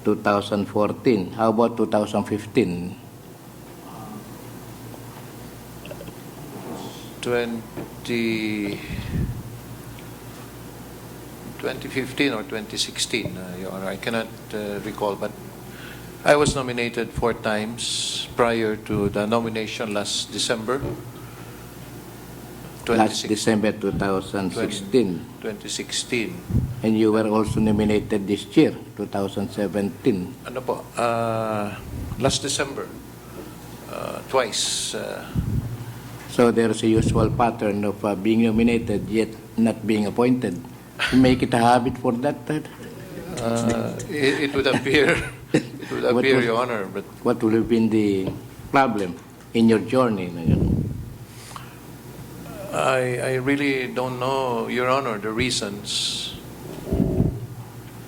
2014. How about 2015? 2015 or 2016, Your Honor. I cannot recall, but I was nominated 4 times prior to the nomination last December. Last December 2016. 2016. And you were also nominated this year, 2017. Ano po? Last December. Twice. So there's a usual pattern of being nominated yet not being appointed. You make it a habit for that. It would appear, it would What appear, was- Your Honor, but What would have been the problem in your journey? I really don't know, Your Honor, the reasons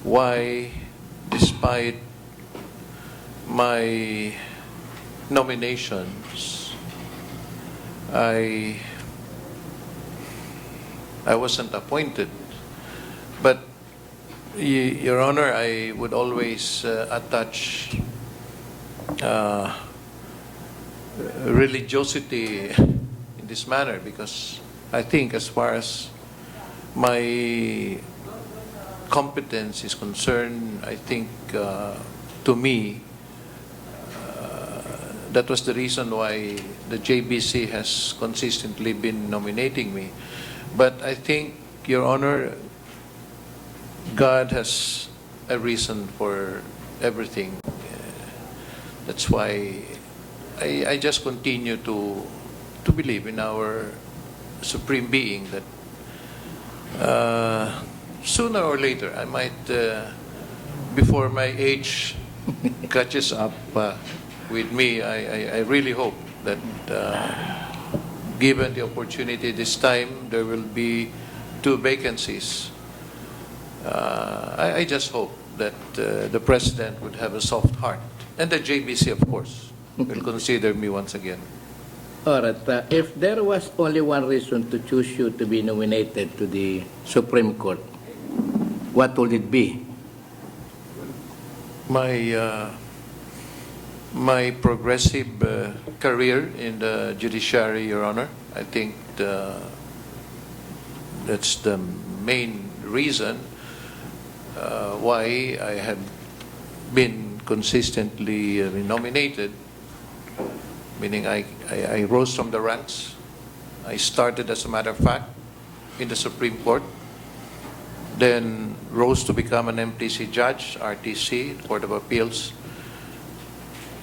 why, despite my nominations, I wasn't appointed. But, Your Honor, I would always attach religiosity in this manner, because I think, as far as my competence is concerned, I think to me that was the reason why the JBC has consistently been nominating me. But I think, Your Honor, God has a reason for everything. That's why I just continue to believe in our Supreme Being, that sooner or later I might, before my age catches up with me, I really hope that given the opportunity this time, there will be 2 vacancies. I just hope that the President would have a soft heart, and the JBC, of course, will consider me once again. All right. If there was only one reason to choose you to be nominated to the Supreme Court, what would it be? My progressive career in the judiciary, Your Honor. I think that's the main reason why I have been consistently nominated, meaning I rose from the ranks. I started, as a matter of fact, in the Supreme Court, then rose to become an MTC judge, RTC, Court of Appeals.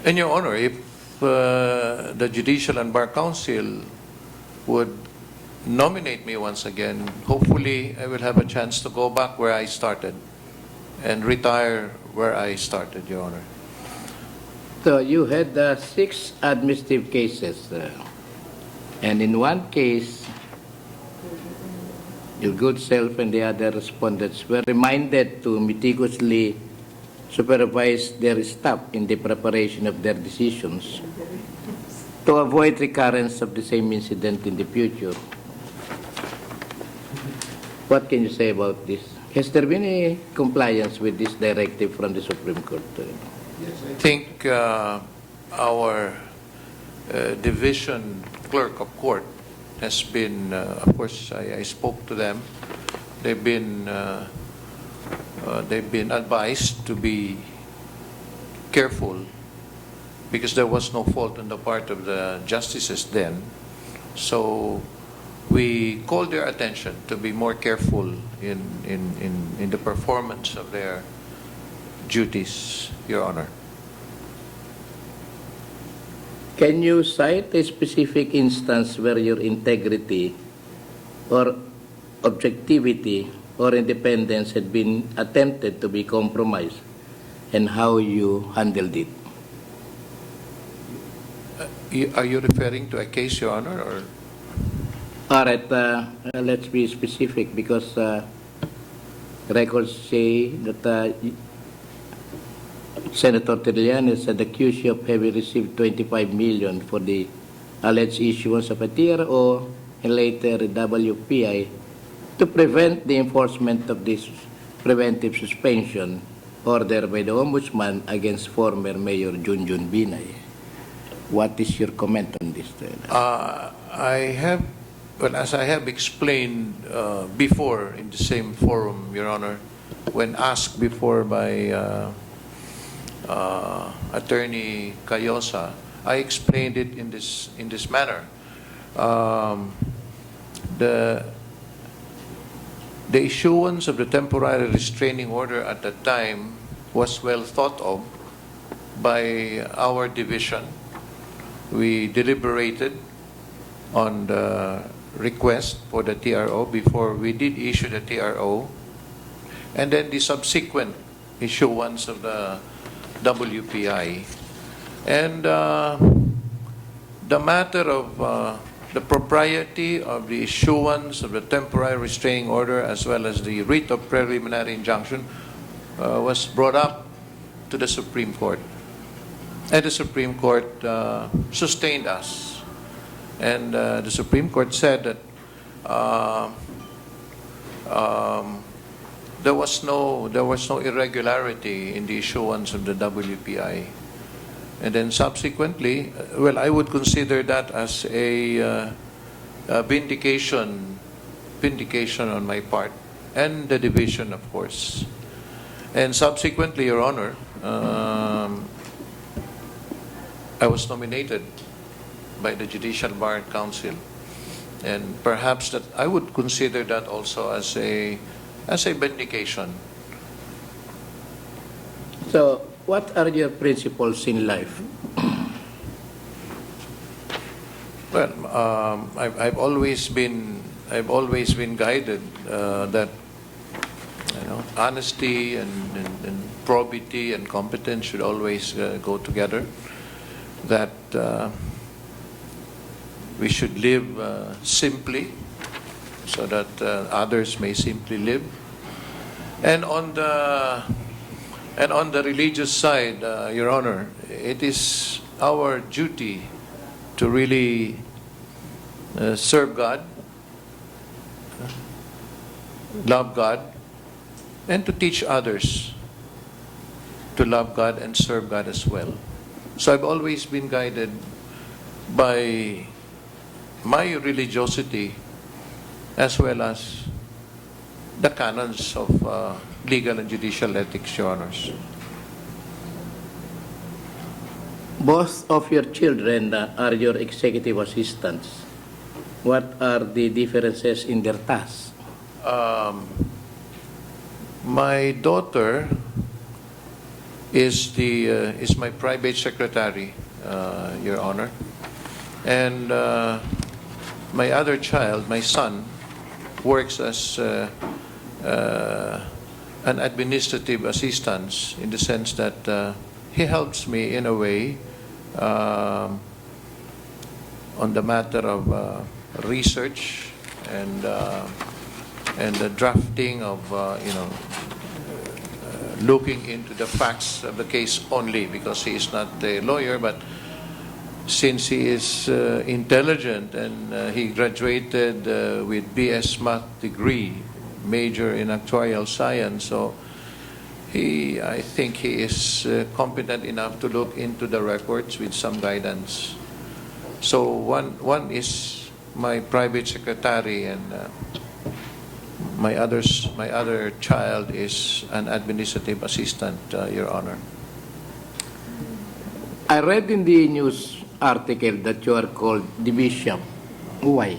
And, Your Honor, if the Judicial and Bar Council would nominate me once again, hopefully I will have a chance to go back where I started and retire where I started, Your Honor. So you had 6 administrative cases, and in one case, your good self and the other respondents were reminded to meticulously supervise their staff in the preparation of their decisions to avoid recurrence of the same incident in the future. What can you say about this? Has there been any compliance with this directive from the Supreme Court? I think our division clerk of court has been, of course, I spoke to them. They've been advised to be careful, because there was no fault on the part of the justices then. So we called their attention to be more careful in the performance of their duties, Your Honor. Can you cite a specific instance where your integrity or objectivity or independence had been attempted to be compromised, and how you handled it? Are you referring to a case, Your Honor, or? All right, let's be specific, because records say that Senator Trillanes had accused you of having received 25 million for the alleged issuance of a TRO and later a WPI to prevent the enforcement of this preventive suspension order by the Ombudsman against former Mayor Junjun Binay. What is your comment on this? As I have explained before in the same forum, Your Honor, when asked before by Attorney Cayosa, I explained it in this manner. The issuance of the temporary restraining order at that time was well thought of by our division. We deliberated on the request for the TRO before we did issue the TRO, and then the subsequent issuance of the WPI. And the matter of the propriety of the issuance of the temporary restraining order as well as the writ of preliminary injunction was brought up to the Supreme Court. And the Supreme Court sustained us. And the Supreme Court said that there was no irregularity in the issuance of the WPI. And then subsequently, well, I would consider that as a vindication on my part, and the division, of course. And subsequently, Your Honor, I was nominated by the Judicial and Bar Council, and perhaps that I would consider that also as a vindication. So, what are your principles in life? Well, I've always been guided that honesty and probity and competence should always go together. That we should live simply, so that others may simply live. And on the religious side, Your Honor, it is our duty to really serve God, love God, and to teach others to love God and serve God as well. So I've always been guided by my religiosity as well as the canons of legal and judicial ethics, Your Honors. Both of your children are your executive assistants. What are the differences in their tasks? My daughter is my private secretary, Your Honor, and my other child, my son, works as an administrative assistant in the sense that he helps me in a way on the matter of research and the drafting of looking into the facts of the case only, because he is not a lawyer, but since he is intelligent and he graduated with BS Math degree, major in actuarial science, so I think he is competent enough to look into the records with some guidance. So one is my private secretary, and my other child is an administrative assistant, Your Honor. I read in the news article that you are called the bishop. Why?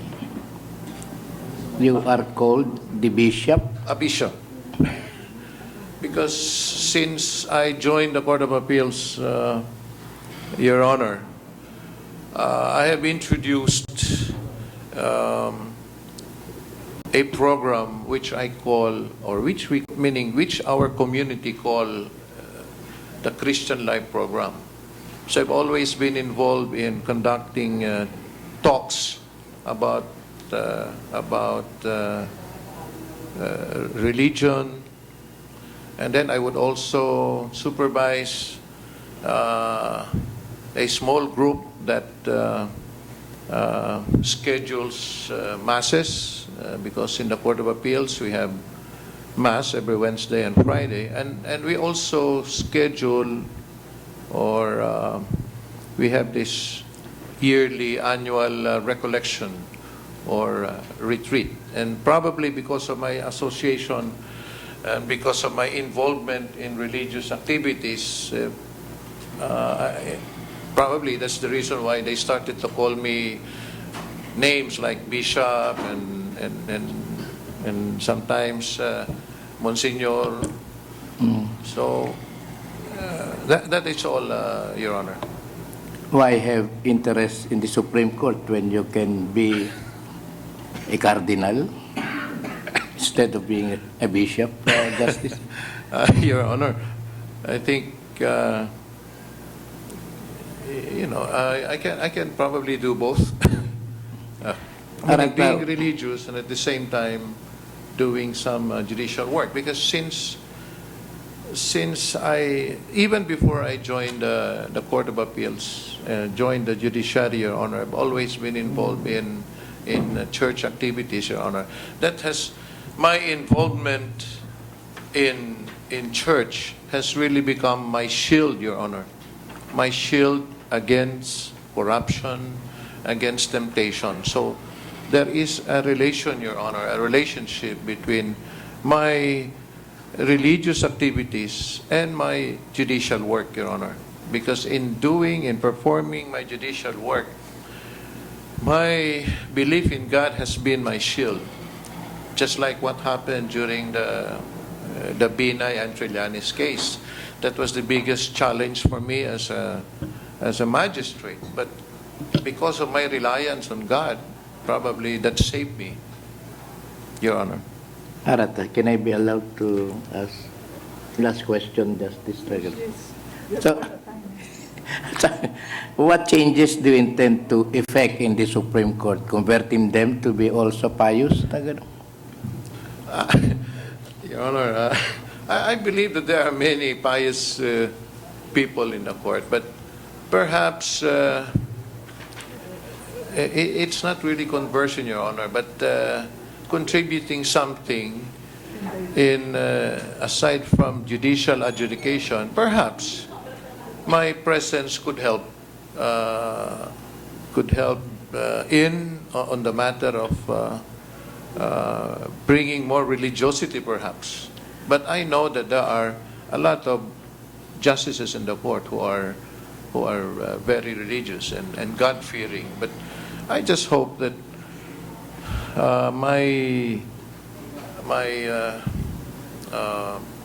You are called the bishop? A bishop. Because since I joined the Court of Appeals, Your Honor, I have introduced a program which I call, or which our community call the Christian Life Program. So I've always been involved in conducting talks about religion, and then I would also supervise a small group that schedules masses, because in the Court of Appeals we have mass every Wednesday and Friday, and we also schedule, or we have this yearly annual recollection or retreat. And probably because of my association and because of my involvement in religious activities, probably that's the reason why they started to call me names like bishop and sometimes Monsignor. So that is all, Your Honor. Why have interest in the Supreme Court when you can be a cardinal instead of being a bishop, Justice? Your Honor, I think I can probably do both. meaning being religious and at the same time doing some judicial work. Because since I, even before I joined the Court of Appeals, joined the judiciary, Your Honor, I've always been involved in church activities, Your Honor. That has, my involvement in church has really become my shield, Your Honor. My shield against corruption, against temptation. So there is a relation, Your Honor, a relationship between my religious activities and my judicial work, Your Honor. Because in performing my judicial work, my belief in God has been my shield. Just like what happened during the Binay and Trillanes case. That was the biggest challenge for me as a magistrate. But because of my reliance on God, probably that saved me, Your Honor. Arata, can I be allowed to ask last question, Justice Regal? So, what changes do you intend to effect in the Supreme Court? Converting them to be also pious? Your Honor, I believe that there are many pious people in the court, but perhaps it's not really conversion, Your Honor, but contributing something in aside from judicial adjudication. Perhaps my presence could help on the matter of bringing more religiosity, perhaps. But I know that there are a lot of justices in the court who are very religious and God-fearing. But I just hope that my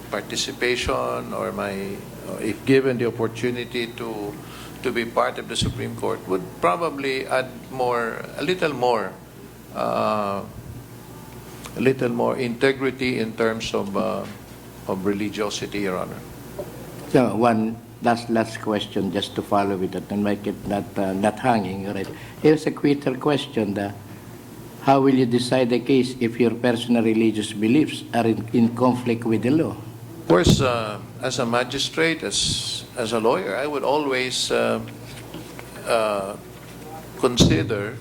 participation or if given the opportunity to be part of the Supreme Court would probably add a little more integrity in terms of religiosity, Your Honor. So one last question, just to follow with it and make it not hanging. Right? Here's a quicker question. How will you decide the case if your personal religious beliefs are in conflict with the law? Of course, as a magistrate, as a lawyer, I would always consider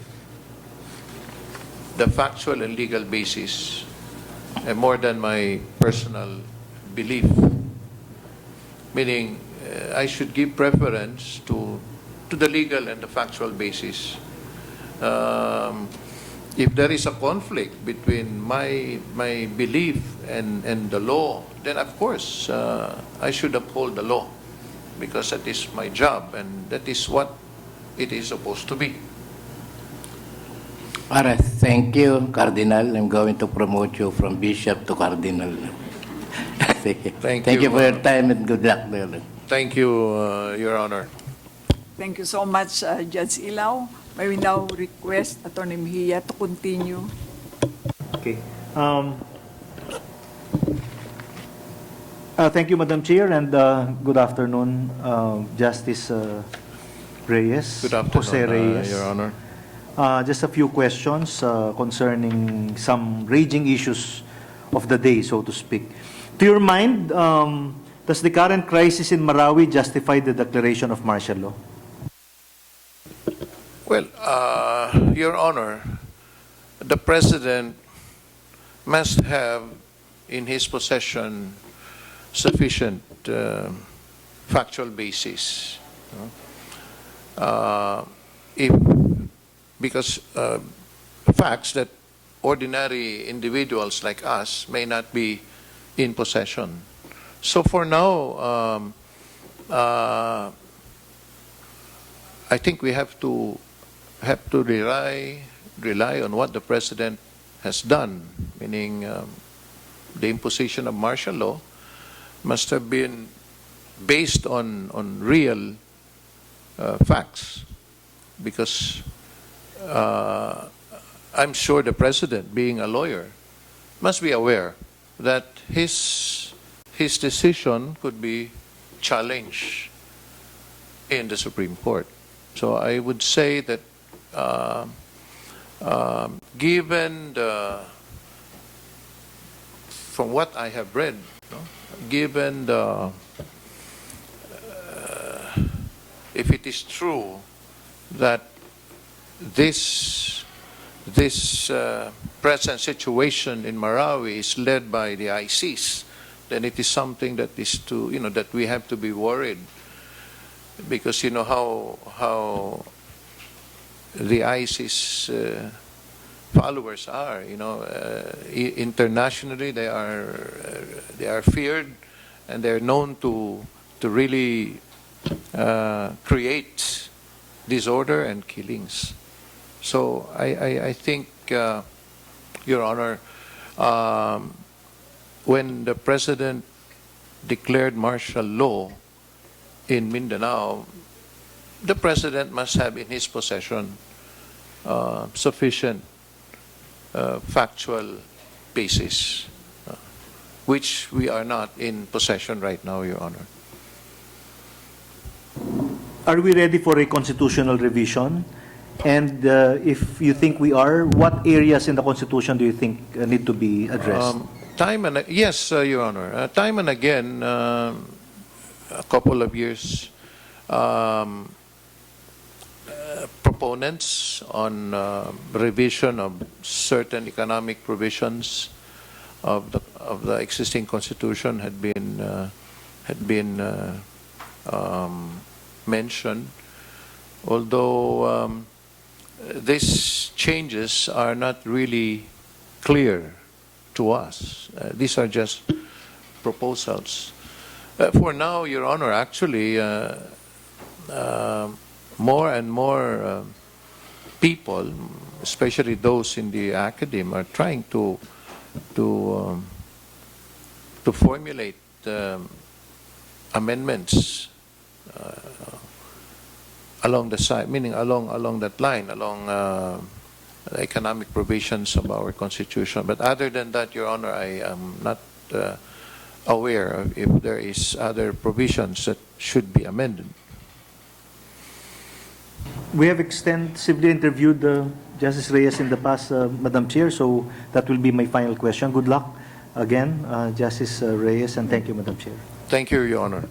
the factual and legal basis more than my personal belief. Meaning, I should give preference to the legal and the factual basis. If there is a conflict between my belief and the law, then of course I should uphold the law, because that is my job and that is what it is supposed to be. All right, thank you, Cardinal. I'm going to promote you from Bishop to Cardinal. Thank you you for your time and good luck. Thank you, Your Honor. Thank you so much, Judge Ilaw. May we now request Attorney Mejia to continue. Okay. Thank you, Madam Chair, and good afternoon, Justice Reyes. Good afternoon, Jose Reyes. Your Honor. Just a few questions concerning some raging issues of the day, so to speak. To your mind, does the current crisis in Marawi justify the declaration of martial law? Well, Your Honor, the President must have in his possession sufficient factual basis. Because facts that ordinary individuals like us may not be in possession. So for now, I think we have to rely on what the President has done, meaning the imposition of martial law must have been based on real facts, because I'm sure the President, being a lawyer, must be aware that his decision could be challenged in the Supreme Court. So I would say that Given from what I have read, no, given if it is true that this present situation in Marawi is led by the ISIS, then it is something that is that we have to be worried, because you know how the ISIS followers are. Internationally they are feared, and they are known to really create disorder and killings. So I think, Your Honor, when the President declared martial law in Mindanao, the President must have in his possession sufficient factual basis, which we are not in possession right now, Your Honor. Are we ready for a constitutional revision? And if you think we are, what areas in the Constitution do you think need to be addressed? Yes, Your Honor. Time and again, a couple of years, proponents on revision of certain economic provisions of the existing Constitution had been mentioned, although these changes are not really clear to us. These are just proposals. For now, Your Honor, actually, more and more people, especially those in the academe, are trying to formulate amendments along the side, meaning along that line, along the economic provisions of our Constitution. But other than that, Your Honor, I am not aware of if there is other provisions that should be amended. We have extensively interviewed Justice Reyes in the past, Madam Chair, so that will be my final question. Good luck again, Justice Reyes, and thank you, Madam Chair. Thank you, Your Honor.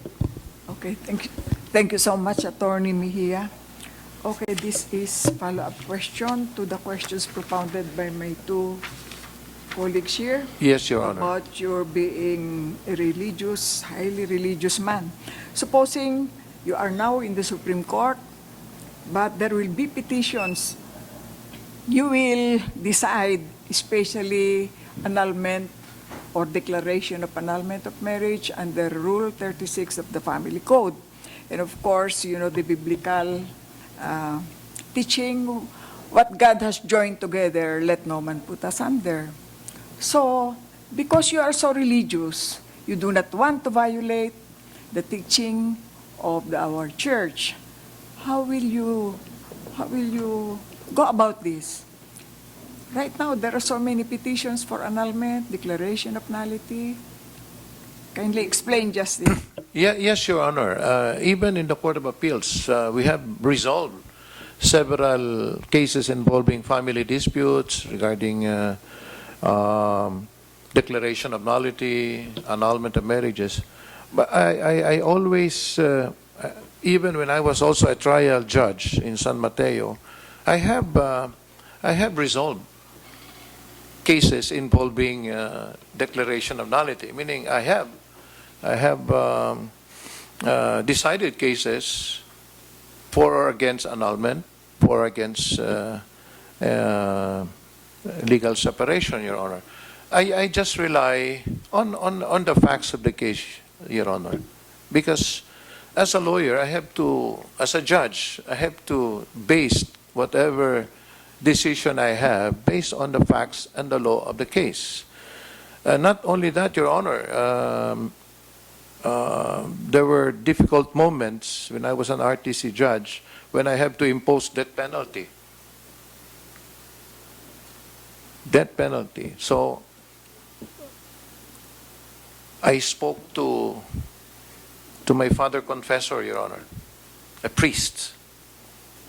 Okay, thank you. Thank you so much, Attorney Mejia. Okay, this is follow-up question to the questions propounded by my two colleagues here. Yes, Your Honor. About your being a religious, highly religious man. Supposing you are now in the Supreme Court, but there will be petitions, you will decide, especially annulment or declaration of annulment of marriage under Rule 36 of the Family Code. And of course, you know, the biblical teaching, what God has joined together, let no man put asunder. So, because you are so religious, you do not want to violate the teaching of our church. How will you go about this? Right now, there are so many petitions for annulment, declaration of nullity. Kindly explain, Justice. Yes, Your Honor. Even in the Court of Appeals, we have resolved several cases involving family disputes regarding declaration of nullity, annulment of marriages. But I always, even when I was also a trial judge in San Mateo, I have resolved cases involving declaration of nullity, meaning I have decided cases for or against annulment, for or against legal separation, Your Honor. I just rely on the facts of the case, Your Honor, because as a lawyer, as a judge, I have to base whatever decision I have based on the facts and the law of the case. Not only that, Your Honor, there were difficult moments when I was an RTC judge when I have to impose death penalty. Death penalty. So I spoke to my father confessor, Your Honor, a priest,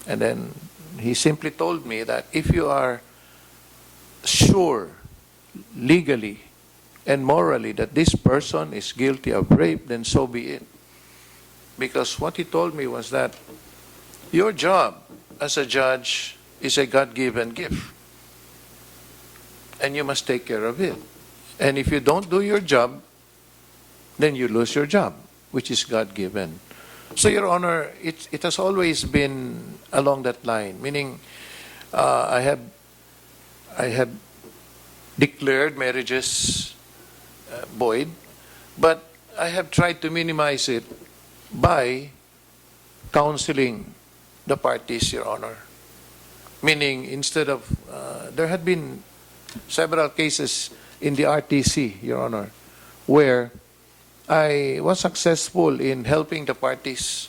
and then he simply told me that if you are sure legally and morally that this person is guilty of rape, then so be it. Because what he told me was that your job as a judge is a God-given gift, and you must take care of it. And if you don't do your job, then you lose your job, which is God-given. So, Your Honor, it has always been along that line, meaning I have declared marriages void, but I have tried to minimize it by counseling the parties, Your Honor. Meaning, instead of, there had been several cases in the RTC, Your Honor, where I was successful in helping the parties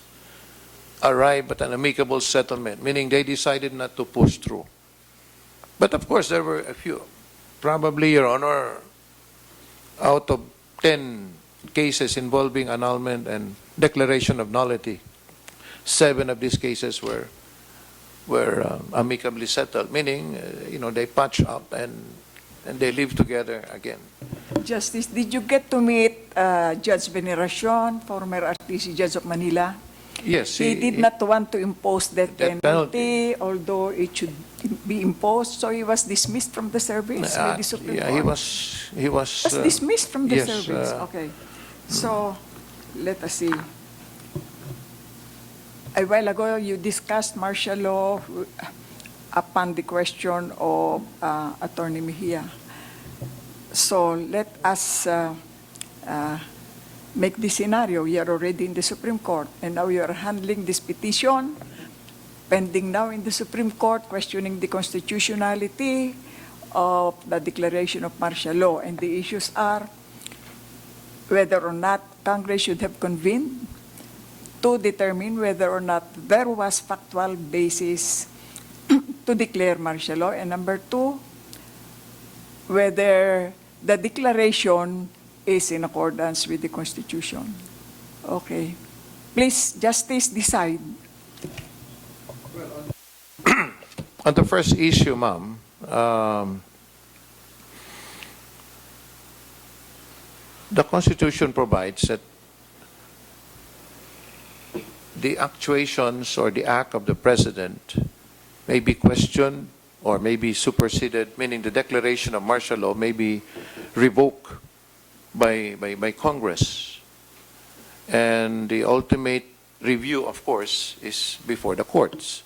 arrive at an amicable settlement, meaning they decided not to push through. But of course, there were a few. Probably, Your Honor, out of 10 cases involving annulment and declaration of nullity, 7 of these cases were amicably settled, meaning, they patch up and they live together again. Justice, did you get to meet Judge Veneracion, former RTC Judge of Manila? Yes. He did not want to impose that That penalty, although it should be imposed, so he was dismissed from the service with the Supreme Yeah, Court. he was Dismissed from the yes, service. Okay. So, let us see. A while ago, you discussed martial law upon the question of Attorney Mejia. So, let us make this scenario. You are already in the Supreme Court, and now you are handling this petition, pending now in the Supreme Court, questioning the constitutionality of the declaration of martial law. And the issues are whether or not Congress should have convened to determine whether or not there was factual basis to declare martial law. And number 2, whether the declaration is in accordance with the Constitution. Okay. Please, Justice, decide. On the first issue, ma'am, the Constitution provides that the actuations or the act of the President may be questioned or may be superseded, meaning the declaration of martial law may be revoked by Congress. And the ultimate review, of course, is before the courts.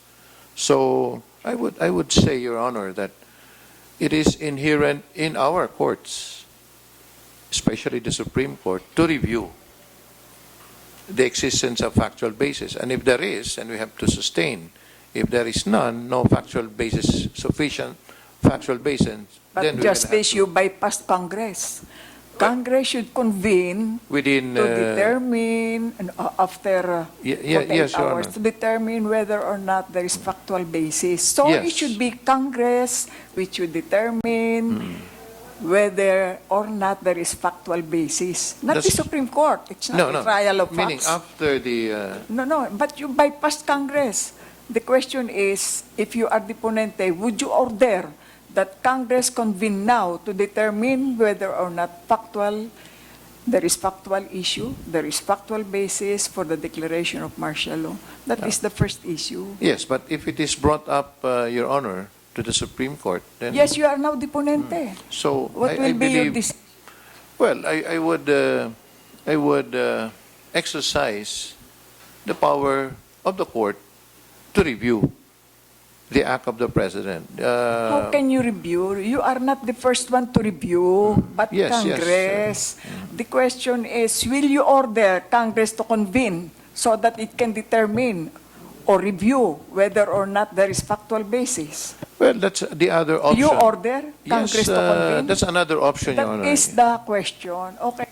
So I would say, Your Honor, that it is inherent in our courts, especially the Supreme Court, to review the existence of factual basis. And if there is, and we have to sustain, if there is none, no factual basis, sufficient factual basis, But then we Justice, you bypassed Congress. Congress should convene within to determine, and after 48 yes, Your hours, Honor. to determine whether or not there is factual basis. So Yes. it should be Congress which should determine whether or not there is factual basis. Not the That's- Supreme Court. It's not a trial of meaning facts. after the No, but you bypassed Congress. The question is, if you are the ponente, would you order that Congress convene now to determine whether or not there is factual issue, there is factual basis for the declaration of martial law? That is the first issue. yes, but if it is brought up, Your Honor, to the Supreme Court, then Yes, you are now the ponente. so What I will be your believe. Well, I would exercise the power of the court to review the act of the President. How can you review? You are not the first one to review, but Yes, Congress. The question is, will you order Congress to convene so that it can determine or review whether or not there is factual basis? Well, that's the other option. You order Congress Yes, to convene? that's another option, Your Honor. That is the question. Okay.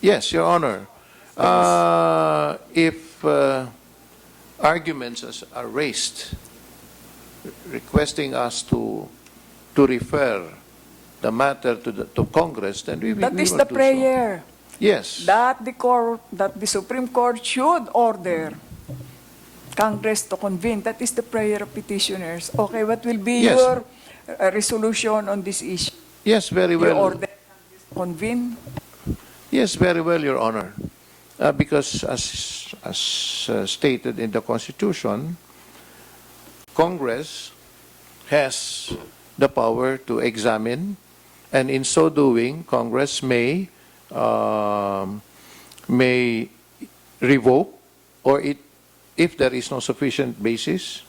Yes, Your Honor. If arguments are raised requesting us to refer the matter to Congress, then we That we is will the do so. prayer. Yes. That the Supreme Court should order Congress to convene. That is the prayer of petitioners. Okay, what will be Yes. your a resolution on this issue? Yes, very You well. order Congress to convene? Yes, very well, Your Honor. Because as stated in the Constitution, Congress has the power to examine, and in so doing, Congress may revoke, or if there is no sufficient basis,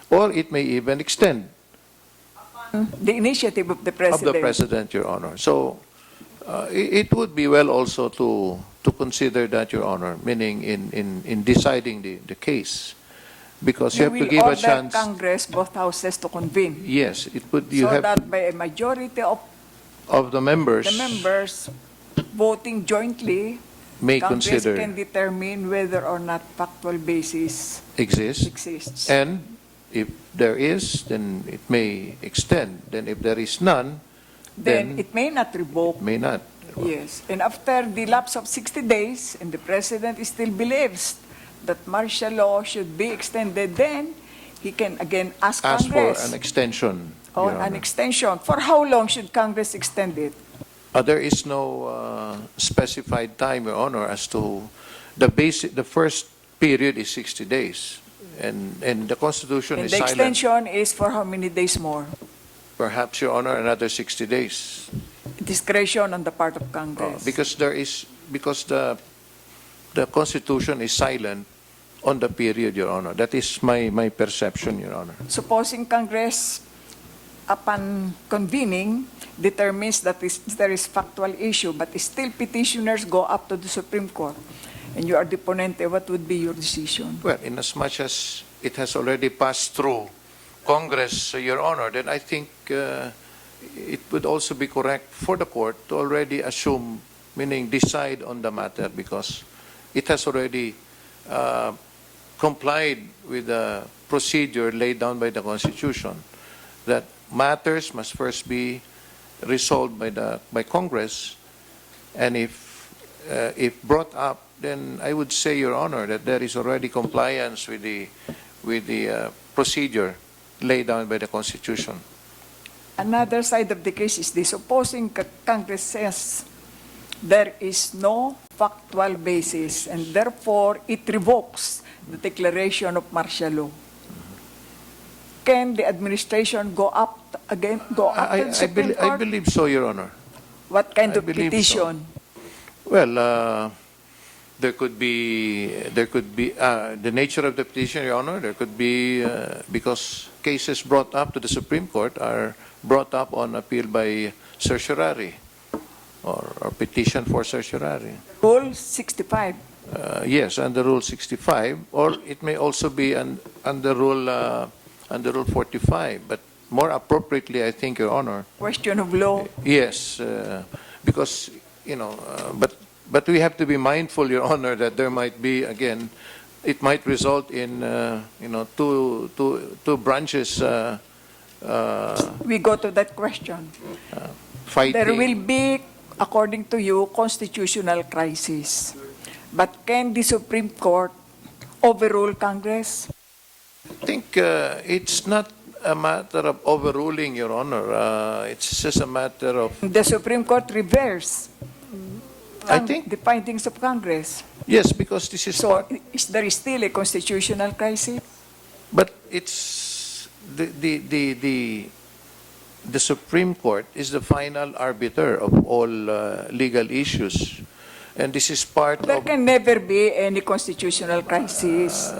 or it may even extend The initiative of the President. Your Honor. So it would be well also to consider that, Your Honor, meaning in deciding the case, because you have to give a chance. Order Congress, both houses to convene. Yes, it would. So that by a majority of The members the members voting jointly, may Congress consider can determine whether or not factual basis exists. exists. And if there is, then it may extend. Then if there is none, Then it may not revoke. may not. Yes, and after the lapse of 60 days, and the President still believes that martial law should be extended, then he can again ask Ask for Congress an extension. on Your an Honor. extension. For how long should Congress extend it? There is no specified time, Your Honor, as to the first period is 60 days. And the Constitution And is the silent. extension is for how many days more? Perhaps, Your Honor, another 60 days. Discretion on the part of Congress. Because the Constitution is silent on the period, Your Honor. That is my perception, Your Honor. Supposing Congress, upon convening, determines that there is factual issue, but still petitioners go up to the Supreme Court, and you are the ponente, what would be your decision? Well, inasmuch as it has already passed through Congress, Your Honor, then I think it would also be correct for the court to already assume, meaning decide on the matter, because it has already complied with the procedure laid down by the Constitution, that matters must first be resolved by Congress, and if brought up, then I would say, Your Honor, that there is already compliance with the procedure laid down by the Constitution. Another side of the case is this. Supposing Congress says there is no factual basis, and therefore it revokes the declaration of martial law. Can the administration go up to the Supreme Court? I believe so, Your Honor. What kind I of believe petition? Well, there could be the nature of the petition, Your Honor. There could be because cases brought up to the Supreme Court are brought up on appeal by certiorari or petition for certiorari. Rule 65. Yes, under Rule 65, or it may also be under Rule 45. But more appropriately, I think, Your Honor. Question of law. Yes, because but we have to be mindful, Your Honor, that there might be, again, it might result in two branches We go to that question. fighting. There will be, according to you, constitutional crisis. But can the Supreme Court overrule Congress? I think it's not a matter of overruling, Your Honor. It's just a matter of. The Supreme Court reverse I think the findings of Congress. yes, because this is So part. there is still a constitutional crisis? But it's the Supreme Court is the final arbiter of all legal issues, and this is part There of. can never be any constitutional crisis.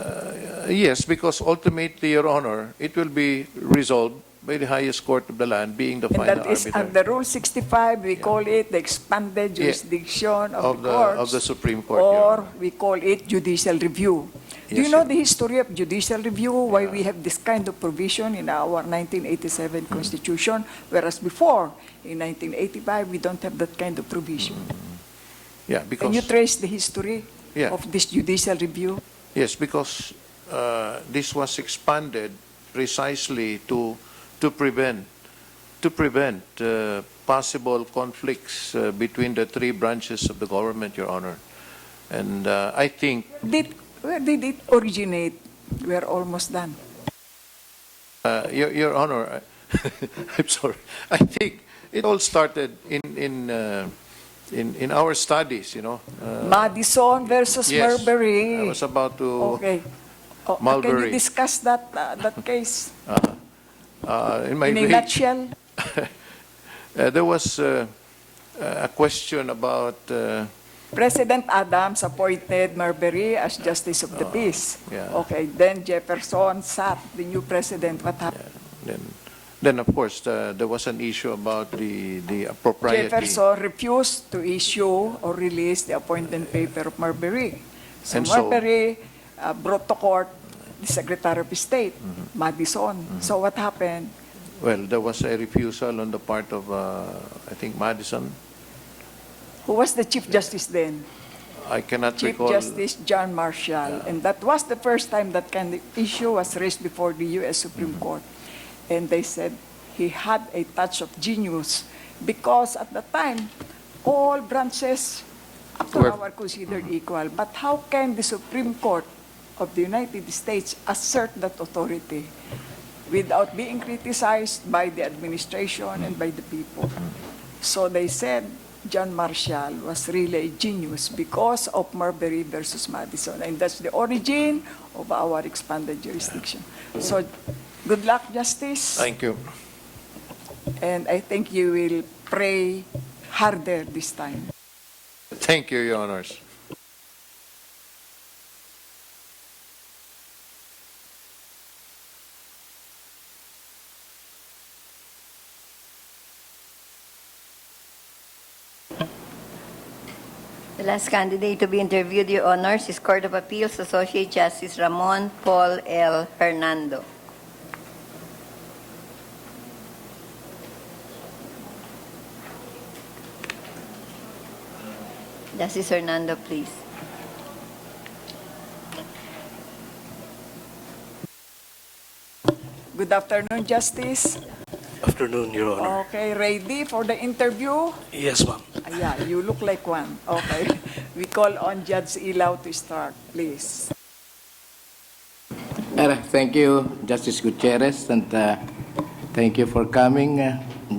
Yes, because ultimately, Your Honor, it will be resolved by the highest court of the land, being the And final that is arbiter under Rule 65, we call it the expanded jurisdiction of the courts. of the Supreme Court. Your Or Honor. we call it judicial review. Do you Yes, know Your the history of judicial review, why we have this kind of provision in our 1987 Constitution, whereas before, in 1985, we don't have that kind of provision? Yeah, Can you because trace the history Yeah. of this judicial review? yes, because this was expanded precisely to prevent possible conflicts between the three branches of the government, Your Honor. And I think, Where did it originate? We are almost done. Your Honor, I'm sorry. I think it all started in our studies, you know. Madison versus Yes, Marbury. I was about to. Okay. Oh, can Mulberry. you discuss that case In my in a way, nutshell? there was a question about. President Adams appointed Marbury as Justice of the Peace. yeah. Okay, then Jefferson sat, the new president. What happened? Then of course there was an issue about the propriety. Jefferson refused to issue or release the appointment paper of Marbury. So And so- Marbury brought to court the Secretary of State, Madison. So what happened? Well, there was a refusal on the part of I think Madison. Who was the Chief Justice then? I cannot Chief recall. Justice John Marshall. And that was the first time that kind of issue was raised before the U.S. Supreme Court. And they said he had a touch of genius because at the time, all branches up to now are considered equal. But how can the Supreme Court of the United States assert that authority without being criticized by the administration and by the people? So they said John Marshall was really a genius because of Marbury versus Madison. And that's the origin of our expanded jurisdiction. So good luck, Justice. Thank you. And I think you will pray harder this time. Thank you, Your Honors. The last candidate to be interviewed, Your Honors, is Court of Appeals Associate Justice Ramon Paul L. Hernando. Justice Hernando, please. Good afternoon, Justice. Afternoon, Your Honor. Okay, ready for the interview? Yes, ma'am. Yeah, you look like one. Okay. We call on Judge Ilaw to start, please. Thank you, Justice Gutierrez, and thank you for coming.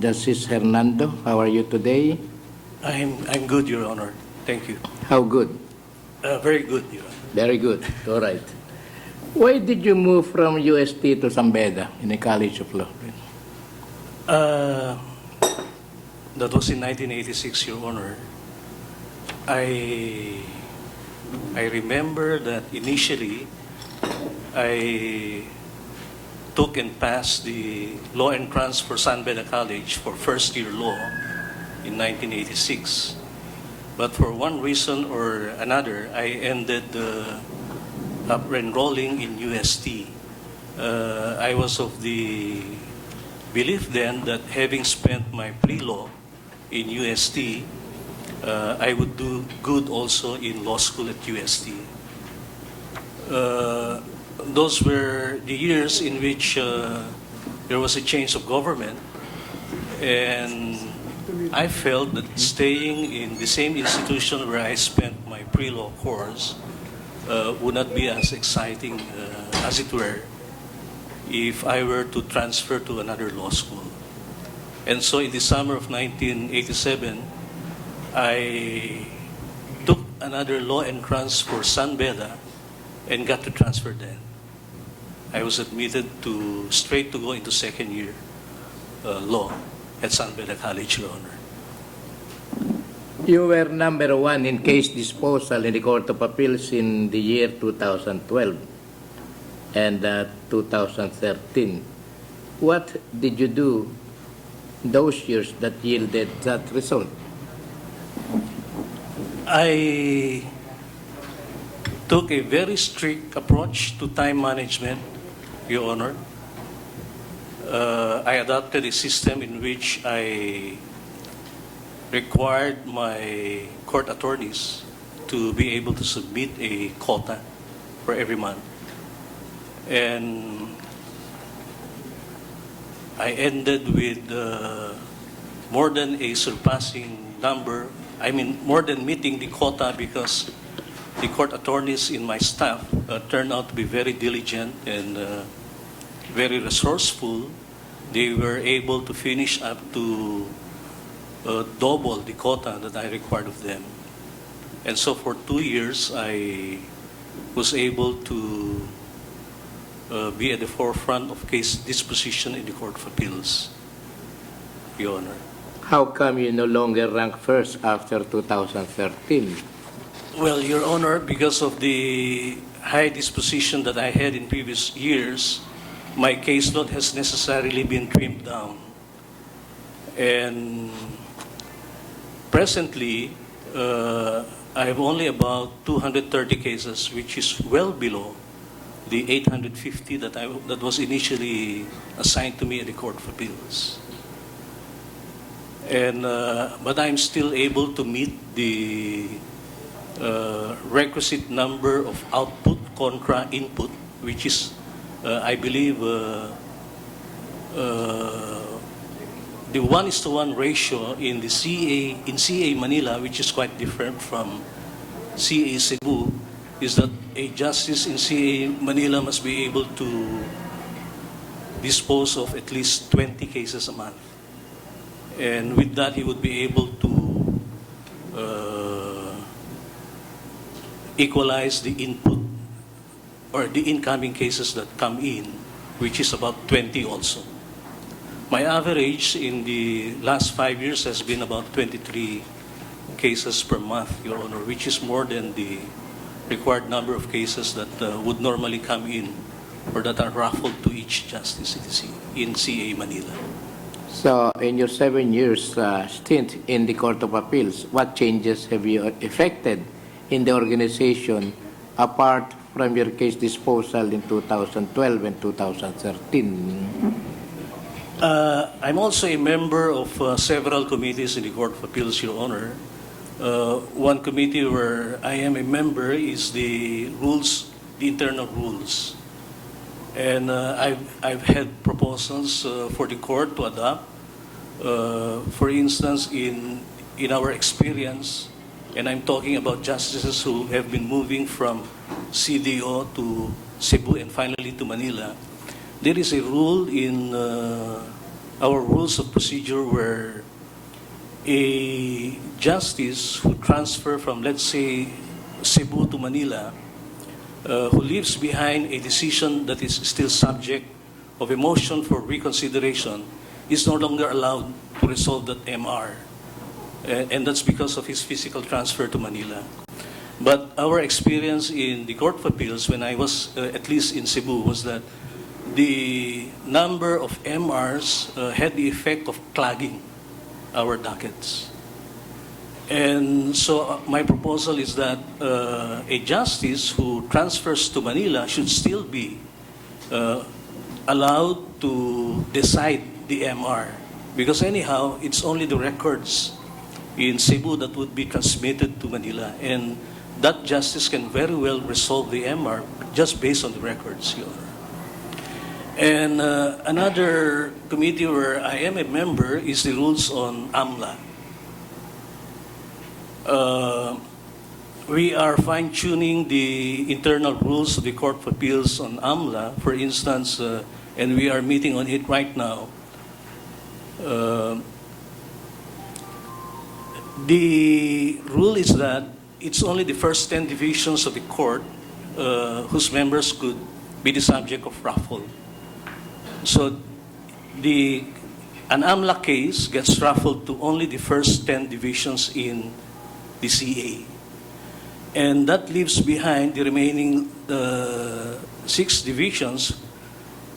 Justice Hernando, how are you today? I'm good, Your Honor. Thank you. How good? Very good, Your Honor. Very good. All right. Why did you move from UST to San Beda in the College of Law? That was in 1986, Your Honor. I remember that initially I took and passed the law entrance for San Beda College for first-year law in 1986. But for one reason or another, I ended up enrolling in UST. I was of the belief then that having spent my pre-law in UST, I would do good also in law school at UST. Those were the years in which there was a change of government, and I felt that staying in the same institution where I spent my pre-law course would not be as exciting, as it were, if I were to transfer to another law school. And so in the summer of 1987, I took another law entrance for San Beda and got to transfer then. I was admitted straight to go into second year law at San Beda College, Your Honor. You were number one in case disposal in the Court of Appeals in the year 2012 and 2013. What did you do those years that yielded that result? I took a very strict approach to time management, Your Honor. I adopted a system in which I required my court attorneys to be able to submit a quota for every month. And I ended with more than a surpassing number. I mean, more than meeting the quota, because the court attorneys in my staff turned out to be very diligent and very resourceful. they were able to finish up to double the quota that I required of them. And so for 2 years, I was able to be at the forefront of case disposition in the Court of Appeals, Your Honor. How come you no longer rank first after 2013? Well, Your Honor, because of the high disposition that I had in previous years, my caseload has necessarily been trimmed down. And presently, I have only about 230 cases, which is well below the 850 that was initially assigned to me at the Court of Appeals. And but I'm still able to meet the requisite number of output contra input, which is, I believe, the 1:1 ratio in the CA Manila, which is quite different from CA Cebu, is that a justice in CA Manila must be able to dispose of at least 20 cases a month. And with that, he would be able to equalize the input or the incoming cases that come in, which is about 20 also. My average in the last 5 years has been about 23 cases per month, Your Honor, which is more than the required number of cases that would normally come in or that are raffled to each justice in CA Manila. So, in your 7 years stint in the Court of Appeals, what changes have you effected in the organization apart from your case disposal in 2012 and 2013? I'm also a member of several committees in the Court of Appeals, Your Honor. One committee where I am a member is the internal rules. And I've had proposals for the court to adopt. For instance, in our experience, and I'm talking about justices who have been moving from CDO to Cebu and finally to Manila, there is a rule in our rules of procedure where a justice who transfer from, let's say, Cebu to Manila, who leaves behind a decision that is still subject of a motion for reconsideration, is no longer allowed to resolve that MR. And that's because of his physical transfer to Manila. But our experience in the Court of Appeals, when I was at least in Cebu, was that the number of MRs had the effect of clogging our dockets. And so my proposal is that a justice who transfers to Manila should still be allowed to decide the MR. Because anyhow, it's only the records in Cebu that would be transmitted to Manila. And that justice can very well resolve the MR just based on the records, Your Honor. And another committee where I am a member is the rules on AMLA. We are fine-tuning the internal rules of the Court of Appeals on AMLA, for instance, and we are meeting on it right now. The rule is that it's only the first 10 divisions of the court whose members could be the subject of raffle. So an AMLA case gets raffled to only the first 10 divisions in the CA. And that leaves behind the remaining 6 divisions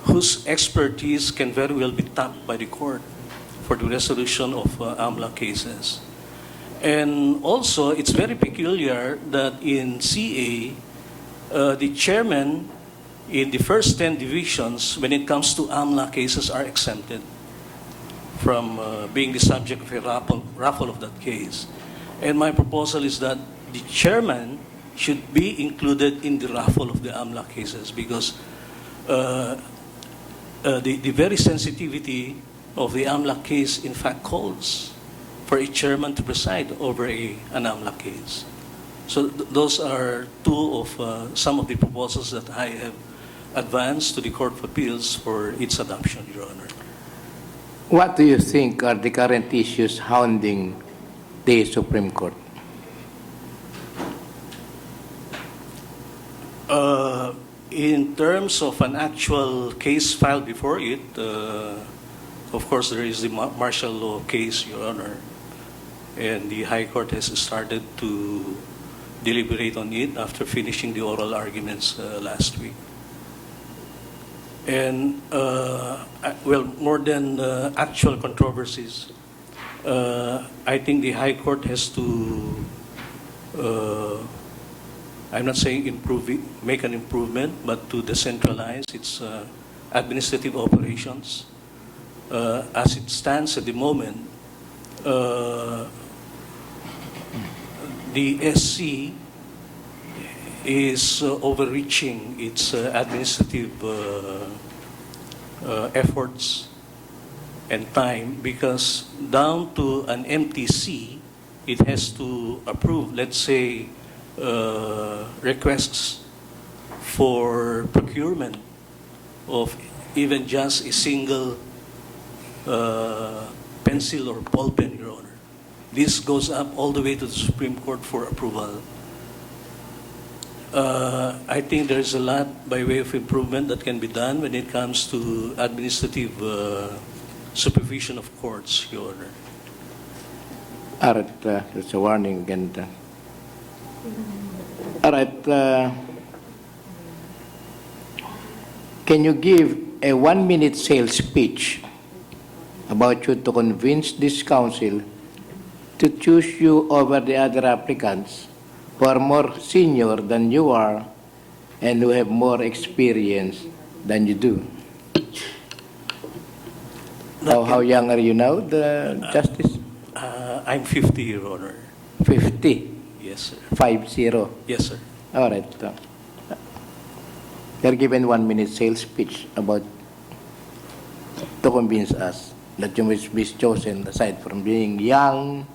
whose expertise can very well be tapped by the court for the resolution of AMLA cases. And also, it's very peculiar that in CA, the chairman in the first 10 divisions, when it comes to AMLA cases, are exempted from being the subject of a raffle of that case. And my proposal is that the chairman should be included in the raffle of the AMLA cases because the very sensitivity of the AMLA case, in fact, calls for a chairman to preside over an AMLA case. So those are two of some of the proposals that I have advanced to the Court of Appeals for its adoption, Your Honor. What do you think are the current issues hounding the Supreme Court? In terms of an actual case filed before it, of course, there is the martial law case, Your Honor, and the High Court has started to deliberate on it after finishing the oral arguments last week. And, well, more than actual controversies, I think the High Court has to, I'm not saying make an improvement, but to decentralize its administrative operations. As it stands at the moment, the SC is overreaching its administrative efforts and time, because down to an MTC, it has to approve, let's say, requests for procurement of even just a single pencil or ball pen, Your Honor. This goes up all the way to the Supreme Court for approval. I think there is a lot by way of improvement that can be done when it comes to administrative supervision of courts, Your Honor. All right, there's a warning again. All right, can you give a 1-minute sales speech about you to convince this council to choose you over the other applicants who are more senior than you are and who have more experience than you do? How young are you now, the Justice? I'm 50, Your Honor. 50? Yes, sir. 50? Yes, sir. All right. You're given 1-minute sales speech about to convince us that you must be chosen aside from being young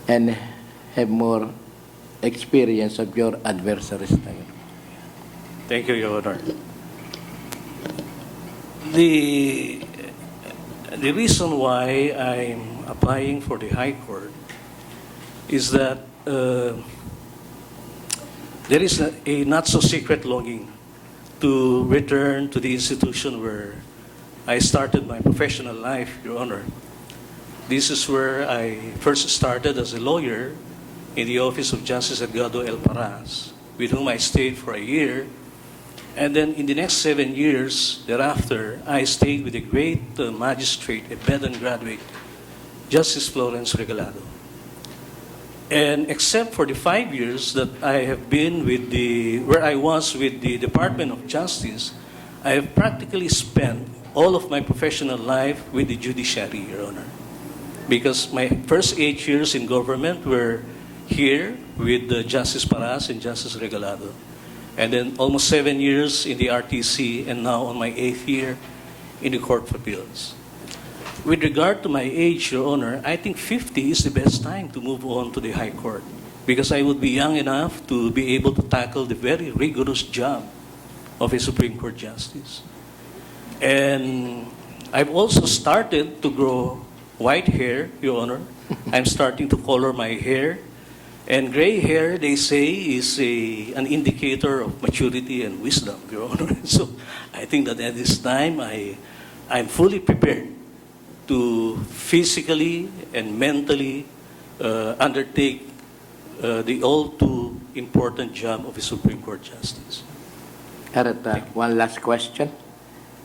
and have more experience of your adversaries. Thank you, Your Honor. The reason why I'm applying for the High Court is that there is a not-so-secret longing to return to the institution where I started my professional life, Your Honor. This is where I first started as a lawyer in the office of Justice Bienvenido L, with whom I stayed for a year. And then in the next 7 years thereafter, I stayed with a great magistrate, a Bedon graduate, Justice Florence Regalado. And except for the 5 years that I have been with where I was with the Department of Justice, I have practically spent all of my professional life with the judiciary, Your Honor. Because my first 8 years in government were here with Justice Paras and Justice Regalado. And then almost 7 years in the RTC, and now on my 8th year in the Court of Appeals. With regard to my age, Your Honor, I think 50 is the best time to move on to the High Court, because I would be young enough to be able to tackle the very rigorous job of a Supreme Court Justice. And I've also started to grow white hair, Your Honor. I'm starting to color my hair. And gray hair, they say, is an indicator of maturity and wisdom, Your Honor. So I think that at this time, I'm fully prepared to physically and mentally undertake the all too important job of a Supreme Court Justice. One last question.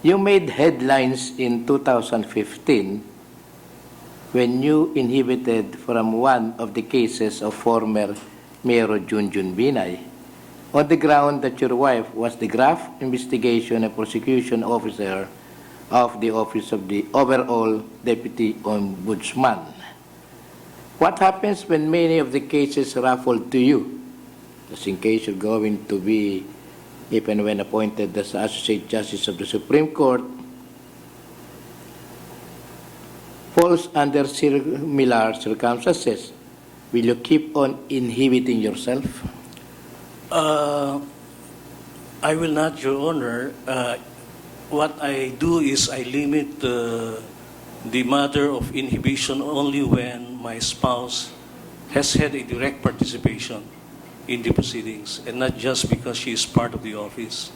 You made headlines in 2015 when you inhibited from one of the cases of former Mayor Junjun Binay on the ground that your wife was the graft investigation and prosecution officer of the Office of the Overall Deputy Ombudsman. What happens when many of the cases raffle to you? Just in case you're going to be, if and when appointed as Associate Justice of the Supreme Court, falls under similar circumstances, will you keep on inhibiting yourself? I will not, Your Honor. what I do is I limit the matter of inhibition only when my spouse has had a direct participation in the proceedings, and not just because she is part of the office.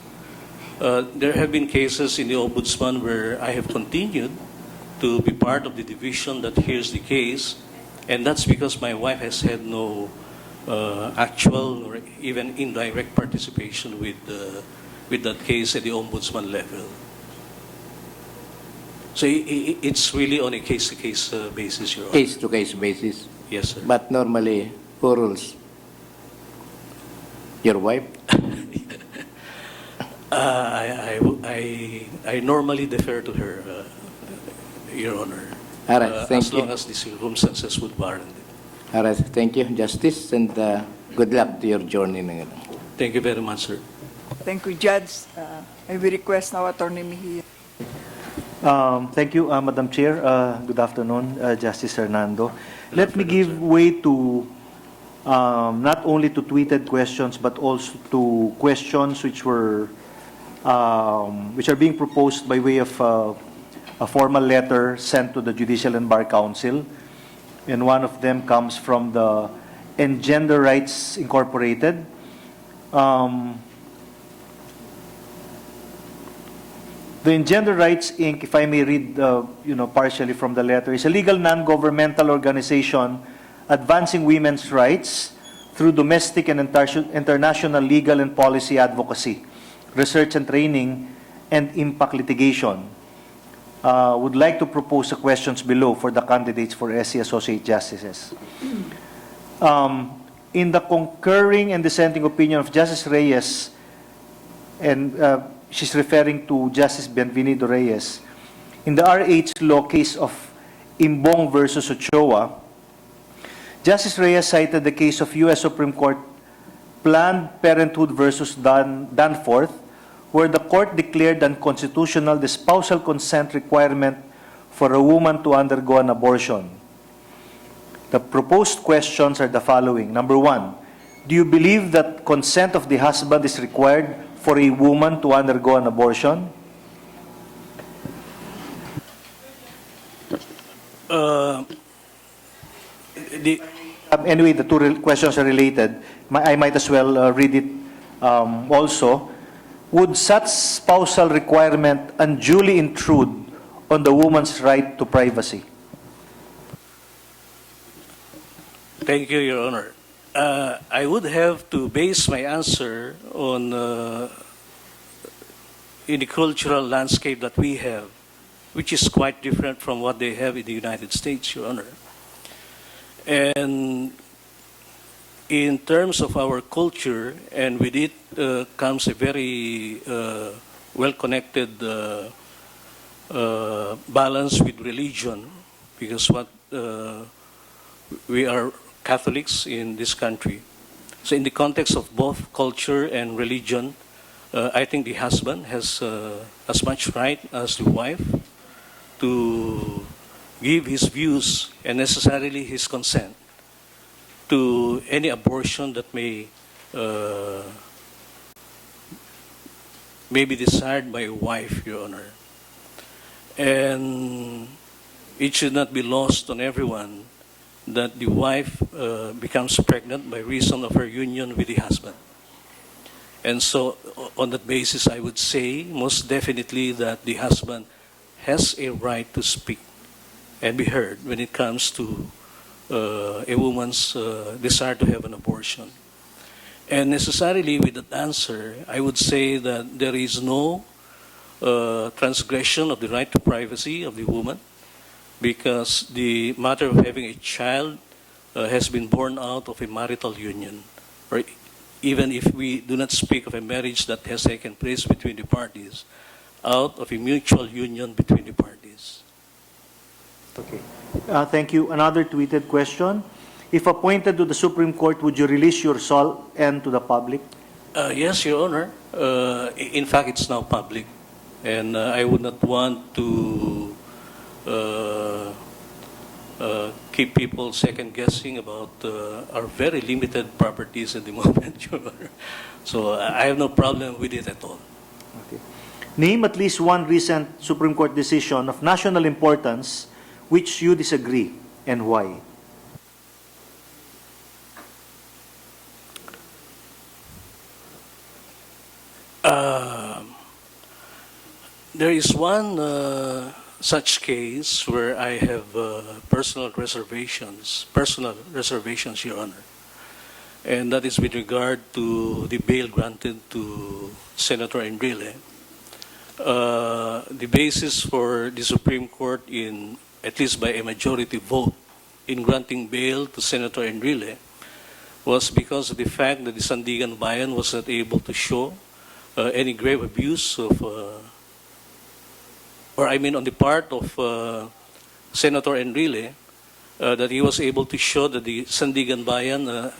There have been cases in the Ombudsman where I have continued to be part of the division that hears the case, and that's because my wife has had no actual or even indirect participation with that case at the Ombudsman level. So it's really on a case-to-case basis, Your Honor. Case-to-case basis. Yes, sir. But normally, who rules? Your wife? I normally defer to her, Your Honor. All right, thank as you. long as the circumstances would warrant it. All right, thank you, Justice, and good luck to your journey. Thank you very much, sir. Thank you, Judge. I will request now Attorney Mejia. Thank you, Madam Chair. Good afternoon, Justice Hernando. Let me give way to not only to tweeted questions but also to questions which are being proposed by way of a formal letter sent to the Judicial and Bar Council, and one of them comes from the Engender Rights Incorporated. The Engender Rights Inc., if I may read, partially from the letter, is a legal non-governmental organization advancing women's rights through domestic and international legal and policy advocacy, research and training, and impact litigation. Would like to propose the questions below for the candidates for SC Associate Justices. In the concurring and dissenting opinion of Justice Reyes, and she's referring to Justice Bienvenido Reyes, in the RH law case of Imbong versus Ochoa, Justice Reyes cited the case of U.S. Supreme Court Planned Parenthood versus Danforth, where the court declared unconstitutional the spousal consent requirement for a woman to undergo an abortion. The proposed questions are the following. Number one, do you believe that consent of the husband is required for a woman to undergo an abortion? Anyway, the two questions are related. I might as well read it also. Would such spousal requirement unduly intrude on the woman's right to privacy? Thank you, Your Honor. I would have to base my answer on in the cultural landscape that we have, which is quite different from what they have in the United States, Your Honor. And in terms of our culture, and with it comes a very well-connected balance with religion, because we are Catholics in this country. So in the context of both culture and religion, I think the husband has as much right as the wife to give his views and necessarily his consent to any abortion that may be desired by a wife, Your Honor. And it should not be lost on everyone that the wife becomes pregnant by reason of her union with the husband. And so on that basis, I would say most definitely that the husband has a right to speak and be heard when it comes to a woman's desire to have an abortion. And necessarily with that answer, I would say that there is no transgression of the right to privacy of the woman, because the matter of having a child has been born out of a marital union, or even if we do not speak of a marriage that has taken place between the parties, out of a mutual union between the parties. Okay. Thank you. Another tweeted question. If appointed to the Supreme Court, would you release your sole end to the public? Yes, Your Honor. In fact, it's now public. And I would not want to keep people second-guessing about our very limited properties at the moment, Your Honor. So I have no problem with it at all. Okay. Name at least one recent Supreme Court decision of national importance which you disagree and why. There is one such case where I have personal reservations, Your Honor, and that is with regard to the bail granted to Senator Enrile. The basis for the Supreme Court, in at least by a majority vote, in granting bail to Senator Enrile was because of the fact that the Sandigan Bayan was not able to show any grave abuse of, on the part of Senator Enrile, that he was able to show that the Sandigan Bayan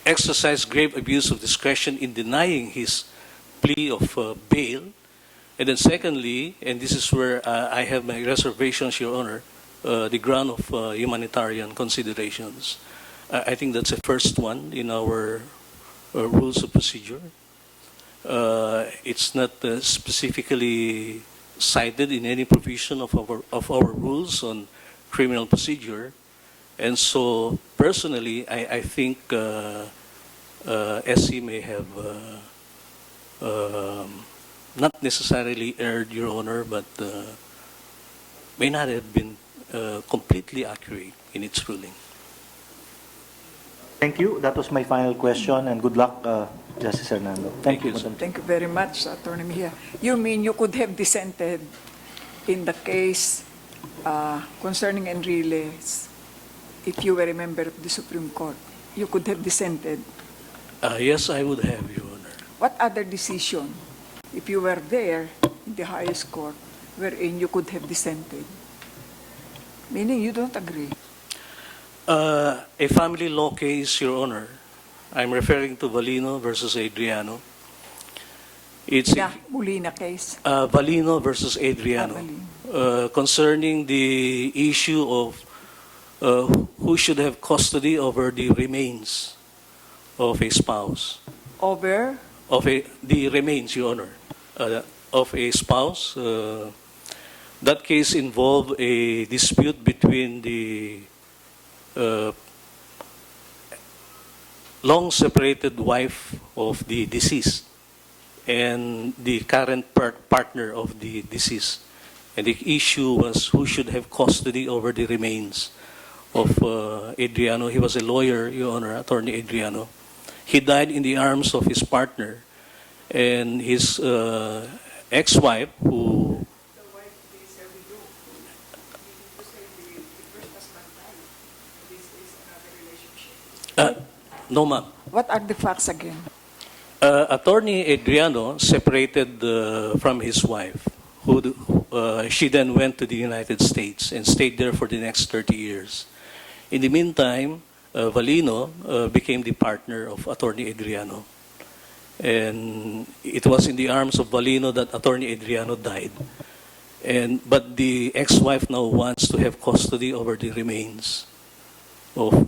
exercised grave abuse of discretion in denying his plea of bail. And then secondly, and this is where I have my reservations, Your Honor, the ground of humanitarian considerations. I think that's the first one in our rules of procedure. It's not specifically cited in any provision of our rules on criminal procedure. And so personally, I think SC may have not necessarily erred, Your Honor, but may not have been completely accurate in its ruling. Thank you. That was my final question, and good luck, Justice Hernando. Thank you. Madam. Thank you very much, Attorney Mejia. You mean you could have dissented in the case concerning Enrile if you were a member of the Supreme Court? You could have dissented. Yes, I would have, Your Honor. What other decision, if you were there in the highest court, wherein you could have dissented? Meaning you don't agree. A family law case, Your Honor. I'm referring to Valino versus Adriano. It's Molina case. Valino versus Adriano. Concerning the issue of who should have custody over the remains of a spouse. Over? The remains, Your Honor, of a spouse. That case involved a dispute between the long-separated wife of the deceased and the current partner of the deceased. And the issue was who should have custody over the remains of Adriano. He was a lawyer, Your Honor, Attorney Adriano. He died in the arms of his partner, and his ex-wife, who... No, ma'am. What are the facts again? Attorney Adriano separated from his wife, who she then went to the United States and stayed there for the next 30 years. In the meantime, Valino became the partner of Attorney Adriano. And it was in the arms of Valino that Attorney Adriano died. But the ex-wife now wants to have custody over the remains of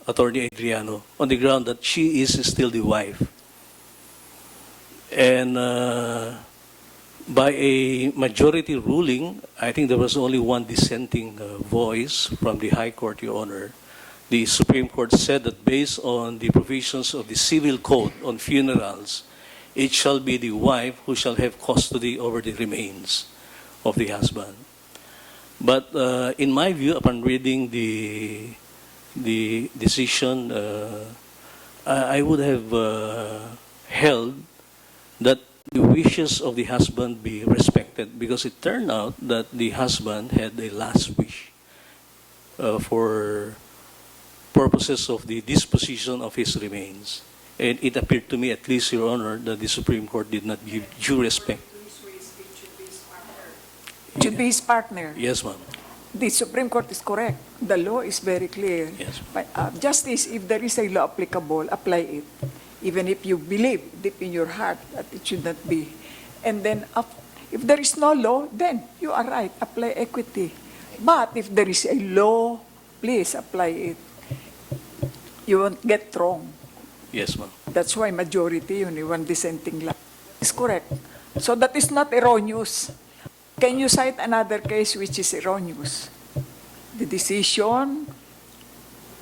Attorney Adriano on the ground that she is still the wife. And by a majority ruling, I think there was only one dissenting voice from the High Court, Your Honor. The Supreme Court said that based on the provisions of the Civil Code on funerals, it shall be the wife who shall have custody over the remains of the husband. But in my view, upon reading the decision, I would have held that the wishes of the husband be respected, because it turned out that the husband had a last wish for purposes of the disposition of his remains. And it appeared to me, at least, Your Honor, that the Supreme Court did not give due respect. Should be his partner. Yes, ma'am. The Supreme Court is correct. The law is very clear. Yes. But justice, if there is a law applicable, apply it. Even if you believe deep in your heart that it should not be. And then, if there is no law, then you are right, apply equity. But if there is a law, please apply it. You won't get wrong. Yes, ma'am. That's why majority, only one dissenting lang. Is correct. So that is not erroneous. Can you cite another case which is erroneous? The decision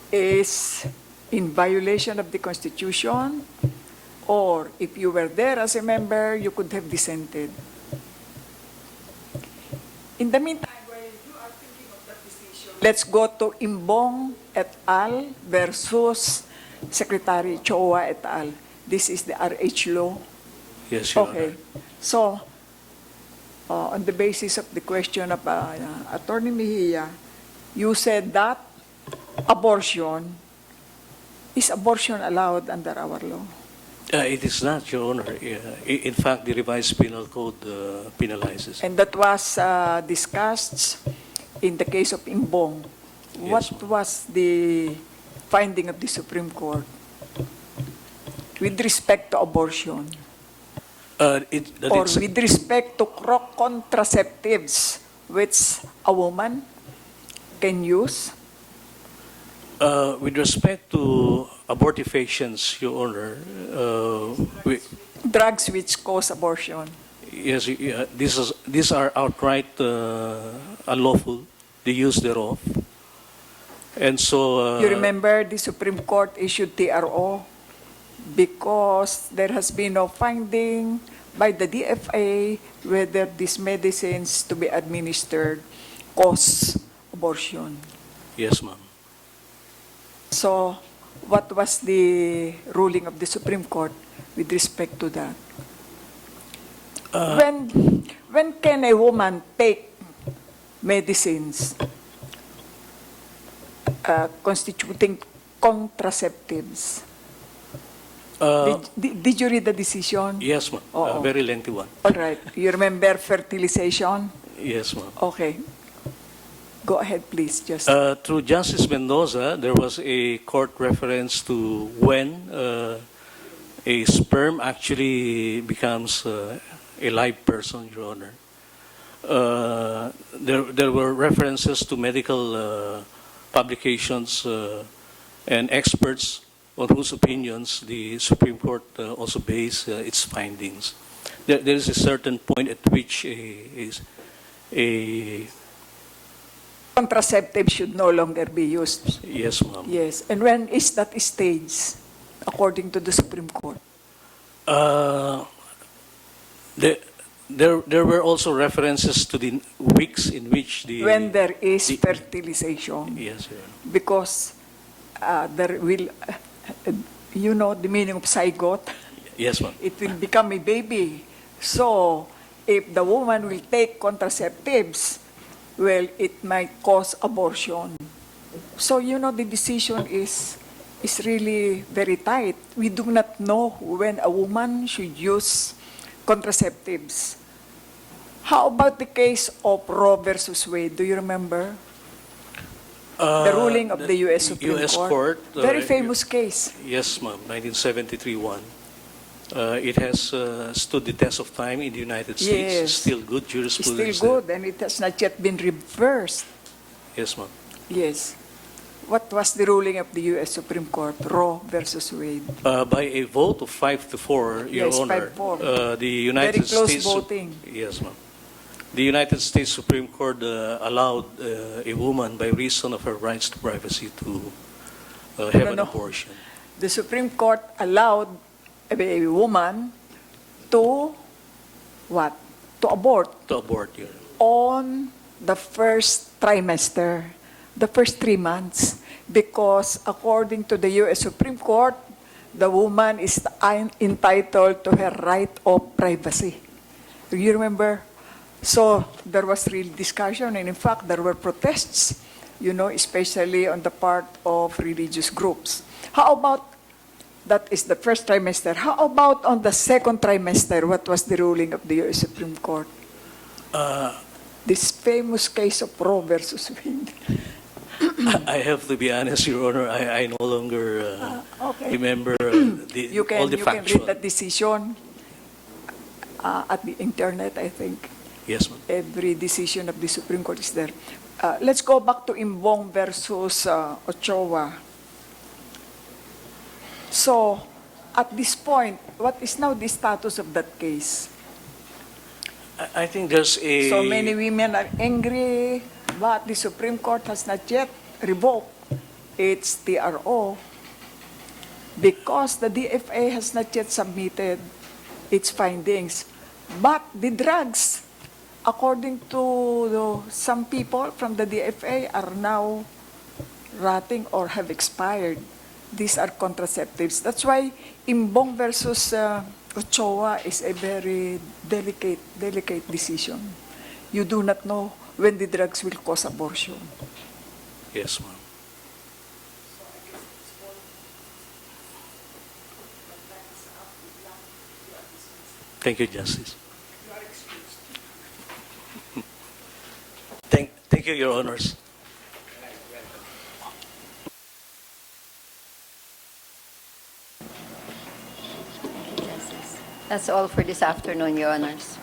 is in violation of the Constitution, or if you were there as a member, you could have dissented. In the meantime, while you are thinking of that decision, let's go to Imbong et al. Versus Secretary Choa et al. This is the RH law. Yes, Your Okay. Honor. So, on the basis of the question of Attorney Mejia, you said that is abortion allowed under our law? It is not, Your Honor. In fact, the revised penal code penalizes. And that was discussed in the case of Imbong. What Yes, was the finding of the Supreme Court with respect to abortion? Or with respect to contraceptives, which a woman can use? With respect to abortifacients, Your Honor, Drugs which cause abortion. yes, these are outright unlawful, the use thereof. And so... You remember the Supreme Court issued TRO because there has been no finding by the DFA whether these medicines to be administered cause abortion. Yes, ma'am. So, what was the ruling of the Supreme Court with respect to that? When can a woman take medicines constituting contraceptives? Did you read the decision? Yes, ma'am. Oo. Very lengthy one. All right. You remember fertilization? Yes, ma'am. Okay. Go ahead, please. Just Through Justice Mendoza, there was a court reference to when a sperm actually becomes a live person, Your Honor. There were references to medical publications and experts on whose opinions the Supreme Court also based its findings. There is a certain point at which a contraceptive should no longer be used. yes, ma'am. Yes. And when is that stage, according to the Supreme Court? There were also references to the weeks in which the... When there is fertilization. Yes, Your Honor. Because there will, you know the meaning of zygote? Yes, ma'am. It will become a baby. So, if the woman will take contraceptives, well, it might cause abortion. So, you know, the decision is really very tight. We do not know when a woman should use contraceptives. How about the case of Roe versus Wade? Do you remember? The ruling of the U.S. Supreme U.S. Court. Court, Very famous case. Yes, ma'am. 1973 one. It has stood the test of time in the United States. Yes. Still good It's jurisprudence. still good, and it has not yet been reversed. Yes, ma'am. Yes. What was the ruling of the U.S. Supreme Court, Roe versus Wade? By a vote of 5-4, Your Yes, Honor, 5-4. the United Very close States... voting. Yes, ma'am. The United States Supreme Court allowed a woman, by reason of her rights to privacy, to have an abortion. The Supreme Court allowed a woman to what? To abort To abort, Your Honor. on the first trimester, the first 3 months, because according to the U.S. Supreme Court, the woman is entitled to her right of privacy. Do you remember? So there was real discussion, and in fact, there were protests, you know, especially on the part of religious groups. How about, that is the first trimester, how about on the second trimester, what was the ruling of the U.S. Supreme Court? This famous case of Roe versus Wade. I have to be honest, Your Honor, I no longer Okay. remember You can, all the you can factual. read that decision at the internet, I think. Yes, ma'am. Every decision of the Supreme Court is there. Let's go back to Imbong versus Ochoa. So, at this point, what is now the status of that case? I think there's a... So many women are angry, but the Supreme Court has not yet revoked its TRO because the DFA has not yet submitted its findings. But the drugs, according to some people from the DFA, are now rotting or have expired. These are contraceptives. That's why Imbong versus Ochoa is a very delicate decision. You do not know when the drugs will cause abortion. Yes, ma'am. Thank you, Justice. Thank you, Your Honors. That's all for this afternoon, Your Honors.